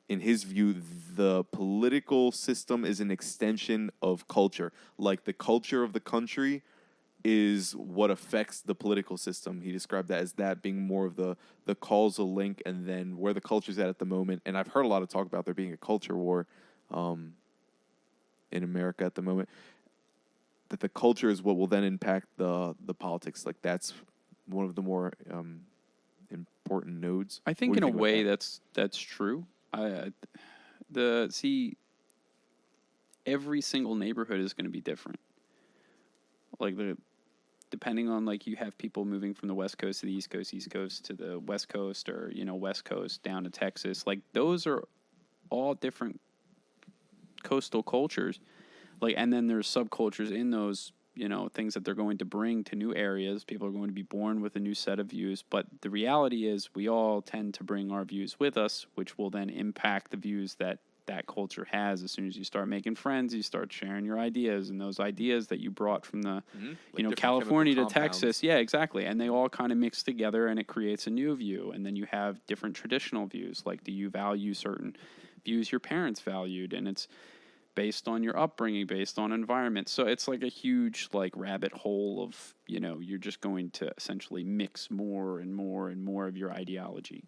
S2: in his view, the political system is an extension of culture. Like the culture of the country is what affects the political system. He described that as that being more of the causal link, and then where the culture's at the moment. And I've heard a lot of talk about there being a culture war in America at the moment. That the culture is what will then impact the politics. Like that's one of the more important nodes.
S1: I think in a way that's true. Every single neighborhood is going to be different. Like depending on like you have people moving from the West Coast to the East Coast to the West Coast, or West Coast down to Texas. Like those are all different coastal cultures. Like, and then there's subcultures in those, things that they're going to bring to new areas. People are going to be born with a new set of views. But the reality is we all tend to bring our views with us, which will then impact the views that that culture has. As soon as you start making friends, you start sharing your ideas, and those ideas that you brought from the,
S2: Like
S1: California to
S2: chemical compounds.
S1: Texas. Yeah, exactly. And they all kind of mix together, and it creates a new view. And then you have different traditional views. Like, do you value certain views your parents valued? And it's based on your upbringing, based on environment. So it's like a huge like rabbit hole of, you're just going to essentially mix more and more and more of your ideology.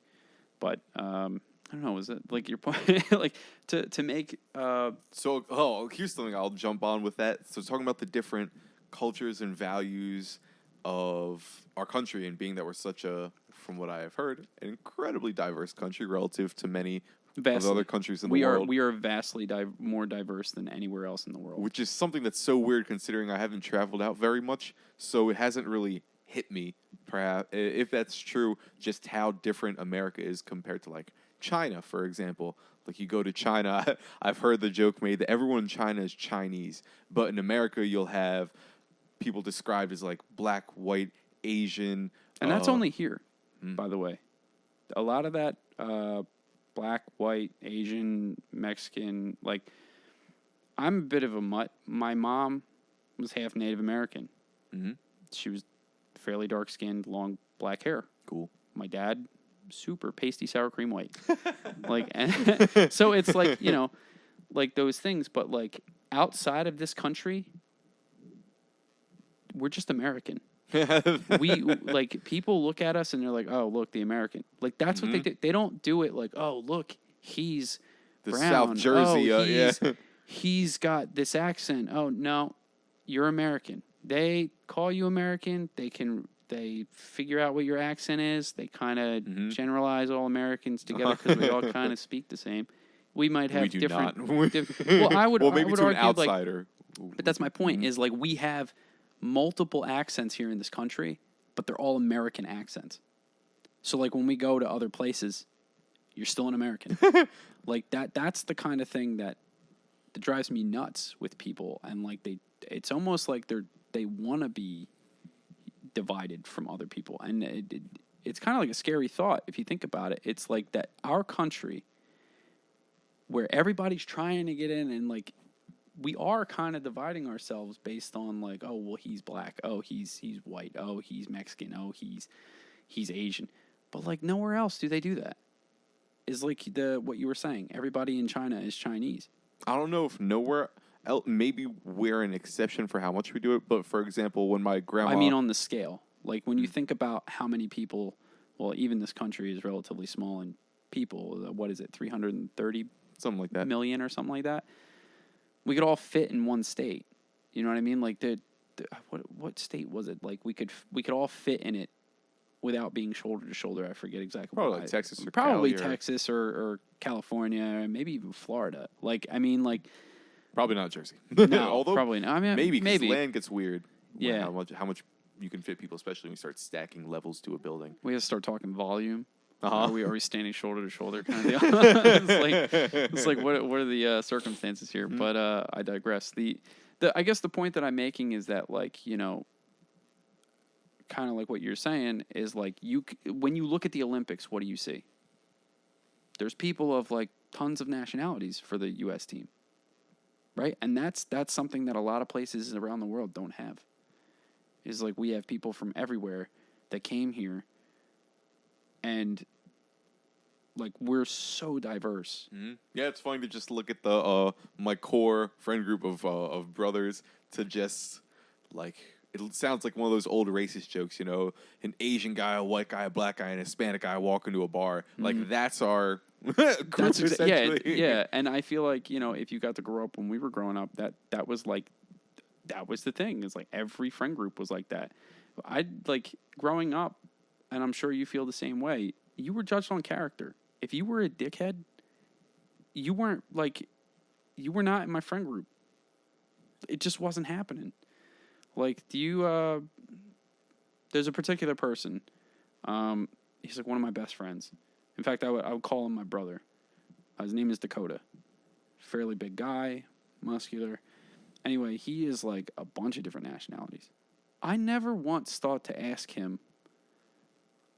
S1: But I don't know, is it like your point like to make
S2: Here's something I'll jump on with that. So talking about the different cultures and values of our country, and being that we're such a, from what I have heard, an incredibly diverse country relative to many of other countries in the world.
S1: We are vastly more diverse than anywhere else in the world.
S2: Which is something that's so weird considering I haven't traveled out very much, so it hasn't really hit me, perhaps, if that's true, just how different America is compared to, like, China, for example. Like, you go to China, I've heard the joke made that everyone in China is Chinese, but in America you'll have people described as, like, black, white, Asian.
S1: And that's only here, by the way. A lot of that... black, white, Asian, Mexican, like, I'm a bit of a mutt. My mom was half Native American.
S2: Mm-hmm.
S1: She was fairly dark-skinned, long black hair.
S2: Cool.
S1: My dad, super pasty sour cream white. Like, and so it's like, like those things, but like outside of this country, we're just American. We like, people look at us and they're like, oh, look, the American. Like, that's what they do. They don't do it like, oh, look, he's
S2: the
S1: brown.
S2: South Jersey.
S1: He's got this accent. Oh, no, you're American. They call you American. They figure out what your accent is. They kind of generalize all Americans together because we all kind of speak the same. We might have different. Well, I would.
S2: Well, maybe
S1: I would
S2: to an
S1: argue,
S2: outsider.
S1: like, but that's my point. Is like, we have multiple accents here in this country, but they're all American accents. So like, when we go to other places, you're still an American. Like, that's the kind of thing that drives me nuts with people. And like, it's almost like they want to be divided from other people. And it's kind of like a scary thought if you think about it. It's like that our country, where everybody's trying to get in, and like, we are kind of dividing ourselves based on like, oh, well, he's black, oh, he's white, oh, he's Mexican, oh, he's Asian. But like, nowhere else do they do that. Is like what you were saying, everybody in China is Chinese.
S2: I don't know if nowhere else, maybe we're an exception for how much we do it, but for example, when my grandma...
S1: I mean, on the scale. Like, when you think about how many people, well, even this country is relatively small in people, what is it, 330
S2: something like that,
S1: million or something like that? We could all fit in one state. You know what I mean? Like, what state was it? Like, we could all fit in it without being shoulder to shoulder. I forget exactly.
S2: Probably like Texas or
S1: probably
S2: Cali
S1: Texas or California, maybe even Florida. Like, I mean, like,
S2: probably not Jersey.
S1: No,
S2: although
S1: probably not. I mean,
S2: maybe land gets weird.
S1: Yeah,
S2: how much you can fit people, especially when you start stacking levels to a building.
S1: We have to start talking volume.
S2: Uh-huh.
S1: Are we standing shoulder to shoulder kind of deal? it's like what are the circumstances here? But I digress. I guess the point that I'm making is that, like, kind of like what you're saying is like, when you look at the Olympics, what do you see? There's people of like tons of nationalities for the U.S. team, right? And that's something that a lot of places around the world don't have. Is like, we have people from everywhere that came here, and like, we're so diverse.
S2: Mm-hmm. Yeah, it's funny to just look at the my core friend group of brothers, to just like, it sounds like one of those old racist jokes, an Asian guy, a white guy, a black guy, and a Hispanic guy walk into a bar. Like, that's our group, essentially.
S1: Yeah. And I feel like, if you got to grow up when we were growing up, that was like, that was the thing. It's like every friend group was like that. I like growing up, and I'm sure you feel the same way. You were judged on character. If you were a dickhead, you were not in my friend group. It just wasn't happening. Like, there's a particular person. He's like one of my best friends. In fact, I would call him my brother. His name is Dakota. Fairly big guy, muscular. Anyway, he is like a bunch of different nationalities. I never once thought to ask him,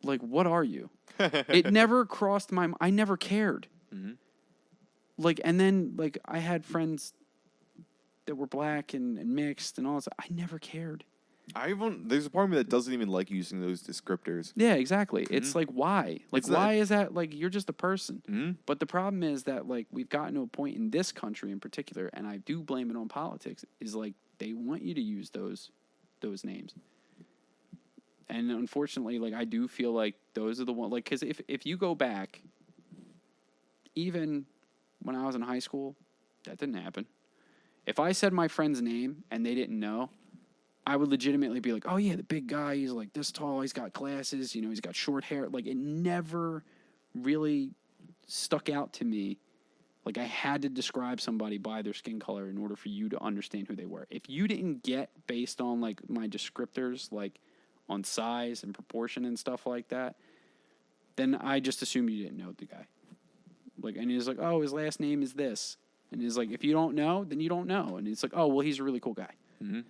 S1: like, what are you? It never crossed my mind. I never cared.
S2: Mm-hmm.
S1: like, and then, like, I had friends that were black and mixed and all that. I never cared.
S2: There's a part of me that doesn't even like using those descriptors.
S1: Yeah, exactly. It's like, why? Like, why is that? Like, you're just a person. But the problem is that, like, we've gotten to a point in this country in particular, and I do blame it on politics, is like they want you to use those names. And unfortunately, like, I do feel like those are the ones, like, because if you go back, even when I was in high school, that didn't happen. If I said my friend's name and they didn't know, I would legitimately be like, oh, yeah, the big guy, he's like this tall, he's got glasses, you know, he's got short hair. Like, it never really stuck out to me. Like, I had to describe somebody by their skin color in order for you to understand who they were. If you didn't get based on, like, my descriptors, like, on size and proportion and stuff like that, then I just assumed you didn't know the guy. Like, and he's like, oh, his last name is this. And he's like, if you don't know, then you don't know. And it's like, oh, well, he's a really cool guy.
S2: Mm-hmm.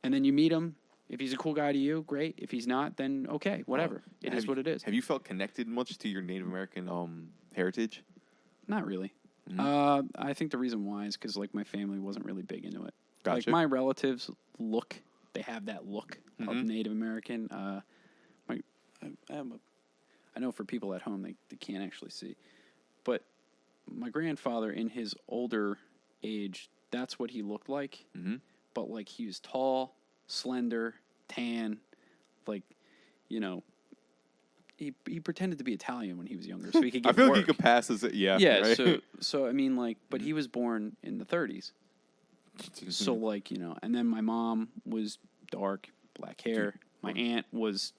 S1: And then you meet him. If he's a cool guy to you, great. If he's not, then okay, whatever. It is what it is.
S2: Have you felt connected much to your Native American heritage?
S1: Not really. I think the reason why is because, like, my family wasn't really big into it.
S2: Gotcha.
S1: Like, my relatives they have that look of Native American. I know for people at home, they can't actually see. But my grandfather, in his older age, that's what he looked like.
S2: Mm-hmm.
S1: But, like, he was tall, slender, tan, like, you know, he pretended to be Italian when he was younger, so he could get
S2: I feel
S1: work.
S2: like he could pass as
S1: right? So I mean, like, but he was born in the 30s. So, like, you know, and then my mom was dark, black hair. My aunt was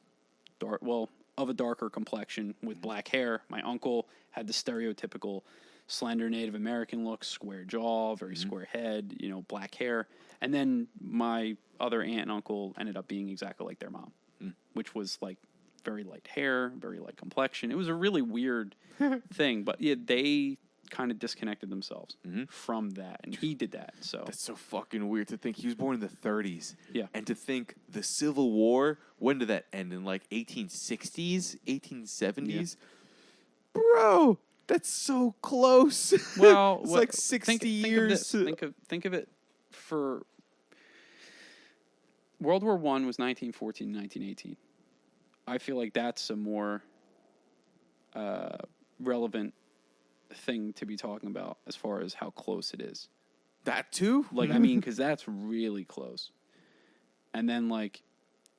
S1: dark, well, of a darker complexion with black hair. My uncle had the stereotypical slender Native American look, square jaw, very square head, you know, black hair. And then my other aunt and uncle ended up being exactly like their mom, which was, like, very light hair, very light complexion. It was a really weird thing, but yeah, they kind of disconnected themselves from that, and he did that. So
S2: that's so fucking weird to think he was born in the 30s.
S1: Yeah,
S2: and to think the Civil War, when did that end? In like 1860s, 1870s, bro. That's so close.
S1: Well,
S2: it's like 60 years.
S1: Think of it for World War I was 1914, 1918. I feel like that's a more relevant thing to be talking about as far as how close it is.
S2: That too?
S1: Like, I mean, because that's really close. And then, like,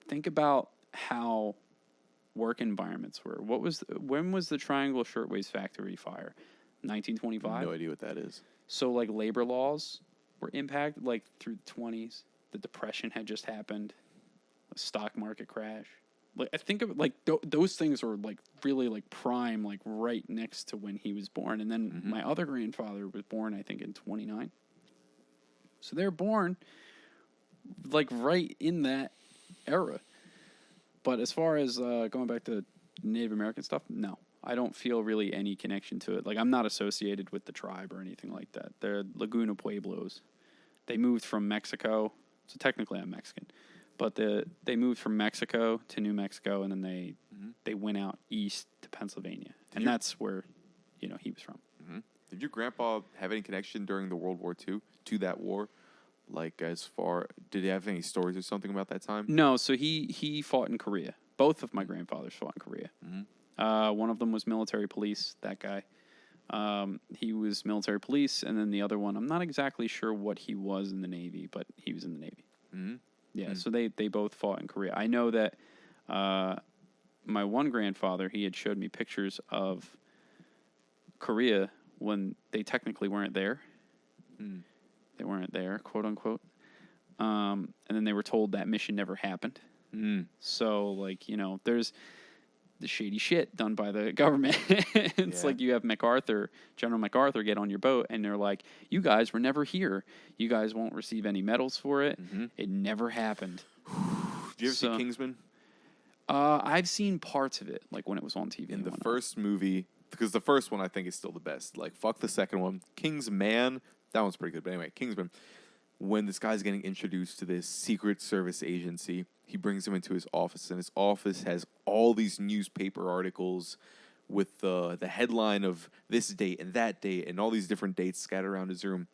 S1: think about how work environments were. When was the Triangle Shirtwaist Factory fire? 1925?
S2: No idea what that is.
S1: So, like, labor laws were impacted, like, through the 20s. The Depression had just happened. The stock market crash. Like, I think of it, like, those things were, like, really, like, prime, like, right next to when he was born. And then my other grandfather was born, I think, in 29. So they're born, like, right in that era. But as far as going back to Native American stuff, no. I don't feel really any connection to it. Like, I'm not associated with the tribe or anything like that. They're Laguna Pueblos. They moved from Mexico. So technically I'm Mexican. But they moved from Mexico to New Mexico, and then they went out east to Pennsylvania. And that's where, you know, he was from.
S2: Mm-hmm. Did your grandpa have any connection during the World War II to that war? Like, did he have any stories or something about that time?
S1: No, so he fought in Korea. Both of my grandfathers fought in Korea. Mm-hmm. One of them was military police, that guy. He was military police, and then the other one, I'm not exactly sure what he was in the Navy, but he was in the Navy. Mm-hmm. Yeah, so they both fought in Korea. I know that my one grandfather, he had showed me pictures of Korea when they technically weren't there. They weren't there, quote unquote. And then they were told that mission never happened. So, like, you know, there's the shady shit done by the government. It's like you have General MacArthur get on your boat, and they're like, you guys were never here. You guys won't receive any medals for it. It never happened.
S2: Did you ever see Kingsman?
S1: I've seen parts of it, like when it was on TV.
S2: In the first movie, because the first one I think is still the best. Like, fuck the second one. Kingsman, that one's pretty good. But anyway, Kingsman, when this guy's getting introduced to this Secret Service agency, he brings him into his office, and his office has all these newspaper articles with the headline of this date and that date and all these different dates scattered around his room.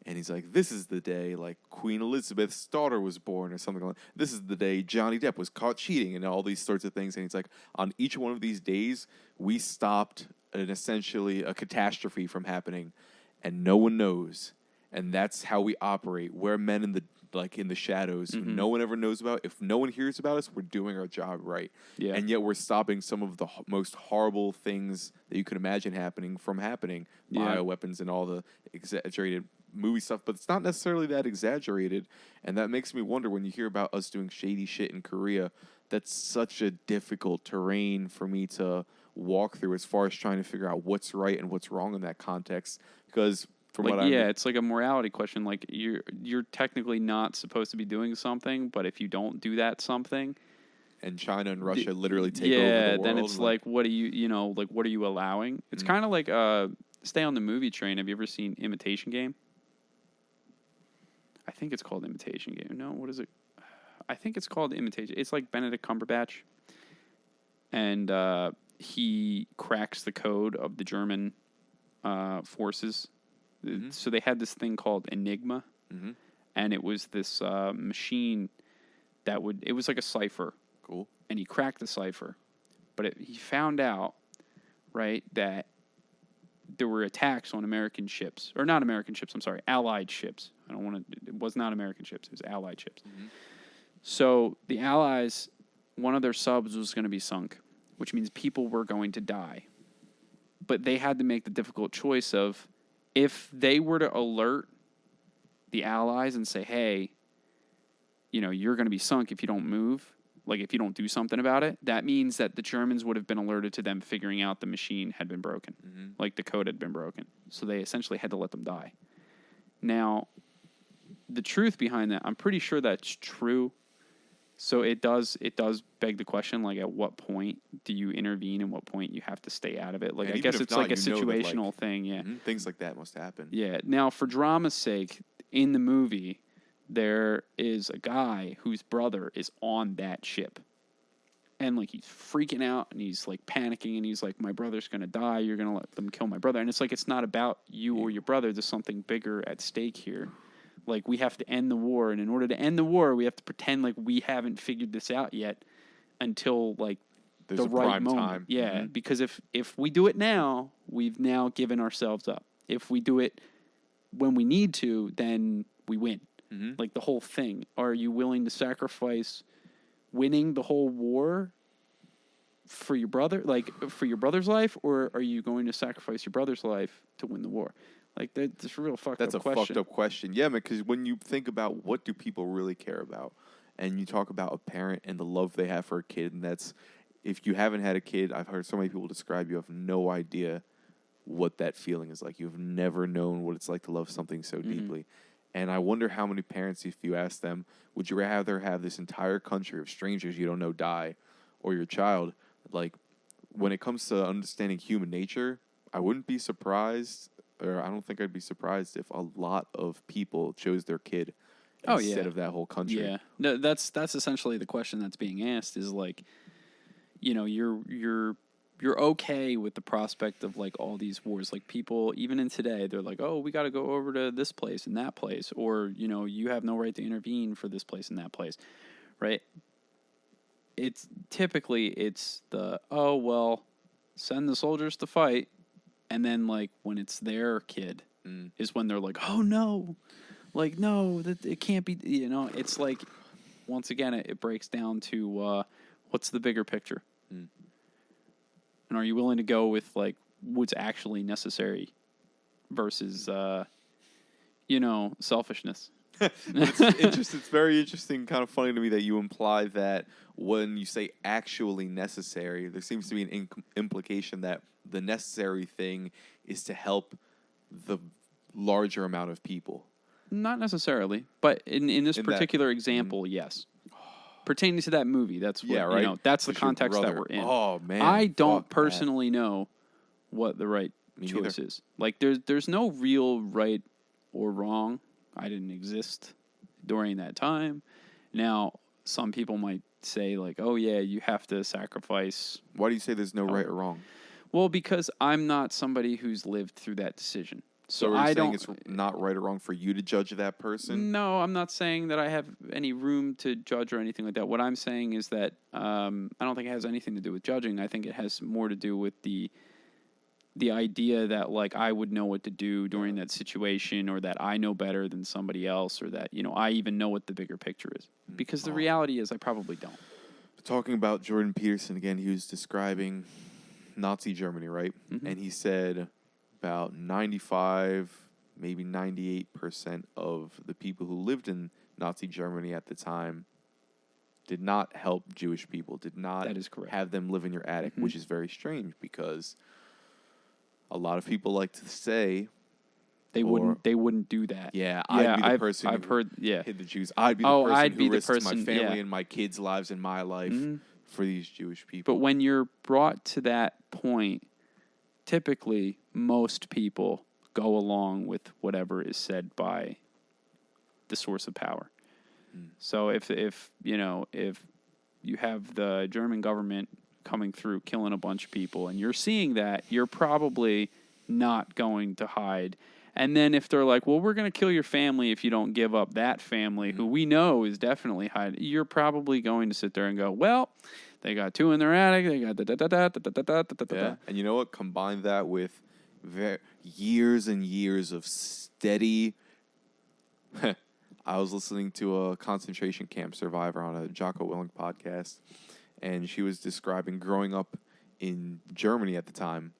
S2: And he's like, this is the day, like, Queen Elizabeth's daughter was born or something like that. This is the day Johnny Depp was caught cheating and all these sorts of things. And he's like, on each one of these days, we stopped essentially a catastrophe from happening, and no one knows. And that's how we operate. We're men in the shadows who no one ever knows about. If no one hears about us, we're doing our job right.
S1: Yeah.
S2: And yet we're stopping some of the most horrible things that you can imagine happening from happening.
S1: Yeah.
S2: Bioweapons and all the exaggerated movie stuff, but it's not necessarily that exaggerated. And that makes me wonder, when you hear about us doing shady shit in Korea, that's such a difficult terrain for me to walk through as far as trying to figure out what's right and what's wrong in that context. Because from
S1: like,
S2: what I'm...
S1: it's like a morality question. Like, you're technically not supposed to be doing something, but if you don't do that something,
S2: and China and Russia literally take over the world.
S1: Then it's like, what are what are you allowing? It's kind of like stay on the movie train. Have you ever seen Imitation Game? I think it's called Imitation Game. No, what is it? I think it's called Imitation. It's like Benedict Cumberbatch, and he cracks the code of the German forces. So they had this thing called Enigma, and it was this machine that it was like a cipher.
S2: Cool.
S1: And he cracked the cipher, but he found out, right, that there were attacks on American ships, or not American ships, I'm sorry, Allied ships. It was not American ships, it was Allied ships. So the Allies, one of their subs was going to be sunk, which means people were going to die. But they had to make the difficult choice of, if they were to alert the Allies and say, hey, you're going to be sunk if you don't move, like if you don't do something about it, that means that the Germans would have been alerted to them figuring out the machine had been broken, like the code had been broken. So they essentially had to let them die. Now, the truth behind that, I'm pretty sure that's true. So it does beg the question, like, at what point do you intervene and what point you have to stay out of it? Like,
S2: and
S1: I guess it's
S2: not,
S1: like a situational thing, yeah.
S2: Things like that must happen.
S1: Yeah. Now, for drama's sake, in the movie, there is a guy whose brother is on that ship. And, like, he's freaking out and he's, like, panicking and he's like, my brother's going to die. You're going to let them kill my brother. And it's like, it's not about you or your brother. There's something bigger at stake here. Like, we have to end the war, and in order to end the war, we have to pretend like we haven't figured this out yet until, like,
S2: there's
S1: the
S2: a
S1: right
S2: prime
S1: moment.
S2: time.
S1: Yeah, because if we do it now, we've now given ourselves up. If we do it when we need to, then we win. Like, the whole thing. Are you willing to sacrifice winning the whole war for your brother, like, for your brother's life, or are you going to sacrifice your brother's life to win the war? Like, that's a real fucked up question.
S2: That's a fucked up question. Yeah, man, because when you think about what do people really care about, and you talk about a parent and the love they have for a kid, and that's, if you haven't had a kid, I've heard so many people describe, you have no idea what that feeling is like. You've never known what it's like to love something so deeply. And I wonder how many parents, if you ask them, would you rather have this entire country of strangers you don't know die, or your child? Like, when it comes to understanding human nature, I wouldn't be surprised, or I don't think I'd be surprised if a lot of people chose their kid instead of that whole country.
S1: Yeah, no, that's essentially the question that's being asked, is like, you're okay with the prospect of, like, all these wars. Like, people, even in today, they're like, oh, we got to go over to this place and that place, or, you have no right to intervene for this place and that place, right? It's typically, it's the, oh, well, send the soldiers to fight. And then, like, when it's their kid is when they're like, oh, no, like, no, that it can't be, it's like, once again, it breaks down to what's the bigger picture? And are you willing to go with, like, what's actually necessary versus, selfishness?
S2: It's very interesting, kind of funny to me that you imply that when you say actually necessary, there seems to be an implication that the necessary thing is to help the larger amount of people.
S1: Not necessarily, but in this particular example, yes. Pertaining to that movie, that's what, that's the context that we're in.
S2: Oh, man.
S1: I don't personally know what the right choice
S2: neither.
S1: is. Like, there's no real right or wrong. I didn't exist during that time. Now, some people might say, like, oh, yeah, you have to sacrifice.
S2: Why do you say there's no right or wrong?
S1: Well, because I'm not somebody who's lived through that decision.
S2: So
S1: I
S2: saying
S1: don't.
S2: it's not right or wrong for you to judge that person?
S1: No, I'm not saying that I have any room to judge or anything like that. What I'm saying is that I don't think it has anything to do with judging. I think it has more to do with the idea that like I would know what to do during that situation, or that I know better than somebody else, or that I even know what the bigger picture is. Because the reality is I probably don't.
S2: Talking about Jordan Peterson again, he was describing Nazi Germany, right?
S1: Mm-hmm.
S2: And he said about 95, maybe 98% of the people who lived in Nazi Germany at the time did not help Jewish people, did not
S1: That is correct.
S2: have them live in your attic, which is very strange because a lot of people like to say
S1: they wouldn't do that.
S2: Yeah, I'd be the person
S1: I've
S2: who
S1: heard,
S2: hid the Jews. I'd be the person
S1: I'd
S2: who
S1: be the
S2: risked my
S1: person,
S2: family
S1: yeah.
S2: and my kids' lives and my life for these Jewish people.
S1: But when you're brought to that point, typically most people go along with whatever is said by the source of power. So if you have the German government coming through killing a bunch of people and you're seeing that, you're probably not going to hide. And then if they're like, well, we're going to kill your family if you don't give up that family, who we know is definitely hiding, you're probably going to sit there and go, well, they got 2 in their attic, they got da-da-da-da-da-da-da-da-da-da.
S2: Yeah, and you know what? Combine that with years and years of steady... I was listening to a concentration camp survivor on a Jocko Willink podcast, and she was describing growing up in Germany at the time.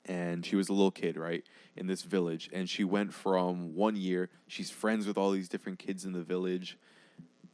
S2: And she was a little kid, right, in this village. And she went from 1 year, she's friends with all these different kids in the village.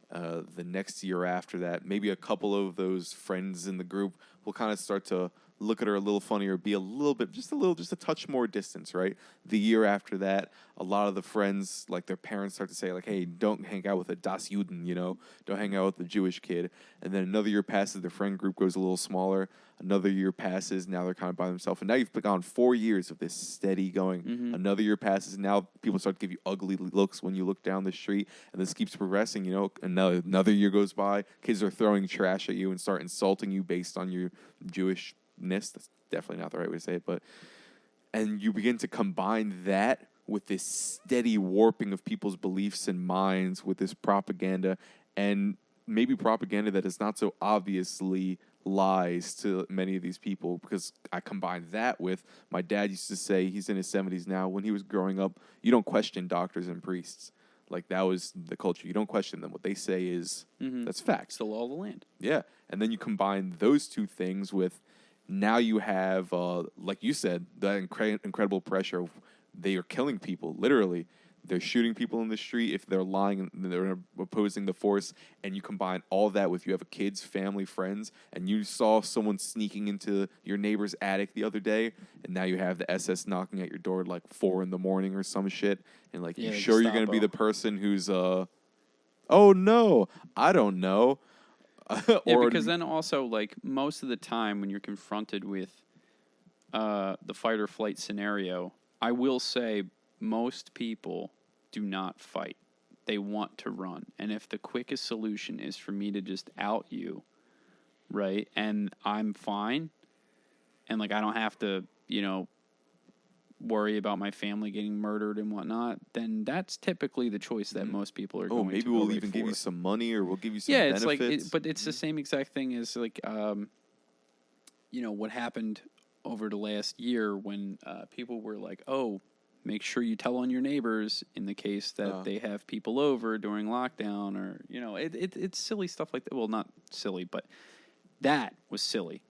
S2: The next year after that, maybe a couple of those friends in the group will kind of start to look at her a little funny or be a little bit, just a touch more distance, right? The year after that, a lot of the friends, like their parents start to say, like, hey, don't hang out with a Das Juden, don't hang out with the Jewish kid. And then another year passes, their friend group goes a little smaller. Another year passes, now they're kind of by themselves. And now you've gone 4 years of this steady going. Another year passes, and now people start to give you ugly looks when you look down the street. And this keeps progressing, and now another year goes by. Kids are throwing trash at you and start insulting you based on your Jewishness. That's definitely not the right way to say it, and you begin to combine that with this steady warping of people's beliefs and minds with this propaganda, and maybe propaganda that is not so obviously lies to many of these people, because I combine that with my dad used to say, he's in his 70s now, when he was growing up, you don't question doctors and priests. Like, that was the culture. You don't question them. What they say is, that's facts.
S1: It's the law of the land.
S2: Yeah. And then you combine those two things with, now you have, like you said, that incredible pressure of they are killing people, literally. They're shooting people in the street if they're lying and they're opposing the force. And you combine all that with, you have kids, family, friends, and you saw someone sneaking into your neighbor's attic the other day, and now you have the SS knocking at your door at like 4 a.m. or some shit. And like, you sure you're going to be the person who's, oh no, I don't know.
S1: Yeah, because then also, like, most of the time when you're confronted with the fight or flight scenario, I will say most people do not fight. They want to run. And if the quickest solution is for me to just out you, right, and I'm fine, and, like, I don't have to, worry about my family getting murdered and whatnot, then that's typally the choice that most people are going to go.
S2: Maybe we'll even give you some money, or we'll give you some benefits.
S1: It's like, but it's the same exact thing as like, what happened over the last year when people were like, oh, make sure you tell on your neighbors in the case that they have people over during lockdown, or it's silly stuff like that. Well, not silly, but that was silly.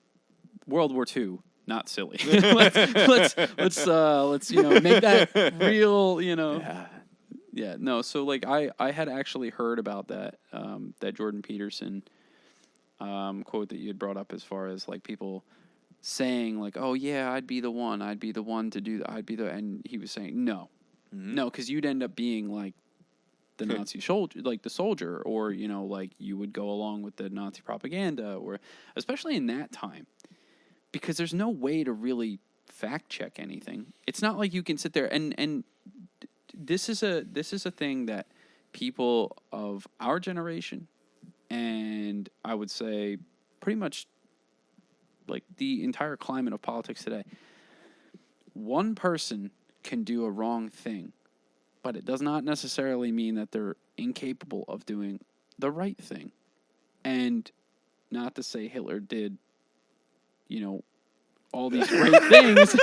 S1: World War II. Not silly. let's make that real. Yeah. No. So like I had actually heard about that that Jordan Peterson quote that you had brought up, as far as like people saying like, oh yeah, I'd be the one to do that. And he was saying no, because you'd end up being like the Nazi soldier, like the soldier, or like you would go along with the Nazi propaganda, or especially in that time. Because there's no way to really fact check anything. It's not like you can sit there and this is a thing that people of our generation, and I would say pretty much like the entire climate of politics today. One person can do a wrong thing, but it does not necessarily mean that they're incapable of doing the right thing. And not to say Hitler did, all these great things.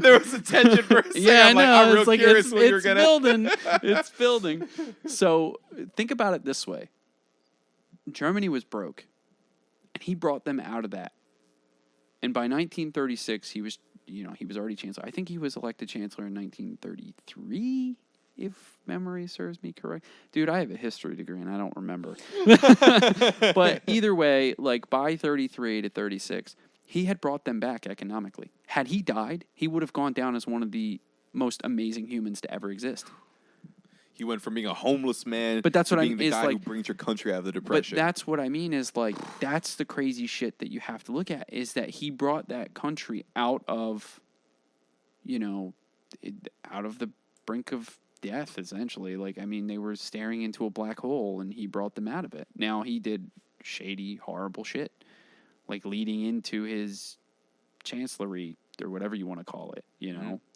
S2: There was a tension for a second.
S1: Yeah,
S2: I'm
S1: I know.
S2: real curious when you're gonna.
S1: Building. It's building. So think about it this way: Germany was broke, and he brought them out of that. And by 1936, he was already chancellor. I think he was elected chancellor in 1933, if memory serves me correct. Dude, I have a history degree and I don't remember. But either way, like by 33 to 36. He had brought them back economically. Had he died, he would have gone down as one of the most amazing humans to ever exist.
S2: He went from being a homeless man
S1: but that's
S2: to
S1: what
S2: being
S1: I mean,
S2: the
S1: is
S2: guy
S1: like,
S2: who brings your country out of the depression.
S1: But that's what I mean is like, that's the crazy shit that you have to look at, is that he brought that country out of, out of the brink of death, essentially. Like, I mean, they were staring into a black hole, and he brought them out of it. Now, he did shady, horrible shit, like leading into his chancellery or whatever you want to call it.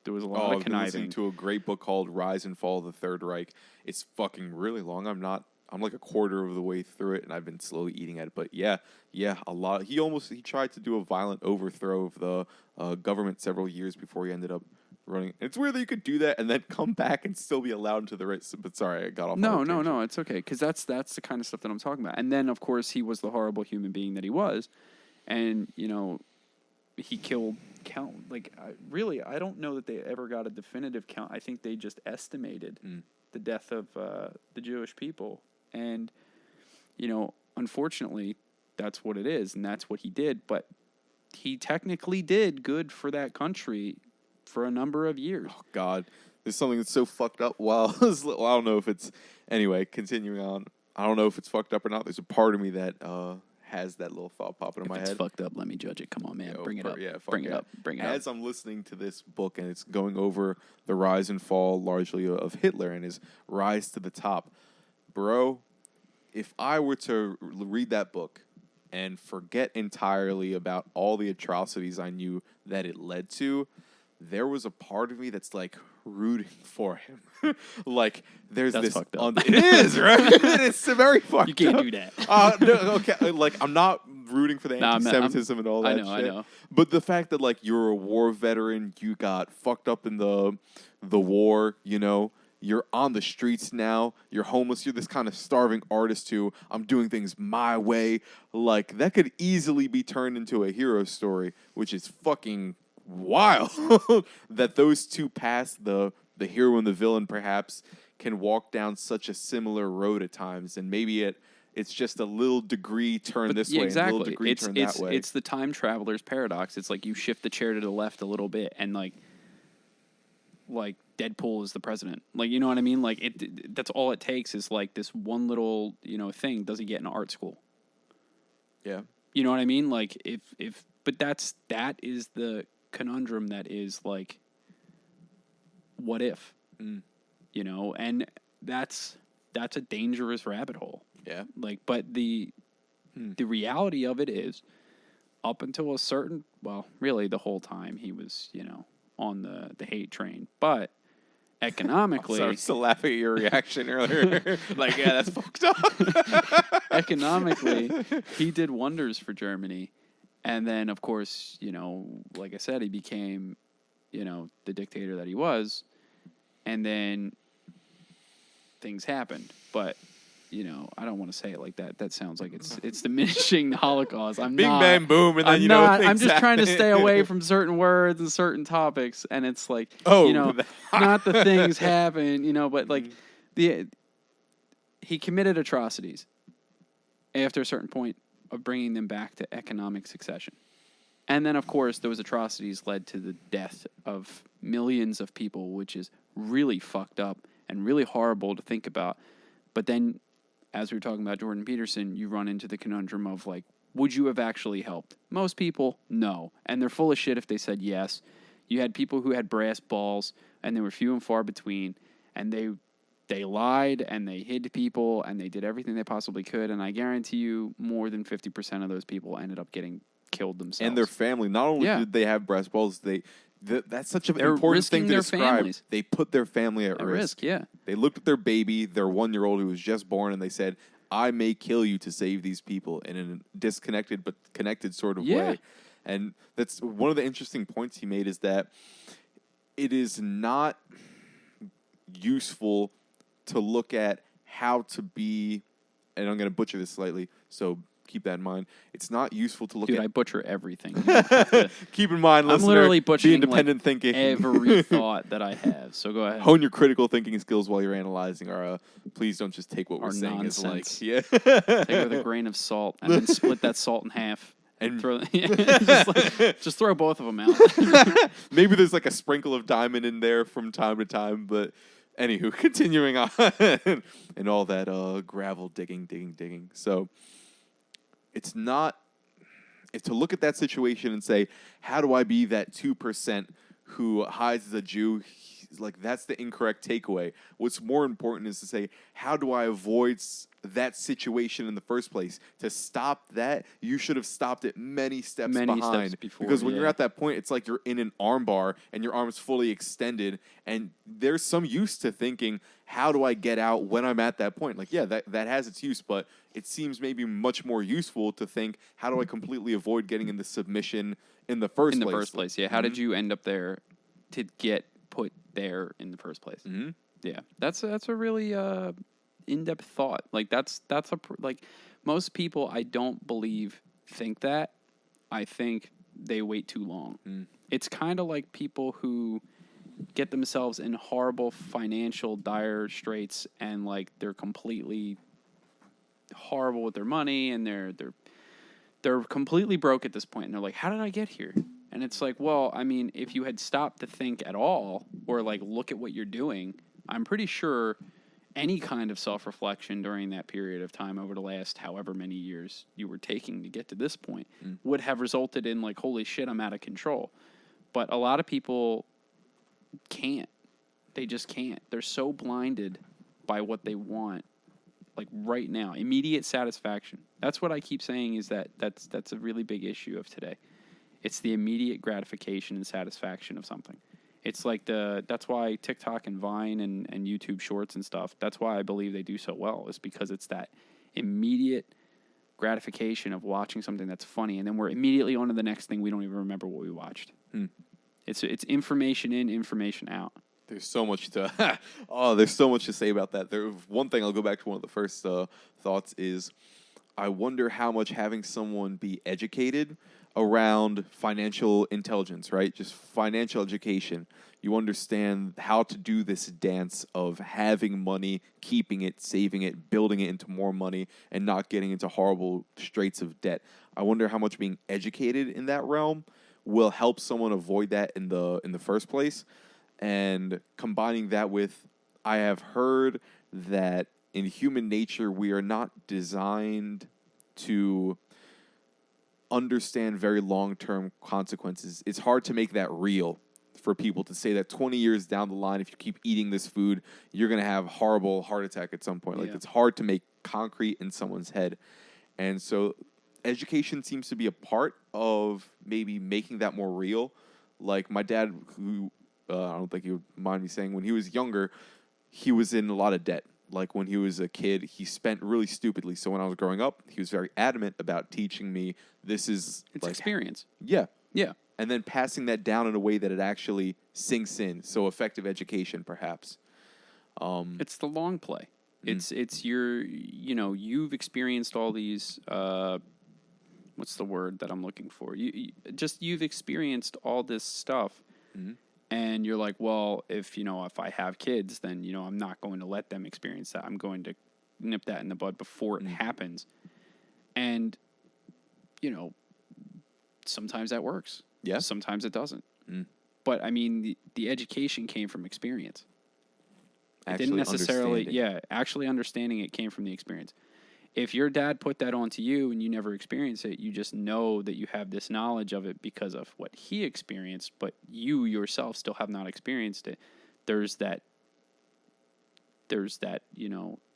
S1: There was a lot of
S2: I've been listening
S1: conniving.
S2: to a great book called Rise and Fall of the Third Reich. It's fucking really long. I'm like a quarter of the way through it, and I've been slowly eating at it. But yeah, a lot. He tried to do a violent overthrow of the government several years before he ended up running. It's weird that you could do that and then come back and still be allowed into the race. But sorry, I got off.
S1: No, it's okay, because that's the kind of stuff that I'm talking about. And then, of course, he was the horrible human being that he was, and he killed count. Like, I don't know that they ever got a definitive count. I think they just estimated the death of the Jewish people, and unfortunately, that's what it is, and that's what he did. But he technically did good for that country for a number of years.
S2: Oh God, there's something that's so fucked up. Well, I don't know if it's anyway. Continuing on, I don't know if it's fucked up or not. There's a part of me that has that little thought popping in my head.
S1: If it's fucked up, let me judge it. Come on, man. Bring it up.
S2: Yeah,
S1: Bring it up.
S2: As I'm listening to this book and it's going over the rise and fall largely of Hitler and his rise to the top, bro, if I were to read that book and forget entirely about all the atrocities I knew that it led to, there was a part of me that's like rooting for him. Like there's
S1: that's
S2: this
S1: fucked up.
S2: It is, right? It's very fucked up.
S1: You can't do that.
S2: No, okay, like I'm not rooting for the anti-Semitism and all that shit.
S1: I know.
S2: But the fact that like you're a war veteran, you got fucked up in the war, you're on the streets now, you're homeless, you're this kind of starving artist who I'm doing things my way. Like that could easily be turned into a hero story, which is fucking wild. That those two paths, the hero and the villain perhaps, can walk down such a similar road at times, and maybe it's just a little degree turn this way,
S1: exactly.
S2: and a little degree turn that way.
S1: It's the time traveler's paradox. It's like you shift the chair to the left a little bit, and like Deadpool is the president. Like, you know what I mean? Like that's all it takes is like this one little thing. Does he get in art school?
S2: Yeah.
S1: You know what I mean? Like but that is the conundrum that is like, what if? And that's a dangerous rabbit hole.
S2: Yeah.
S1: Like, but the reality of it is, up until a certain, really the whole time he was, on the hate train, but economically,
S2: I'm still laughing at your reaction earlier. Like, yeah, that's fucked up.
S1: Economically, he did wonders for Germany. And then, of course, like I said, he became, the dictator that he was. And then things happened. But, I don't want to say it like that. That sounds like it's diminishing the Holocaust.
S2: Bing, bang, boom, and then,
S1: I'm just trying to stay away from certain words and certain topics. And it's like, not the things happen, but like he committed atrocities after a certain point of bringing them back to economic succession. And then, of course, those atrocities led to the death of millions of people, which is really fucked up and really horrible to think about. But then, as we were talking about Jordan Peterson, you run into the conundrum of, like, would you have actually helped? Most people, no. And they're full of shit if they said yes. You had people who had brass balls, and they were few and far between, and they lied and they hid people and they did everything they possibly could. And I guarantee you more than 50% of those people ended up getting killed themselves.
S2: And their family. Not only did they have breast balls, that's such an important thing to describe.
S1: Families.
S2: They put their family at risk.
S1: Yeah.
S2: They looked at their baby, their 1-year-old who was just born, and they said, I may kill you to save these people in a disconnected but connected sort of way. And that's one of the interesting points he made, is that it is not useful to look at how to be, and I'm going to butcher this slightly, so keep that in mind. It's not useful to look at...
S1: Dude, I butcher everything.
S2: Keep in mind, listener,
S1: I'm literally butchering
S2: independent thinking.
S1: every thought that I have. So go ahead.
S2: Hone your critical thinking skills while you're analyzing our... please don't just take what we're saying
S1: nonsense.
S2: as like...
S1: Take it with a grain of salt and then split that salt in half. And throw, just throw both of them out.
S2: Maybe there's like a sprinkle of diamond in there from time to time, but anywho, continuing on and all that gravel digging. So it's to look at that situation and say, how do I be that 2% who hides as a Jew? Like, that's the incorrect takeaway. What's more important is to say, how do I avoid that situation in the first place? To stop that, you should have stopped it many steps behind.
S1: Before,
S2: because when you're at that point, it's like you're in an arm bar and your arm is fully extended, and there's some use to thinking, how do I get out when I'm at that point? Like, yeah, that has its use, but it seems maybe much more useful to think, how do I completely avoid getting into submission in the first place?
S1: Yeah. How did you end up there to get put there in the first place?
S2: Mm-hmm.
S1: Yeah, that's a really in-depth thought. Like like most people, I don't believe think that. I think they wait too long. It's kind of like people who get themselves in horrible financial dire straits, and like they're completely horrible with their money, and they're completely broke at this point, and they're like, how did I get here? And it's like, well, I mean, if you had stopped to think at all, or like look at what you're doing, I'm pretty sure any kind of self-reflection during that period of time over the last however many years you were taking to get to this point would have resulted in like, holy shit, I'm out of control. But a lot of people can't. They just can't. They're so blinded by what they want, like right now, immediate satisfaction. That's what I keep saying, is that's a really big issue of today. It's the immediate gratification and satisfaction of something. It's like that's why TikTok and Vine and YouTube Shorts and stuff, that's why I believe they do so well, is because it's that immediate gratification of watching something that's funny, and then we're immediately on to the next thing. We don't even remember what we watched. It's information in, information out.
S2: There's so much there's so much to say about that. One thing, I'll go back to one of the first thoughts, is I wonder how much having someone be educated around financial intelligence, right? Just financial education. You understand how to do this dance of having money, keeping it, saving it, building it into more money, and not getting into horrible straits of debt. I wonder how much being educated in that realm will help someone avoid that in the first place. And combining that with, I have heard that in human nature, we are not designed to understand very long-term consequences. It's hard to make that real for people, to say that 20 years down the line, if you keep eating this food, you're going to have a horrible heart attack at some point. Like, it's hard to make concrete in someone's head. And so education seems to be a part of maybe making that more real. Like my dad, who I don't think he would mind me saying, when he was younger, he was in a lot of debt. Like when he was a kid, he spent really stupidly. So when I was growing up, he was very adamant about teaching me it's like
S1: experience.
S2: Yeah.
S1: Yeah.
S2: And then passing that down in a way that it actually sinks in. So effective education, perhaps.
S1: It's the long play. It's your, you've experienced all these, what's the word that I'm looking for? You've experienced all this stuff. And you're like, well, if I have kids, then, I'm not going to let them experience that. I'm going to nip that in the bud before it happens. And, sometimes that works.
S2: Yeah.
S1: Sometimes it doesn't. But, I mean, the education came from experience. It didn't necessarily, actually understanding it came from the experience. If your dad put that onto you and you never experienced it, you just know that you have this knowledge of it because of what he experienced, but you yourself still have not experienced it. There's that,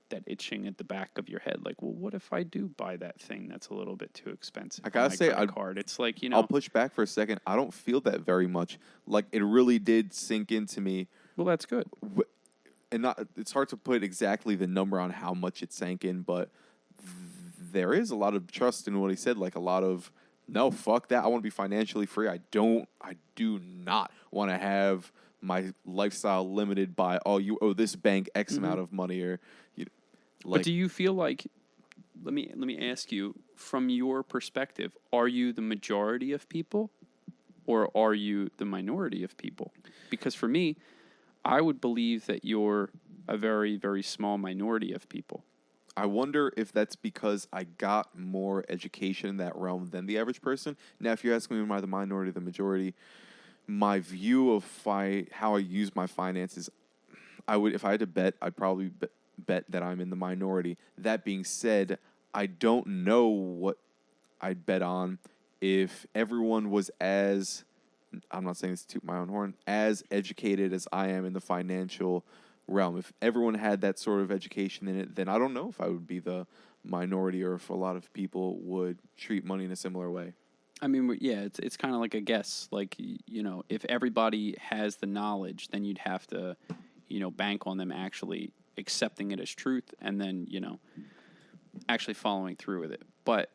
S1: that itching at the back of your head, like, well, what if I do buy that thing that's a little bit too expensive?
S2: I gotta say,
S1: card. It's like,
S2: I'll push back for a second. I don't feel that very much. Like, it really did sink into me.
S1: Well, that's good.
S2: And it's hard to put exactly the number on how much it sank in, but there is a lot of trust in what he said. Like, a lot of, no, fuck that. I want to be financially free. I do not want to have my lifestyle limited by, oh, you owe this bank X amount of money, or
S1: but do you feel like, let me ask you, from your perspective, are you the majority of people or are you the minority of people? Because for me, I would believe that you're a very, very small minority of people.
S2: I wonder if that's because I got more education in that realm than the average person. Now, if you're asking me, am I the minority or the majority, my view of how I use my finances, if I had to bet, I'd probably bet that I'm in the minority. That being said, I don't know what I'd bet on if everyone was I'm not saying this to toot my own horn, as educated as I am in the financial realm. If everyone had that sort of education in it, then I don't know if I would be the minority or if a lot of people would treat money in a similar way.
S1: I mean, yeah, it's kind of like a guess. Like, if everybody has the knowledge, then you'd have to, bank on them actually accepting it as truth and then, actually following through with it. But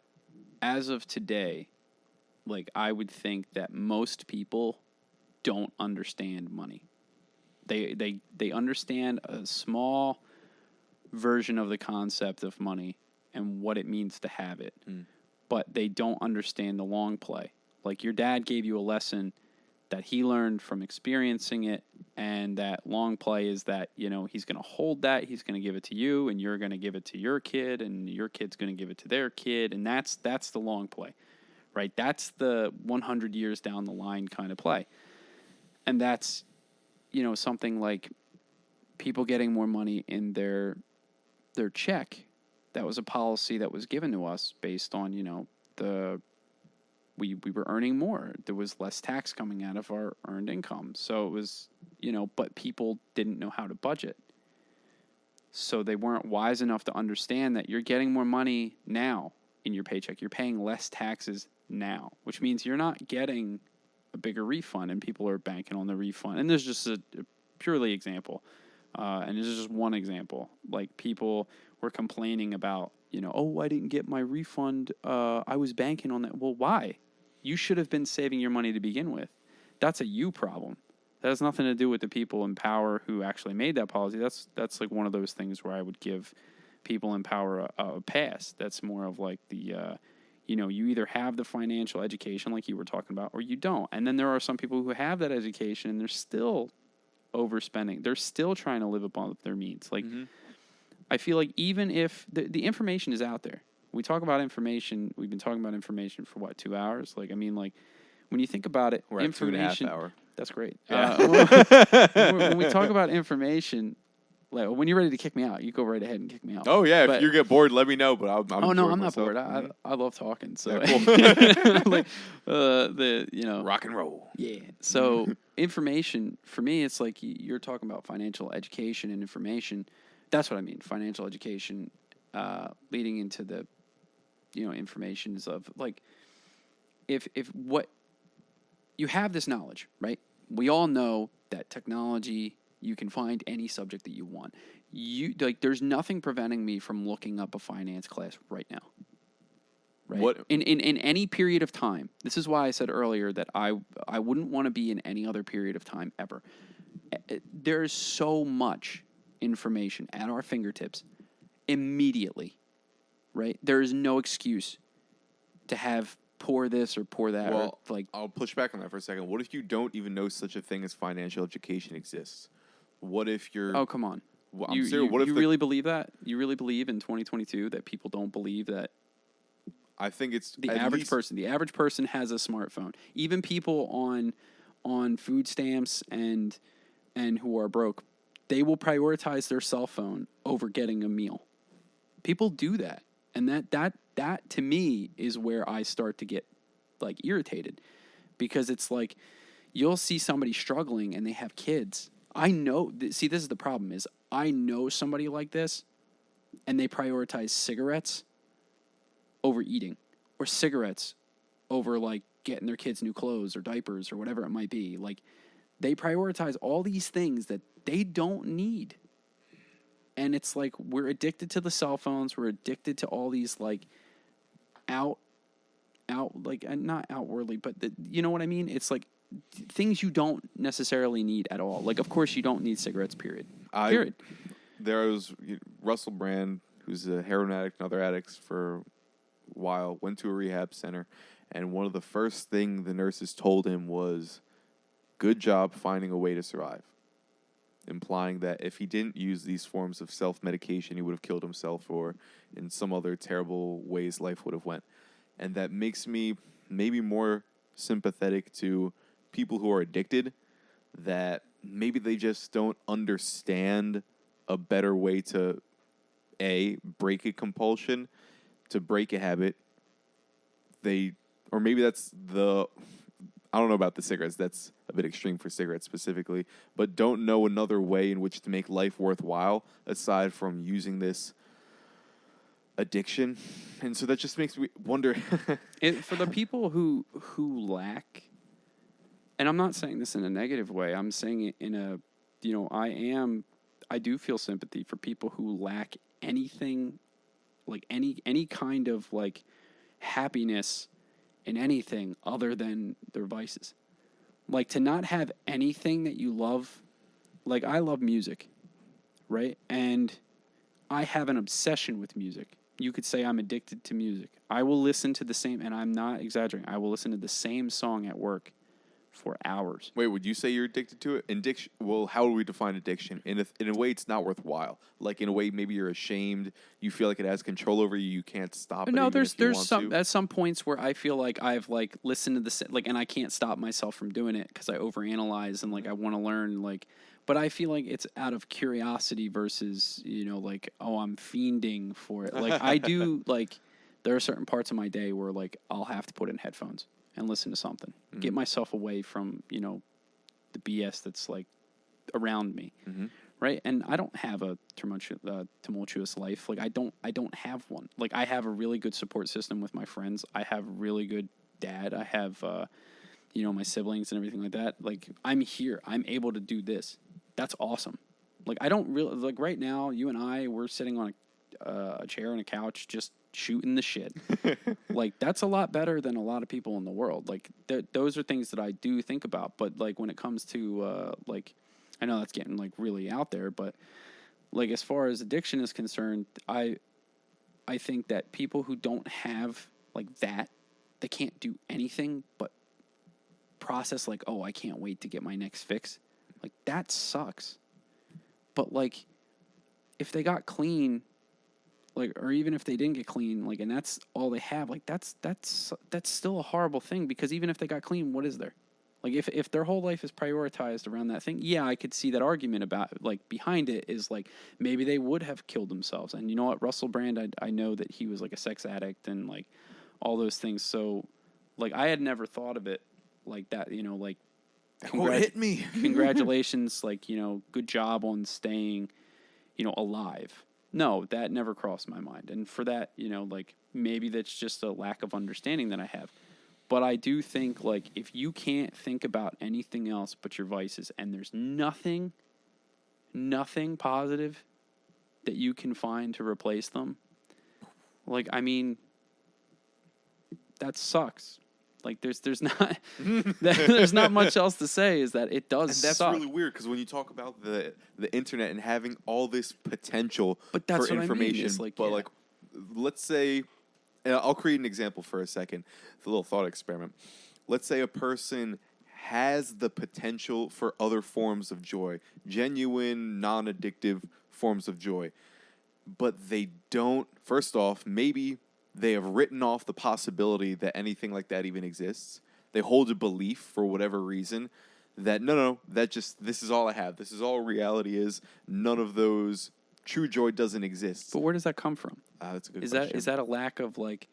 S1: as of today, like, I would think that most people don't understand money. They understand a small version of the concept of money and what it means to have it. But they don't understand the long play. Like, your dad gave you a lesson that he learned from experiencing it, and that long play is that, he's going to hold that, he's going to give it to you, and you're going to give it to your kid, and your kid's going to give it to their kid, and that's the long play, right? That's the 100 years down the line kind of play. And that's, something like people getting more money in their check. That was a policy that was given to us based on, we were earning more. There was less tax coming out of our earned income. So it was, but people didn't know how to budget. So they weren't wise enough to understand that you're getting more money now in your paycheck. You're paying less taxes now, which means you're not getting a bigger refund, and people are banking on the refund. And there's just a purely example. And this is just one example. Like, people were complaining about, oh, I didn't get my refund. I was banking on that. Well, why? You should have been saving your money to begin with. That's a you problem. That has nothing to do with the people in power who actually made that policy. That's like one of those things where I would give people in power a pass. That's more of like the, you either have the financial education like you were talking about, or you don't. And then there are some people who have that education and they're still overspending. They're still trying to live above their means. Like, I feel like even if the information is out there, we talk about information. We've been talking about information for 2 hours? Like, I mean, like, when you think about it,
S2: we're
S1: information.
S2: At 2.5 hours.
S1: That's great.
S2: Yeah.
S1: When we talk about information, like, when you're ready to kick me out, you go right ahead and kick me out.
S2: Oh yeah, if you get bored, let me know. But I'm
S1: not
S2: myself.
S1: bored. I love talking. So
S2: yeah, cool.
S1: like,
S2: rock and roll.
S1: Yeah. So information for me, it's like you're talking about financial education and information. That's what I mean. Financial education, leading into the, information is of like, if what you have this knowledge, right? We all know that technology, you can find any subject that you want. There's nothing preventing me from looking up a finance class right now. Right?
S2: What
S1: in any period of time. This is why I said earlier that I wouldn't want to be in any other period of time ever. There's so much information at our fingertips immediately, right? There is no excuse to have pour this or pour that.
S2: Well,
S1: or like,
S2: I'll push back on that for a second. What if you don't even know such a thing as financial education exists? What if you're...
S1: Oh, come on.
S2: Well, I'm serious. What if
S1: you really believe that? You really believe in 2022 that people don't believe that?
S2: I think it's
S1: the average person. The average person has a smartphone. Even people on food stamps and who are broke, they will prioritize their cell phone over getting a meal. People do that, and that to me is where I start to get like irritated, because it's like you'll see somebody struggling and they have kids. I know. See, this is the problem: is I know somebody like this, and they prioritize cigarettes over eating, or cigarettes over like getting their kids new clothes or diapers or whatever it might be. Like, they prioritize all these things that they don't need. And it's like, we're addicted to the cell phones. We're addicted to all these like like, not outwardly, but you know what I mean? It's like things you don't necessarily need at all. Like, of course you don't need cigarettes, period.
S2: There was Russell Brand, who's a heroin addict and other addicts for a while, went to a rehab center, and one of the first thing the nurses told him was, good job finding a way to survive. Implying that if he didn't use these forms of self-medication, he would have killed himself, or in some other terrible ways life would have went. And that makes me maybe more sympathetic to people who are addicted, that maybe they just don't understand a better way to, A, break a compulsion, to break a habit. Or maybe that's I don't know about the cigarettes. That's a bit extreme for cigarettes specifically, but don't know another way in which to make life worthwhile aside from using this addiction. And so that just makes me wonder.
S1: For the people who lack, and I'm not saying this in a negative way, I'm saying it in a, I do feel sympathy for people who lack anything, like any kind of like happiness in anything other than their vices. Like, to not have anything that you love. Like, I love music, right? And I have an obsession with music. You could say I'm addicted to music. I will listen to the same, and I'm not exaggerating, I will listen to the same song at work for hours.
S2: Wait, would you say you're addicted to it? Well, how do we define addiction? In a way, it's not worthwhile. Like, in a way, maybe you're ashamed. You feel like it has control over you. You can't stop it.
S1: No, there's at some points where I feel like I've like listened to this, like, and I can't stop myself from doing it because I overanalyze and like I want to learn, like. But I feel like it's out of curiosity versus, like, oh, I'm fiending for it. Like, I do, like, there are certain parts of my day where, like, I'll have to put in headphones and listen to something. Mm-hmm. Get myself away from, the BS that's, like, around me. Mm-hmm. Right? And I don't have a tumultuous life. Like, I don't have one. Like, I have a really good support system with my friends. I have a really good dad. I have, my siblings and everything like that. Like, I'm here. I'm able to do this. That's awesome. Like, I don't really, like, right now, you and we're sitting on a chair and a couch just shooting the shit. Like, that's a lot better than a lot of people in the world. Like, those are things that I do think about. But, like, when it comes to, like, I know that's getting, like, really out there. But, like, as far as addiction is concerned, I think that people who don't have, like, that, they can't do anything but process, like, oh, I can't wait to get my next fix. Like, that sucks. But, like, if they got clean, like, or even if they didn't get clean, like, and that's all they have, like, that's still a horrible thing, because even if they got clean, what is there? Like, if their whole life is prioritized around that thing, yeah, I could see that argument about, like, behind it is, like, maybe they would have killed themselves. And you know what? Russell Brand, I know that he was, like, a sex addict and, like, all those things. So, like, I had never thought of it like that, like,
S2: hit me.
S1: Congratulations, like, good job on staying, alive. No, that never crossed my mind. And for that, like, maybe that's just a lack of understanding that I have. But I do think, like, if you can't think about anything else but your vices, and there's nothing positive that you can find to replace them, like, I mean, that sucks. Like, there's not much else to say, is that it does suck.
S2: And that's really weird, because when you talk about the internet and having all this potential
S1: for
S2: information,
S1: I mean. Like,
S2: but, like, let's say, and I'll create an example for a second. It's a little thought experiment. Let's say a person has the potential for other forms of joy, genuine, non-addictive forms of joy, but they don't. First off, maybe they have written off the possibility that anything like that even exists. They hold a belief for whatever reason that this is all I have. This is all reality is. None of those, true joy doesn't exist.
S1: But where does that come from?
S2: That's a good question.
S1: Is that a lack of, like,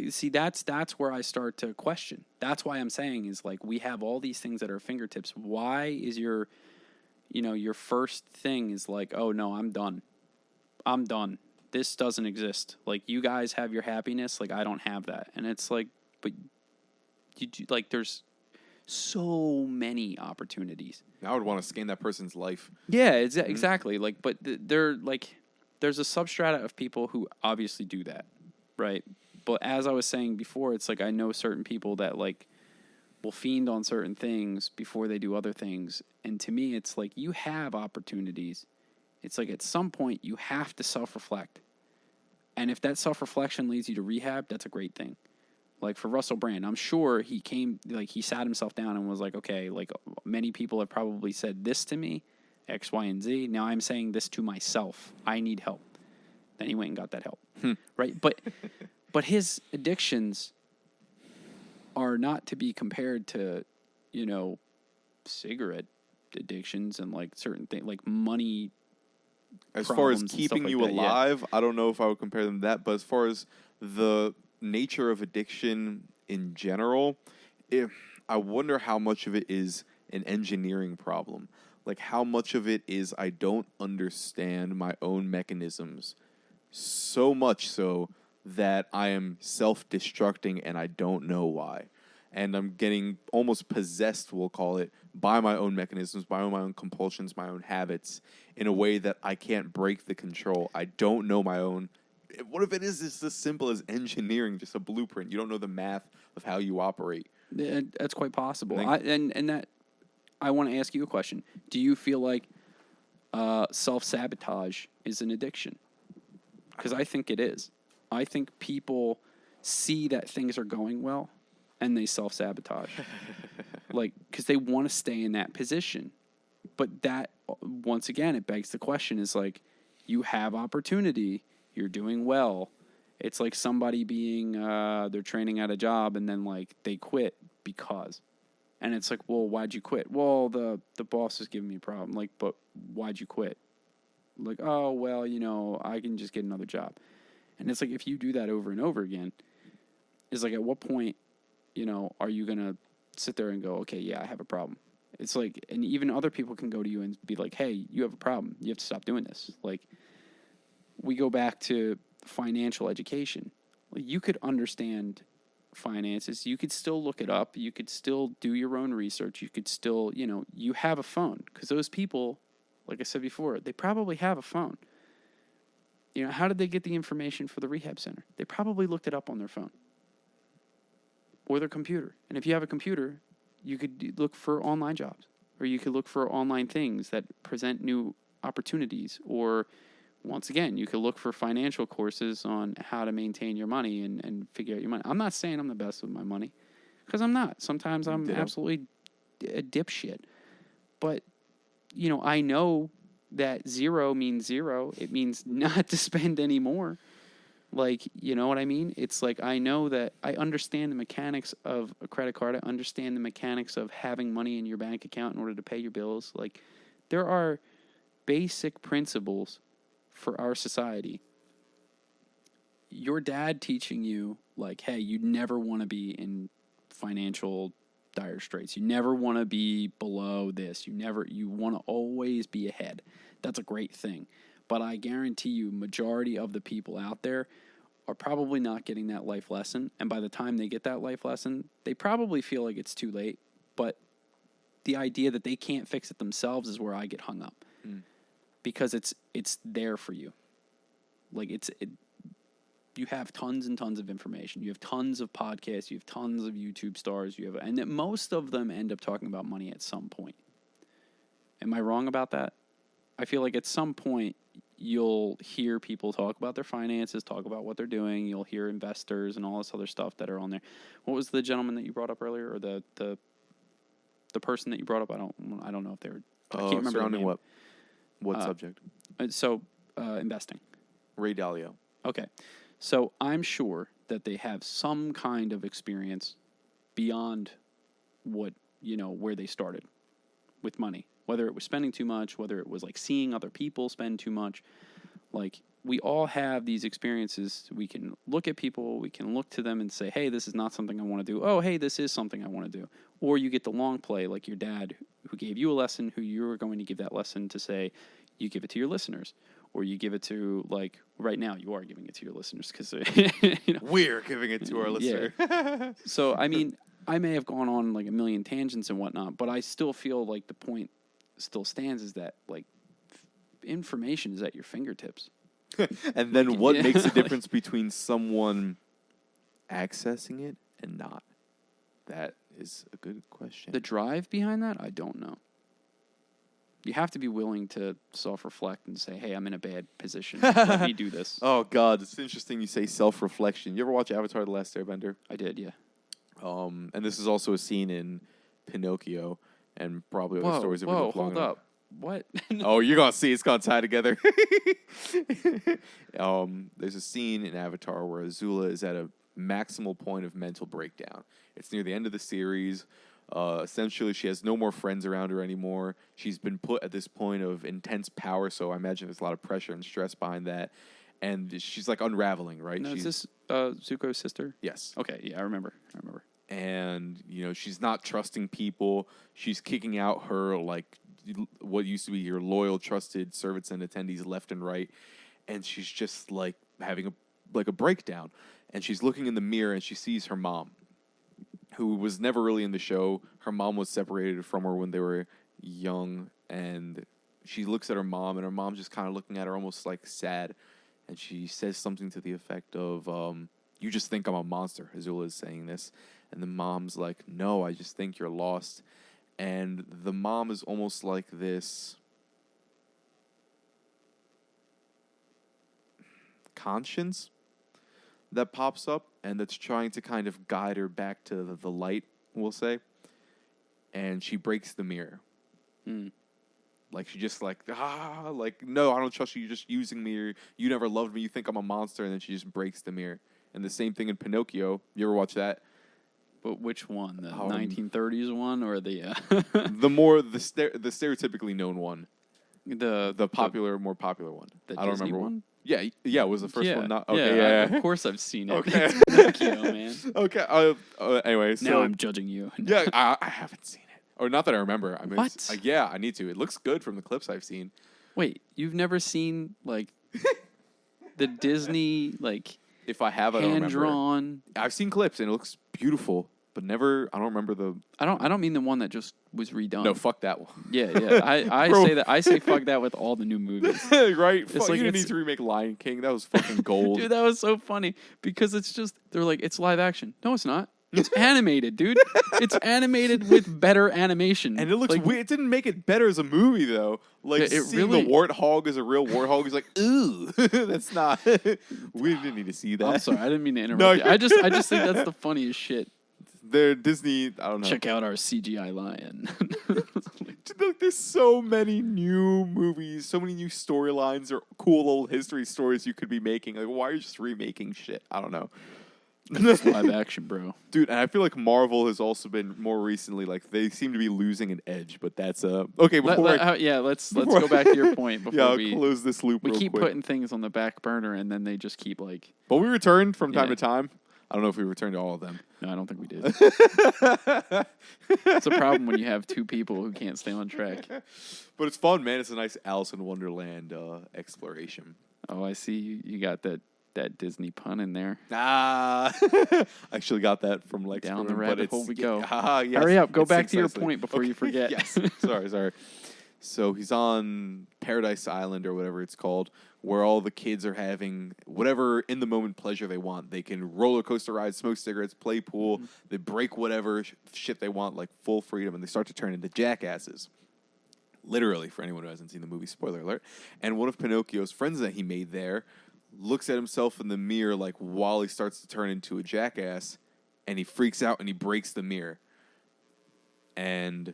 S1: see, that's where I start to question. That's why I'm saying is, like, we have all these things at our fingertips. Why is your first thing is like, oh no, I'm done. I'm done. This doesn't exist. Like, you guys have your happiness. Like, I don't have that. And it's like, but you do, like, there's so many opportunities.
S2: I would want to scan that person's life.
S1: Yeah, exactly. Like, but they're like, there's a substrata of people who obviously do that, right? But as I was saying before, it's like I know certain people that like will fiend on certain things before they do other things. And to me, it's like you have opportunities. It's like at some point you have to self-reflect. And if that self-reflection leads you to rehab, that's a great thing. Like for Russell Brand, I'm sure he sat himself down and was like, okay, like many people have probably said this to me, X, Y, and Z. Now I'm saying this to myself. I need help. Then he went and got that help. Right? But his addictions are not to be compared to, cigarette addictions and like certain things like money.
S2: As far as keeping you alive, I don't know if I would compare them to that. But as far as the nature of addiction in general, I wonder how much of it is an engineering problem. Like how much of it is I don't understand my own mechanisms so much so that I am self-destructing and I don't know why. And I'm getting almost possessed, we'll call it, by my own mechanisms, by my own compulsions, my own habits, in a way that I can't break the control. I don't know my own. What if it is just as simple as engineering, just a blueprint? You don't know the math of how you operate.
S1: Yeah, that's quite possible. I want to ask you a question. Do you feel like self-sabotage is an addiction? Because I think it is. I think people see that things are going well and they self-sabotage. Like, because they want to stay in that position. But that, once again, it begs the question is like, you have opportunity, you're doing well. It's like somebody being, they're training at a job and then like they quit because. And it's like, well, why'd you quit? Well, the boss is giving me a problem. Like, but why'd you quit? Like, oh, well, I can just get another job. And it's like, if you do that over and over again, it's like, at what point, are you going to sit there and go, okay, yeah, I have a problem. It's like, and even other people can go to you and be like, hey, you have a problem. You have to stop doing this. Like, we go back to financial education. Like, you could understand finances. You could still look it up. You could still do your own research. You could still, you have a phone. Because those people, like I said before, they probably have a phone. How did they get the information for the rehab center? They probably looked it up on their phone or their computer. And if you have a computer, you could look for online jobs, or you could look for online things that present new opportunities. Or once again, you could look for financial courses on how to maintain your money and figure out your money. I'm not saying I'm the best with my money, because I'm not. Sometimes I'm absolutely a dipshit. But, I know that zero means zero. It means not to spend any more. Like, you know what I mean? It's like, I know that I understand the mechanics of a credit card. I understand the mechanics of having money in your bank account in order to pay your bills. Like, there are basic principles for our society. Your dad teaching you, like, hey, you never want to be in financial dire straits. You never want to be below this. You want to always be ahead. That's a great thing. But I guarantee you, majority of the people out there are probably not getting that life lesson. And by the time they get that life lesson, they probably feel like it's too late. But the idea that they can't fix it themselves is where I get hung up. Because it's there for you. Like, you have tons and tons of information. You have tons of podcasts. You have tons of YouTube stars. And that most of them end up talking about money at some point. Am I wrong about that? I feel like at some point you'll hear people talk about their finances, talk about what they're doing. You'll hear investors and all this other stuff that are on there. What was the gentleman that you brought up earlier, or the person that you brought up? I don't know if they were. I can't remember.
S2: Surrounding what subject?
S1: So investing.
S2: Ray Dalio.
S1: Okay. So I'm sure that they have some kind of experience beyond what, where they started with money. Whether it was spending too much, whether it was like seeing other people spend too much. Like, we all have these experiences. We can look at people, we can look to them and say, hey, this is not something I want to do. Oh, hey, this is something I want to do. Or you get the long play, like your dad who gave you a lesson, who you were going to give that lesson to say, you give it to your listeners. or you give it to, like, right now you are giving it to your listeners because,
S2: We're giving it to our listener.
S1: So, I mean, I may have gone on like a million tangents and whatnot, but I still feel like the point still stands is that, like, information is at your fingertips.
S2: And then what makes the
S1: like,
S2: difference between someone accessing it and not? That is a good question.
S1: The drive behind that, I don't know. You have to be willing to self-reflect and say, hey, I'm in a bad position. Let me do this.
S2: Oh, God. It's interesting you say self-reflection. You ever watch Avatar The Last Airbender?
S1: I did, yeah.
S2: And this is also a scene in Pinocchio and probably other stories that we look long
S1: hold
S2: enough.
S1: up. What?
S2: Oh, you're going to see. It's going to tie together. There's a scene in Avatar where Azula is at a maximal point of mental breakdown. It's near the end of the series. Essentially, she has no more friends around her anymore. She's been put at this point of intense power, so I imagine there's a lot of pressure and stress behind that. And she's, like, unraveling, right?
S1: No, is this Zuko's sister?
S2: Yes.
S1: Okay, yeah, I remember.
S2: And, she's not trusting people. She's kicking out her, like, what used to be your loyal, trusted servants and attendees left and right. And she's just, like, having a breakdown. And she's looking in the mirror and she sees her mom, who was never really in the show. Her mom was separated from her when they were young. And she looks at her mom, and her mom's just kind of looking at her almost, like, sad. And she says something to the effect of, you just think I'm a monster. Azula is saying this. And the mom's like, no, I just think you're lost. And the mom is almost like this conscience that pops up and that's trying to kind of guide her back to the light, we'll say. And she breaks the mirror. Like, she just like, no, I don't trust you. You're just using me. Or, you never loved me. You think I'm a monster. And then she just breaks the mirror. And the same thing in Pinocchio. You ever watch that?
S1: But which one? The 1930s one or the...
S2: the stereotypically known one.
S1: The
S2: more popular one.
S1: The
S2: I don't
S1: Disney
S2: remember.
S1: one?
S2: Yeah, it was the first one. Not okay.
S1: Yeah,
S2: Yeah.
S1: of course I've seen it.
S2: Okay.
S1: It's Pinocchio, man.
S2: Okay. Anyway, so
S1: Now I'm judging you.
S2: yeah, I haven't seen it, or not that I remember. I mean,
S1: What?
S2: Yeah, I need to. It looks good from the clips I've seen.
S1: Wait, you've never seen, like, the Disney, like,
S2: If I have, I don't remember.
S1: hand-drawn...
S2: I've seen clips and it looks beautiful, but never. I don't remember the.
S1: I don't mean the one that just was redone.
S2: No, fuck that one.
S1: Yeah. I
S2: Bro.
S1: say that. I say fuck that with all the new movies.
S2: Right?
S1: It's
S2: Fuck,
S1: like
S2: you didn't
S1: it's-
S2: need to remake Lion King. That was fucking gold.
S1: Dude, that was so funny because it's just they're like it's live action. No, it's not. It's animated, dude. It's animated with better animation,
S2: And it looks
S1: like,
S2: weird. It didn't make it better as a movie, though. Like,
S1: Yeah, it
S2: seeing
S1: really-
S2: the warthog as a real warthog is like, ooh, that's not. We didn't need to see that.
S1: I'm sorry, I didn't mean to interrupt
S2: No,
S1: you. I just think that's the funniest shit.
S2: They're Disney. I don't know.
S1: Check out our CGI lion.
S2: Look, there's so many new movies, so many new storylines or cool old history stories you could be making. Like, why are you just remaking shit? I don't know.
S1: It's live action, bro.
S2: Dude, and I feel like Marvel has also been more recently, like, they seem to be losing an edge, but that's okay.
S1: Let's go back to your point before
S2: I'll
S1: we
S2: close this loop.
S1: we
S2: real
S1: keep
S2: quick.
S1: putting things on the back burner and then they just keep like.
S2: But we return from time
S1: Yeah.
S2: to time. I don't know if we returned to all of them.
S1: No, I don't think we did. It's a problem when you have two people who can't stay on track.
S2: But it's fun, man. It's a nice Alice in Wonderland exploration.
S1: Oh, I see you got that Disney pun in there.
S2: I actually got that from Lex.
S1: Down the
S2: but
S1: rabbit
S2: it's-
S1: hole we
S2: yeah,
S1: go.
S2: yes,
S1: Hurry up, go
S2: it's
S1: back to your
S2: precisely-
S1: point before you forget.
S2: Yes, sorry. So he's on Paradise Island or whatever it's called, where all the kids are having whatever in the moment pleasure they want. They can roller coaster ride, smoke cigarettes, play pool. They break whatever shit they want, like full freedom, and they start to turn into jackasses. Literally, for anyone who hasn't seen the movie, spoiler alert. And one of Pinocchio's friends that he made there looks at himself in the mirror, like while he starts to turn into a jackass, and he freaks out and he breaks the mirror. And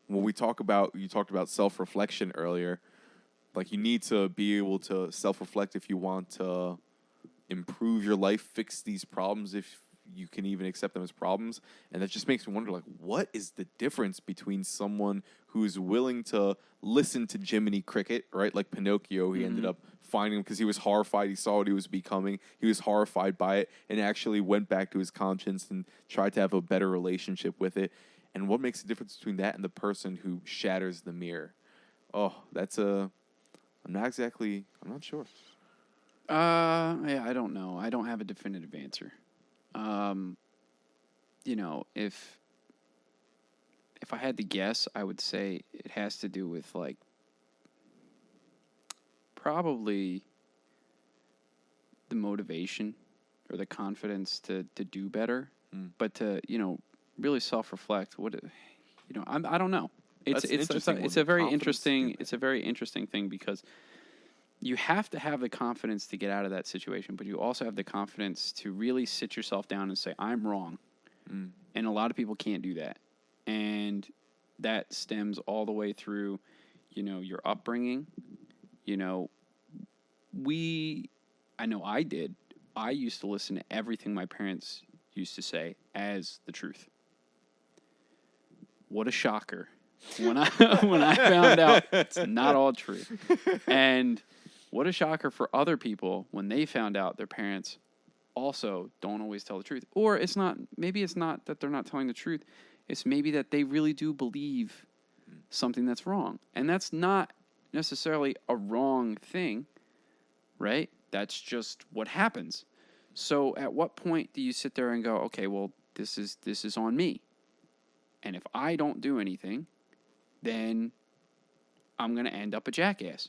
S2: when you talked about self-reflection earlier, like, you need to be able to self-reflect if you want to improve your life, fix these problems, if you can even accept them as problems. And that just makes me wonder, like, what is the difference between someone who's willing to listen to Jiminy Cricket, right? Like Pinocchio, he ended up finding him because he was horrified. He saw what he was becoming. He was horrified by it and actually went back to his conscience and tried to have a better relationship with it. And what makes the difference between that and the person who shatters the mirror? Oh, that's a I'm not sure.
S1: Yeah, I don't know. I don't have a definitive answer. You know, if I had to guess, I would say it has to do with like probably the motivation or the confidence to do better, but to, you know, really self-reflect. I don't know. It's a very interesting thing because you have to have the confidence to get out of that situation, but you also have the confidence to really sit yourself down and say, I'm wrong. And a lot of people can't do that. And that stems all the way through, you know, your upbringing. You know, I know I did. I used to listen to everything my parents used to say as the truth. What a shocker when I found out it's not all true. And what a shocker for other people when they found out their parents also don't always tell the truth. Or maybe it's not that they're not telling the truth. It's maybe that they really do believe something that's wrong. And that's not necessarily a wrong thing, right? That's just what happens. So at what point do you sit there and go, okay, well, this is on me. And if I don't do anything, then I'm going to end up a jackass.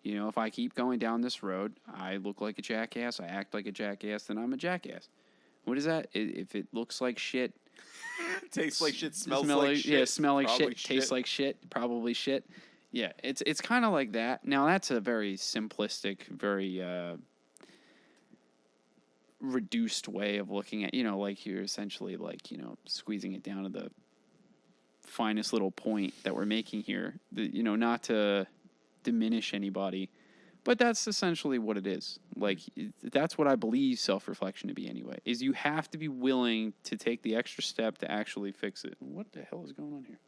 S1: You know, if I keep going down this road, I look like a jackass, I act like a jackass, then I'm a jackass. What is that? If it looks like shit,
S2: tastes like shit, smells like shit.
S1: Yeah, smell like shit, tastes like shit, probably shit. Yeah, it's kind of like that. Now, that's a very simplistic, very reduced way of looking at, you know, like you're essentially like, you know, squeezing it down to the finest little point that we're making here. You know, not to diminish anybody, but that's essentially what it is. Like, that's what I believe self-reflection to be anyway, is you have to be willing to take the extra step to actually fix it. What the hell is going on here?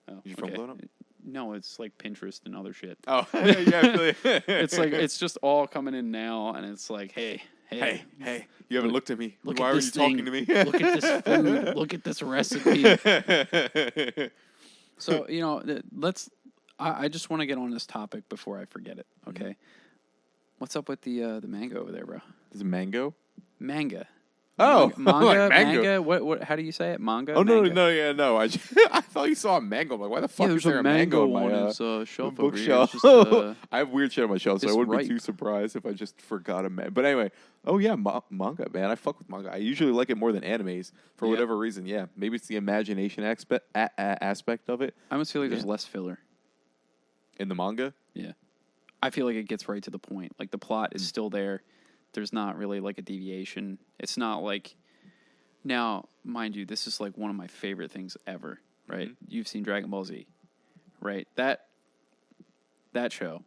S1: Oh,
S2: Your phone blowing up?
S1: No, it's like Pinterest and other shit.
S2: Oh, yeah.
S1: It's like, it's just all coming in now, and it's like, hey,
S2: you haven't looked at me.
S1: Why
S2: are you talking to me?
S1: Look at this food. Look at this recipe. So, you know, I just want to get on this topic before I forget it. Okay, What's up with the manga over there, bro?
S2: Is it mango?
S1: Manga.
S2: Oh,
S1: manga,
S2: like
S1: manga. What? How do you say it? Manga.
S2: Oh
S1: manga?
S2: no. I thought you saw a mango. I'm like, why the fuck is
S1: there's
S2: there
S1: a
S2: a mango on
S1: on
S2: my
S1: his shelf over here.
S2: bookshelf?
S1: It's just,
S2: I have weird shit on my shelf, so I wouldn't
S1: ripe.
S2: be too surprised if I just forgot a mango. But anyway, oh yeah, manga, man. I fuck with manga. I usually like it more than animes for whatever reason. Yeah, maybe it's the imagination aspect of it.
S1: I almost feel like there's less filler
S2: in the manga.
S1: Yeah, I feel like it gets right to the point. Like the plot is still there. There's not really like a deviation. It's not like. Now, mind you, this is like one of my favorite things ever, right? Mm-hmm. You've seen Dragon Ball Z, right? That show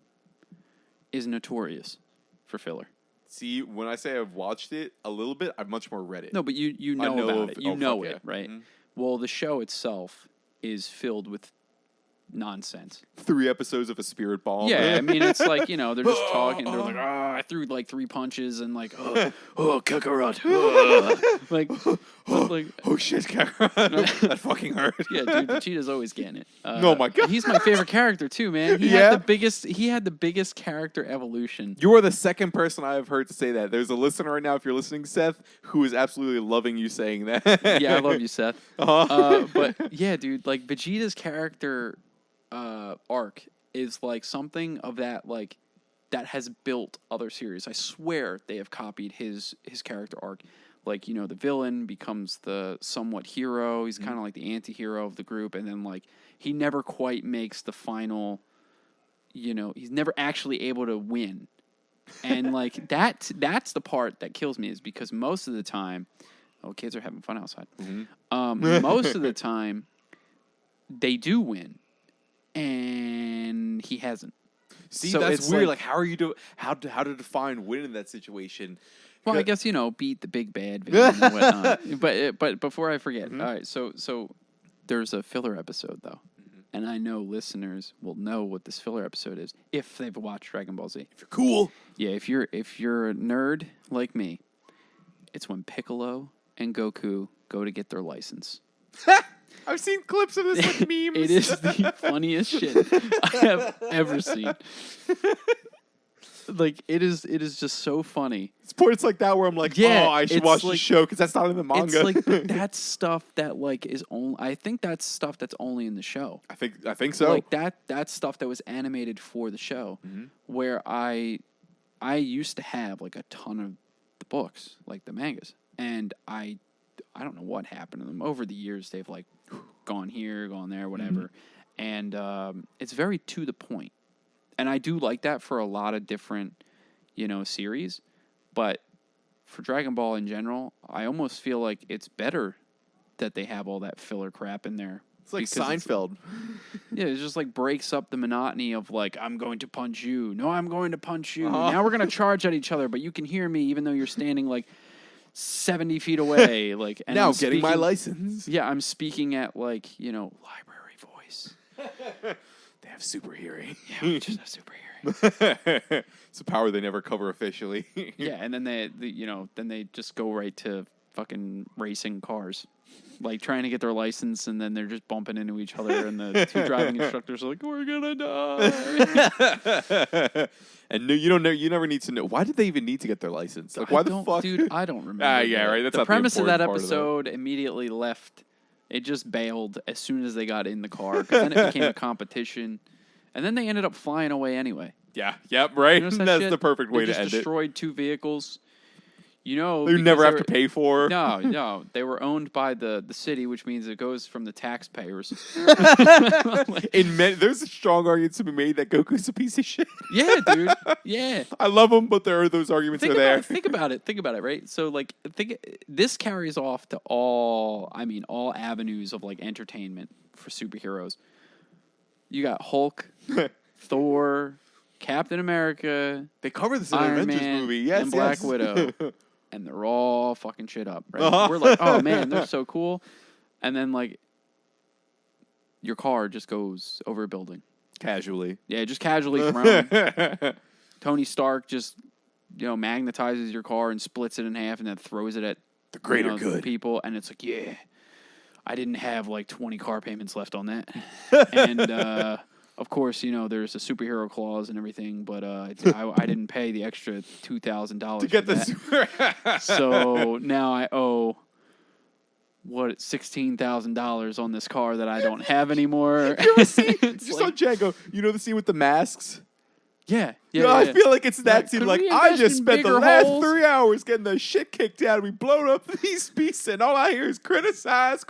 S1: is notorious for filler.
S2: See, when I say I've watched it a little bit, I've much more read it.
S1: No, but you know about it. You know it, right? Mm-hmm. Well, the show itself is filled with nonsense.
S2: 3 episodes of a spirit bomb.
S1: Yeah, I mean, it's like, you know, they're just talking. They're like, I threw like 3 punches and like, Kakarot. like,
S2: oh shit, Kakarot. That fucking hurt.
S1: Yeah, dude, Vegeta's always getting it.
S2: Oh my god.
S1: He's my favorite character too, man. He had the biggest character evolution.
S2: You are the second person I have heard to say that. There's a listener right now, if you're listening, Seth, who is absolutely loving you saying that.
S1: Yeah, I love you, Seth. But yeah, dude, like Vegeta's character arc is like something of that, like that has built other series. I swear they have copied his character arc. Like, you know, the villain becomes the somewhat hero. He's kind of like the anti-hero of the group, and then like he never quite makes the final. You know, he's never actually able to win, and like that's the part that kills me, is because most of the time, kids are having fun outside. Mm-hmm. Most of the time, they do win. And he hasn't.
S2: See, so that's weird. Like, how are you how to define win in that situation?
S1: Well, I guess, you know, beat the big bad villain and whatnot. But before I forget, all right. So there's a filler episode though, and I know listeners will know what this filler episode is if they've watched Dragon Ball Z.
S2: If you're cool,
S1: yeah. If you're a nerd like me, it's when Piccolo and Goku go to get their license.
S2: I've seen clips of this like memes.
S1: It is the funniest shit I have ever seen. Like it is just so funny.
S2: It's points like that where I'm like,
S1: Yeah,
S2: oh, I should
S1: it's
S2: watch
S1: like-
S2: the show because that's not in the manga.
S1: It's like but that's stuff that like is only. I think that's stuff that's only in the show.
S2: I think so.
S1: Like that's stuff that was animated for the show. Where I used to have like a ton of the books, like the mangas, and I don't know what happened to them over the years. They've like gone here, gone there, whatever, and it's very to the point. And I do like that for a lot of different, series. But for Dragon Ball in general, I almost feel like it's better that they have all that filler crap in there.
S2: It's like
S1: because
S2: Seinfeld.
S1: it just like breaks up the monotony of like, I'm going to punch you. No, I'm going to punch you. Now we're going to charge at each other, but you can hear me even though you're standing like 70 feet away. Like and
S2: Now
S1: I'm
S2: getting my
S1: speaking-
S2: license.
S1: Yeah, I'm speaking at like, library voice.
S2: They have super hearing.
S1: Yeah, we just have super hearing.
S2: It's a power they never cover officially.
S1: Yeah, and then they just go right to fucking racing cars, like trying to get their license, and then they're just bumping into each other, and the two driving instructors are like, "We're gonna die."
S2: And you never need to know. Why did they even need to get their license? Like, why the fuck?
S1: Dude? I don't remember.
S2: Yeah, right. That's
S1: the
S2: not
S1: premise of that
S2: important part of that.
S1: episode. Immediately left. It just bailed as soon as they got in the car, because then it became a competition, and then they ended up flying away anyway.
S2: Yeah. Yep. Right.
S1: You notice that
S2: That's
S1: shit?
S2: the perfect way
S1: They
S2: to
S1: just
S2: end it.
S1: destroyed two vehicles. You
S2: You never have to pay for.
S1: No, they were owned by the city, which means it goes from the taxpayers.
S2: There's a strong argument to be made that Goku's a piece of shit.
S1: Yeah, dude. Yeah.
S2: I love him, but there are those arguments
S1: Think
S2: are there.
S1: about it, right? So, like, this carries off to all avenues of, like, entertainment for superheroes. You got Hulk, Thor, Captain America,
S2: They cover this in an
S1: Iron
S2: Avengers
S1: Man,
S2: movie. Yes,
S1: and Black
S2: yes.
S1: Widow. And they're all fucking shit up, right?
S2: Uh-huh.
S1: We're like, oh, man, they're so cool. And then, like, your car just goes over a building.
S2: Casually.
S1: Yeah, just casually thrown. Tony Stark just, magnetizes your car and splits it in half and then throws it at
S2: The greater good.
S1: people. And it's like, yeah, I didn't have like 20 car payments left on that. And, of course, there's a superhero clause and everything, but I didn't pay the extra $2,000
S2: To get
S1: for
S2: this.
S1: that. So now I owe $16,000 on this car that I don't have anymore.
S2: You ever see,
S1: It's
S2: just
S1: like-
S2: on Django, the scene with the masks?
S1: yeah.
S2: I feel like it's that
S1: Like,
S2: scene.
S1: could
S2: Like,
S1: we
S2: I
S1: invest
S2: just
S1: in
S2: spent the
S1: bigger
S2: last
S1: holes?
S2: 3 hours getting the shit kicked out of me, blowing up these pieces, and all I hear is criticize.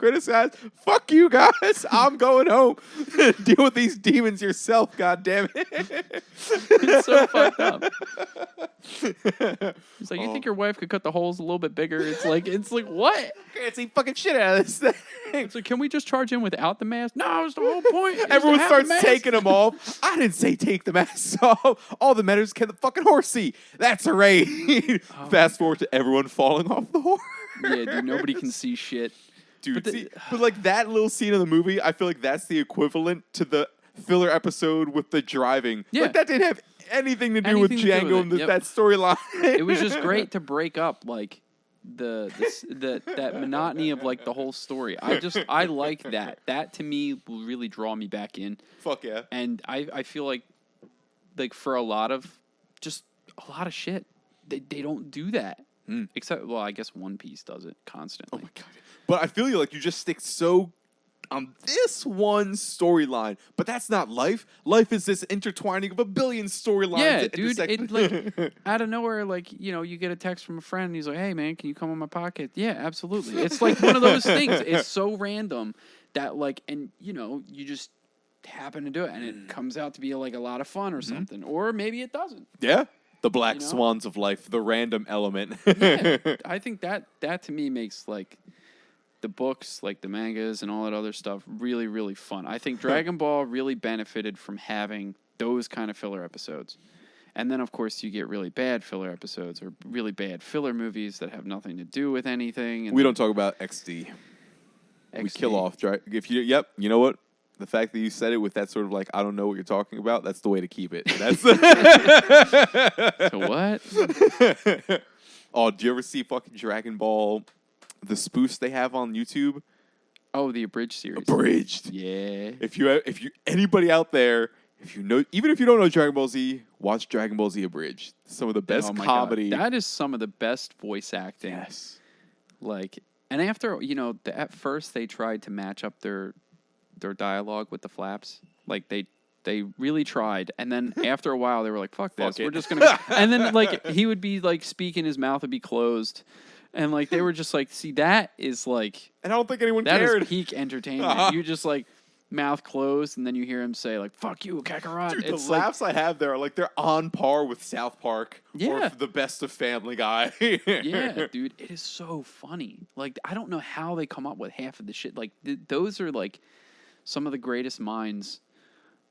S2: Fuck you guys. I'm going home. Deal with these demons yourself, goddammit.
S1: It's so fucked up. It's like, you think your wife could cut the holes a little bit bigger? It's like what?
S2: Can't see fucking shit out of this thing.
S1: It's like, can we just charge in without the mask? No, it's the whole point. is to
S2: Everyone
S1: have the
S2: starts
S1: mask.
S2: taking them off. I didn't say take the masks off. All that matters is can the fucking horse see. That's a raid. Fast forward to everyone falling off the horse.
S1: Yeah, dude, nobody can see shit.
S2: Dude,
S1: But
S2: but like that little scene in the movie, I feel like that's the equivalent to the filler episode with the driving.
S1: Yeah.
S2: Like that didn't have anything to do with
S1: Anything to do
S2: Django
S1: with
S2: and
S1: it, yep.
S2: that storyline.
S1: It was just great to break up like that monotony of like the whole story. I like that. That to me will really draw me back in.
S2: Fuck yeah.
S1: And I feel like for a lot of shit, they don't do that. Except, well, I guess One Piece does it constantly.
S2: Oh my god. But I feel you just stick so on this one storyline. But that's not life. Life is this intertwining of a billion storylines.
S1: Yeah,
S2: that
S1: dude.
S2: intersect-
S1: It out of nowhere, you get a text from a friend and he's like, "Hey, man, can you come on my podcast?" Yeah, absolutely. It's like one of those things. It's so random that and you just happen to do it and it comes out to be like a lot of fun or something, or maybe it doesn't.
S2: yeah. The black
S1: You know?
S2: swans of life, the random element.
S1: Yeah, I think that to me makes the books, the mangas and all that other stuff really, really fun. I think Dragon Ball really benefited from having those kind of filler episodes. And then, of course, you get really bad filler episodes or really bad filler movies that have nothing to do with anything. And
S2: We don't talk about XD. We kill off. You know what? The fact that you said it with that sort of I don't know what you're talking about, that's the way to keep it. That's
S1: So what?
S2: Oh, do you ever see fucking Dragon Ball, the spoofs they have on YouTube?
S1: Oh, the Abridged series.
S2: Abridged.
S1: Yeah.
S2: If you anybody out there, if you know, even if you don't know Dragon Ball Z, watch Dragon Ball Z Abridged. Some of the best
S1: Oh my
S2: comedy.
S1: God. That is some of the best voice acting.
S2: Yes.
S1: Like, and after, at first they tried to match up their dialogue with the Flaps. Like they really tried, and then after a while they were like, "Fuck this, we're just gonna." And then like he would be like speaking, his mouth would be closed, and like they were just like, "See, that is like."
S2: And I don't think anyone
S1: that
S2: cared.
S1: That is peak entertainment. You just like mouth closed, and then you hear him say like "fuck you, Kakarot."
S2: Dude,
S1: it's
S2: the laughs I have there are like they're on par with South Park
S1: Yeah.
S2: or the best of Family Guy.
S1: Yeah, dude, it is so funny. Like I don't know how they come up with half of the shit. Like those are like some of the greatest minds.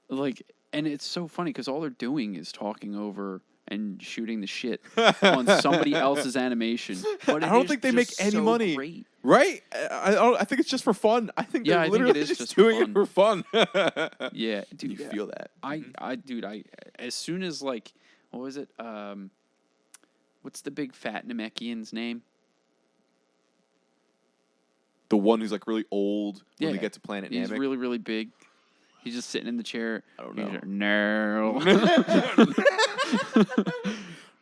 S1: Like, and it's so funny because all they're doing is talking over and shooting the shit on somebody else's animation. But
S2: I don't think they make any money.
S1: Great.
S2: Right? I think it's just for fun. I think they're literally just doing it for fun.
S1: Yeah, dude.
S2: You feel that?
S1: I as soon as like, what was it? What's the big fat Namekian's name?
S2: The one who's like really old when they get to Planet Namek.
S1: He's really, really big. He's just sitting in the chair.
S2: I don't know.
S1: No.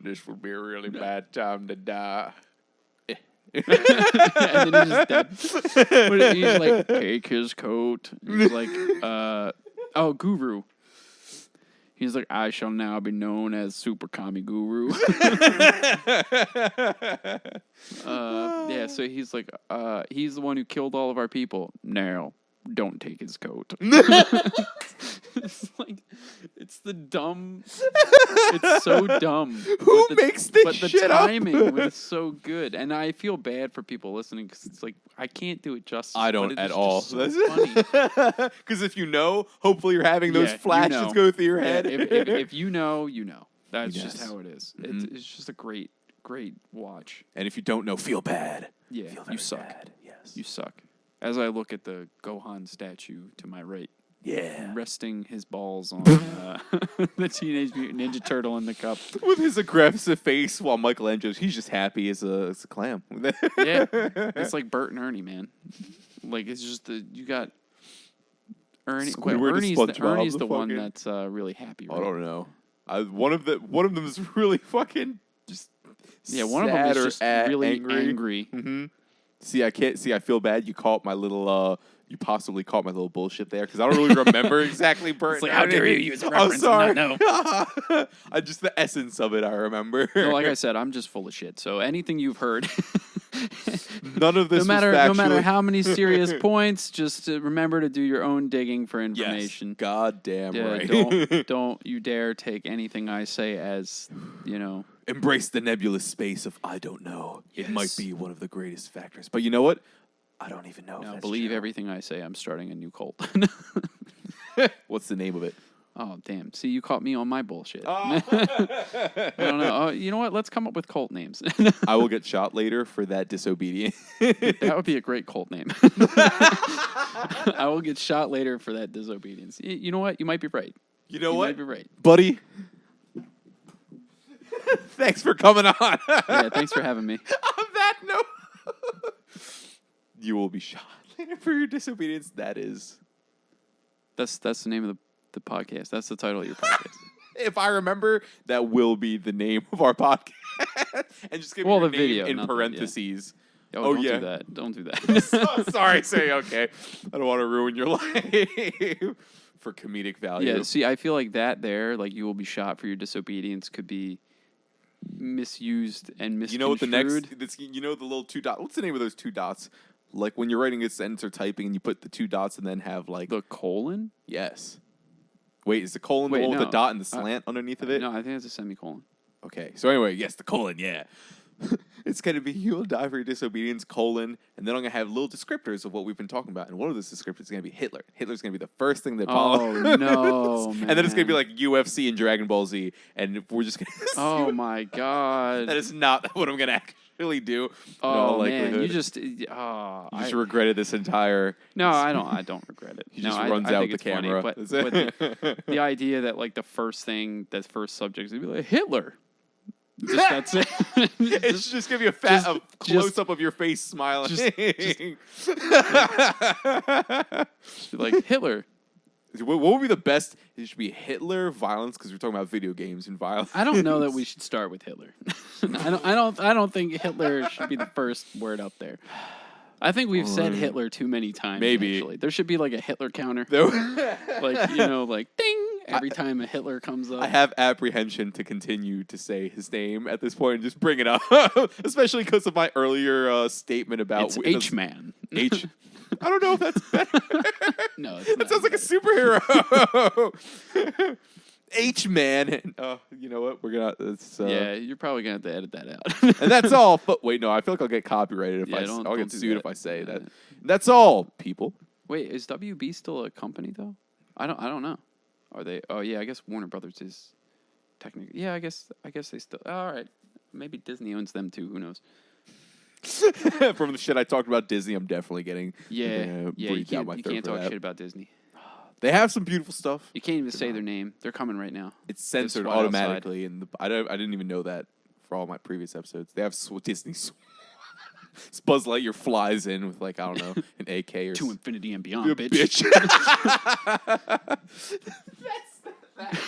S2: This would be a really bad time to die.
S1: And then he's just dead. But he's like, take his coat. He's like, Guru. He's like, I shall now be known as Super Kami Guru. Yeah, so he's like, he's the one who killed all of our people. No, don't take his coat. It's like, it's the dumb. It's so dumb.
S2: Who makes this
S1: but the
S2: shit up?
S1: timing was so good, and I feel bad for people listening because it's like I can't do it justice.
S2: I don't at all.
S1: So funny.
S2: Because if you know, hopefully you're having those flashes go through your head.
S1: If you know, you know. That's just how it is.
S2: Mm-hmm.
S1: It's just a great watch.
S2: And if you don't know, feel bad.
S1: Yeah,
S2: feel
S1: you suck.
S2: Bad. Yes,
S1: you suck. As I look at the Gohan statue to my right.
S2: Yeah.
S1: Resting his balls on the Teenage Mutant Ninja Turtle in the cup.
S2: With his aggressive face while Michelangelo's, he's just happy as a clam.
S1: Yeah. It's like Bert and Ernie, man. Like, it's just you got Ernie. Ernie's the one that's really happy, right?
S2: I don't know. One of them is really fucking just
S1: one of them is just really angry.
S2: Mm-hmm. See, I feel bad. You caught my little you possibly caught my little bullshit there because I don't really remember exactly Bert.
S1: It's like, how dare you use a reference and not know?
S2: Just the essence of it I remember.
S1: No, like I said, I'm just full of shit. So anything you've heard,
S2: none of this
S1: no matter how many serious points, just remember to do your own digging for information.
S2: Yes, goddamn right.
S1: Don't you dare take anything I say as,
S2: Embrace the nebulous space of I don't know.
S1: Yes.
S2: It might be one of the greatest factors. But you know what? I don't even know.
S1: No, believe everything I say. I'm starting a new cult.
S2: What's the name of it?
S1: Oh, damn. See, you caught me on my bullshit. I don't know. Oh, you know what? Let's come up with cult names.
S2: I will get shot later for that disobedience.
S1: That would be a great cult name. I will get shot later for that disobedience. You know what? You might be right.
S2: You know what?
S1: You might be right.
S2: Buddy. Thanks for coming on.
S1: Yeah, thanks for having me.
S2: On that note, you will be shot later for your disobedience. That's
S1: the name of the podcast. That's the title of your podcast.
S2: If I remember, that will be the name of our podcast. And just give me your name
S1: video
S2: in parentheses.
S1: Don't do that. Don't do that.
S2: Sorry, say okay. I don't want to ruin your life for comedic value.
S1: Yeah, see, I feel like like you will be shot for your disobedience could be misused and misconstrued.
S2: You know what the little two dots. What's the name of those two dots? Like when you're writing a sentence or typing and you put the two dots and then have like
S1: the colon?
S2: Yes. Wait, is the colon the one with the dot and the slant underneath of it?
S1: No, I think it's a semicolon.
S2: Okay. So anyway, yes, the colon, yeah. It's going to be you will die for your disobedience, colon, and then I'm going to have little descriptors of what we've been talking about. And one of those descriptors is going to be Hitler. Hitler's going to be the first thing that pops.
S1: Oh, no, man.
S2: And then it's going to be like UFC and Dragon Ball Z. And we're just going to
S1: Oh, my God.
S2: That is not what I'm going to actually do.
S1: Oh, man. You just...
S2: you just regretted this entire...
S1: No, I don't regret it.
S2: He just runs out with the camera.
S1: Funny, but the idea that like the first subject is going to be like, Hitler. Just that's it.
S2: It's just gonna be a close up of your face smiling.
S1: Like Hitler.
S2: What would be the best? It should be Hitler violence because we're talking about video games and violence.
S1: I don't know that we should start with Hitler. I don't think Hitler should be the first word up there. I think we've said Hitler too many times.
S2: Maybe.
S1: Actually. There should be like a Hitler counter. Like, like ding every time a Hitler comes up.
S2: I have apprehension to continue to say his name at this point and just bring it up, especially because of my earlier statement about
S1: it's H-Man.
S2: I don't know if that's better.
S1: No,
S2: that sounds like a superhero. H-Man. You know what? We're gonna.
S1: Yeah, you're probably gonna have to edit that out.
S2: And that's all. But wait, no, I feel like I'll get copyrighted if I'll get sued if I say that. That's all, people.
S1: Wait, is WB still a company though? I don't know. Are they? Oh yeah, I guess Warner Brothers is technically. Yeah, I guess they still. All right, maybe Disney owns them too. Who knows?
S2: From the shit I talked about Disney, I'm definitely getting
S1: You can't talk shit about Disney.
S2: They have some beautiful stuff.
S1: You can't even say their name. They're coming right now.
S2: It's censored automatically, and I didn't even know that for all my previous episodes. They have Disney. Buzz Lightyear flies in with like, I don't know, an AK or
S1: to infinity and beyond, bitch.
S2: That's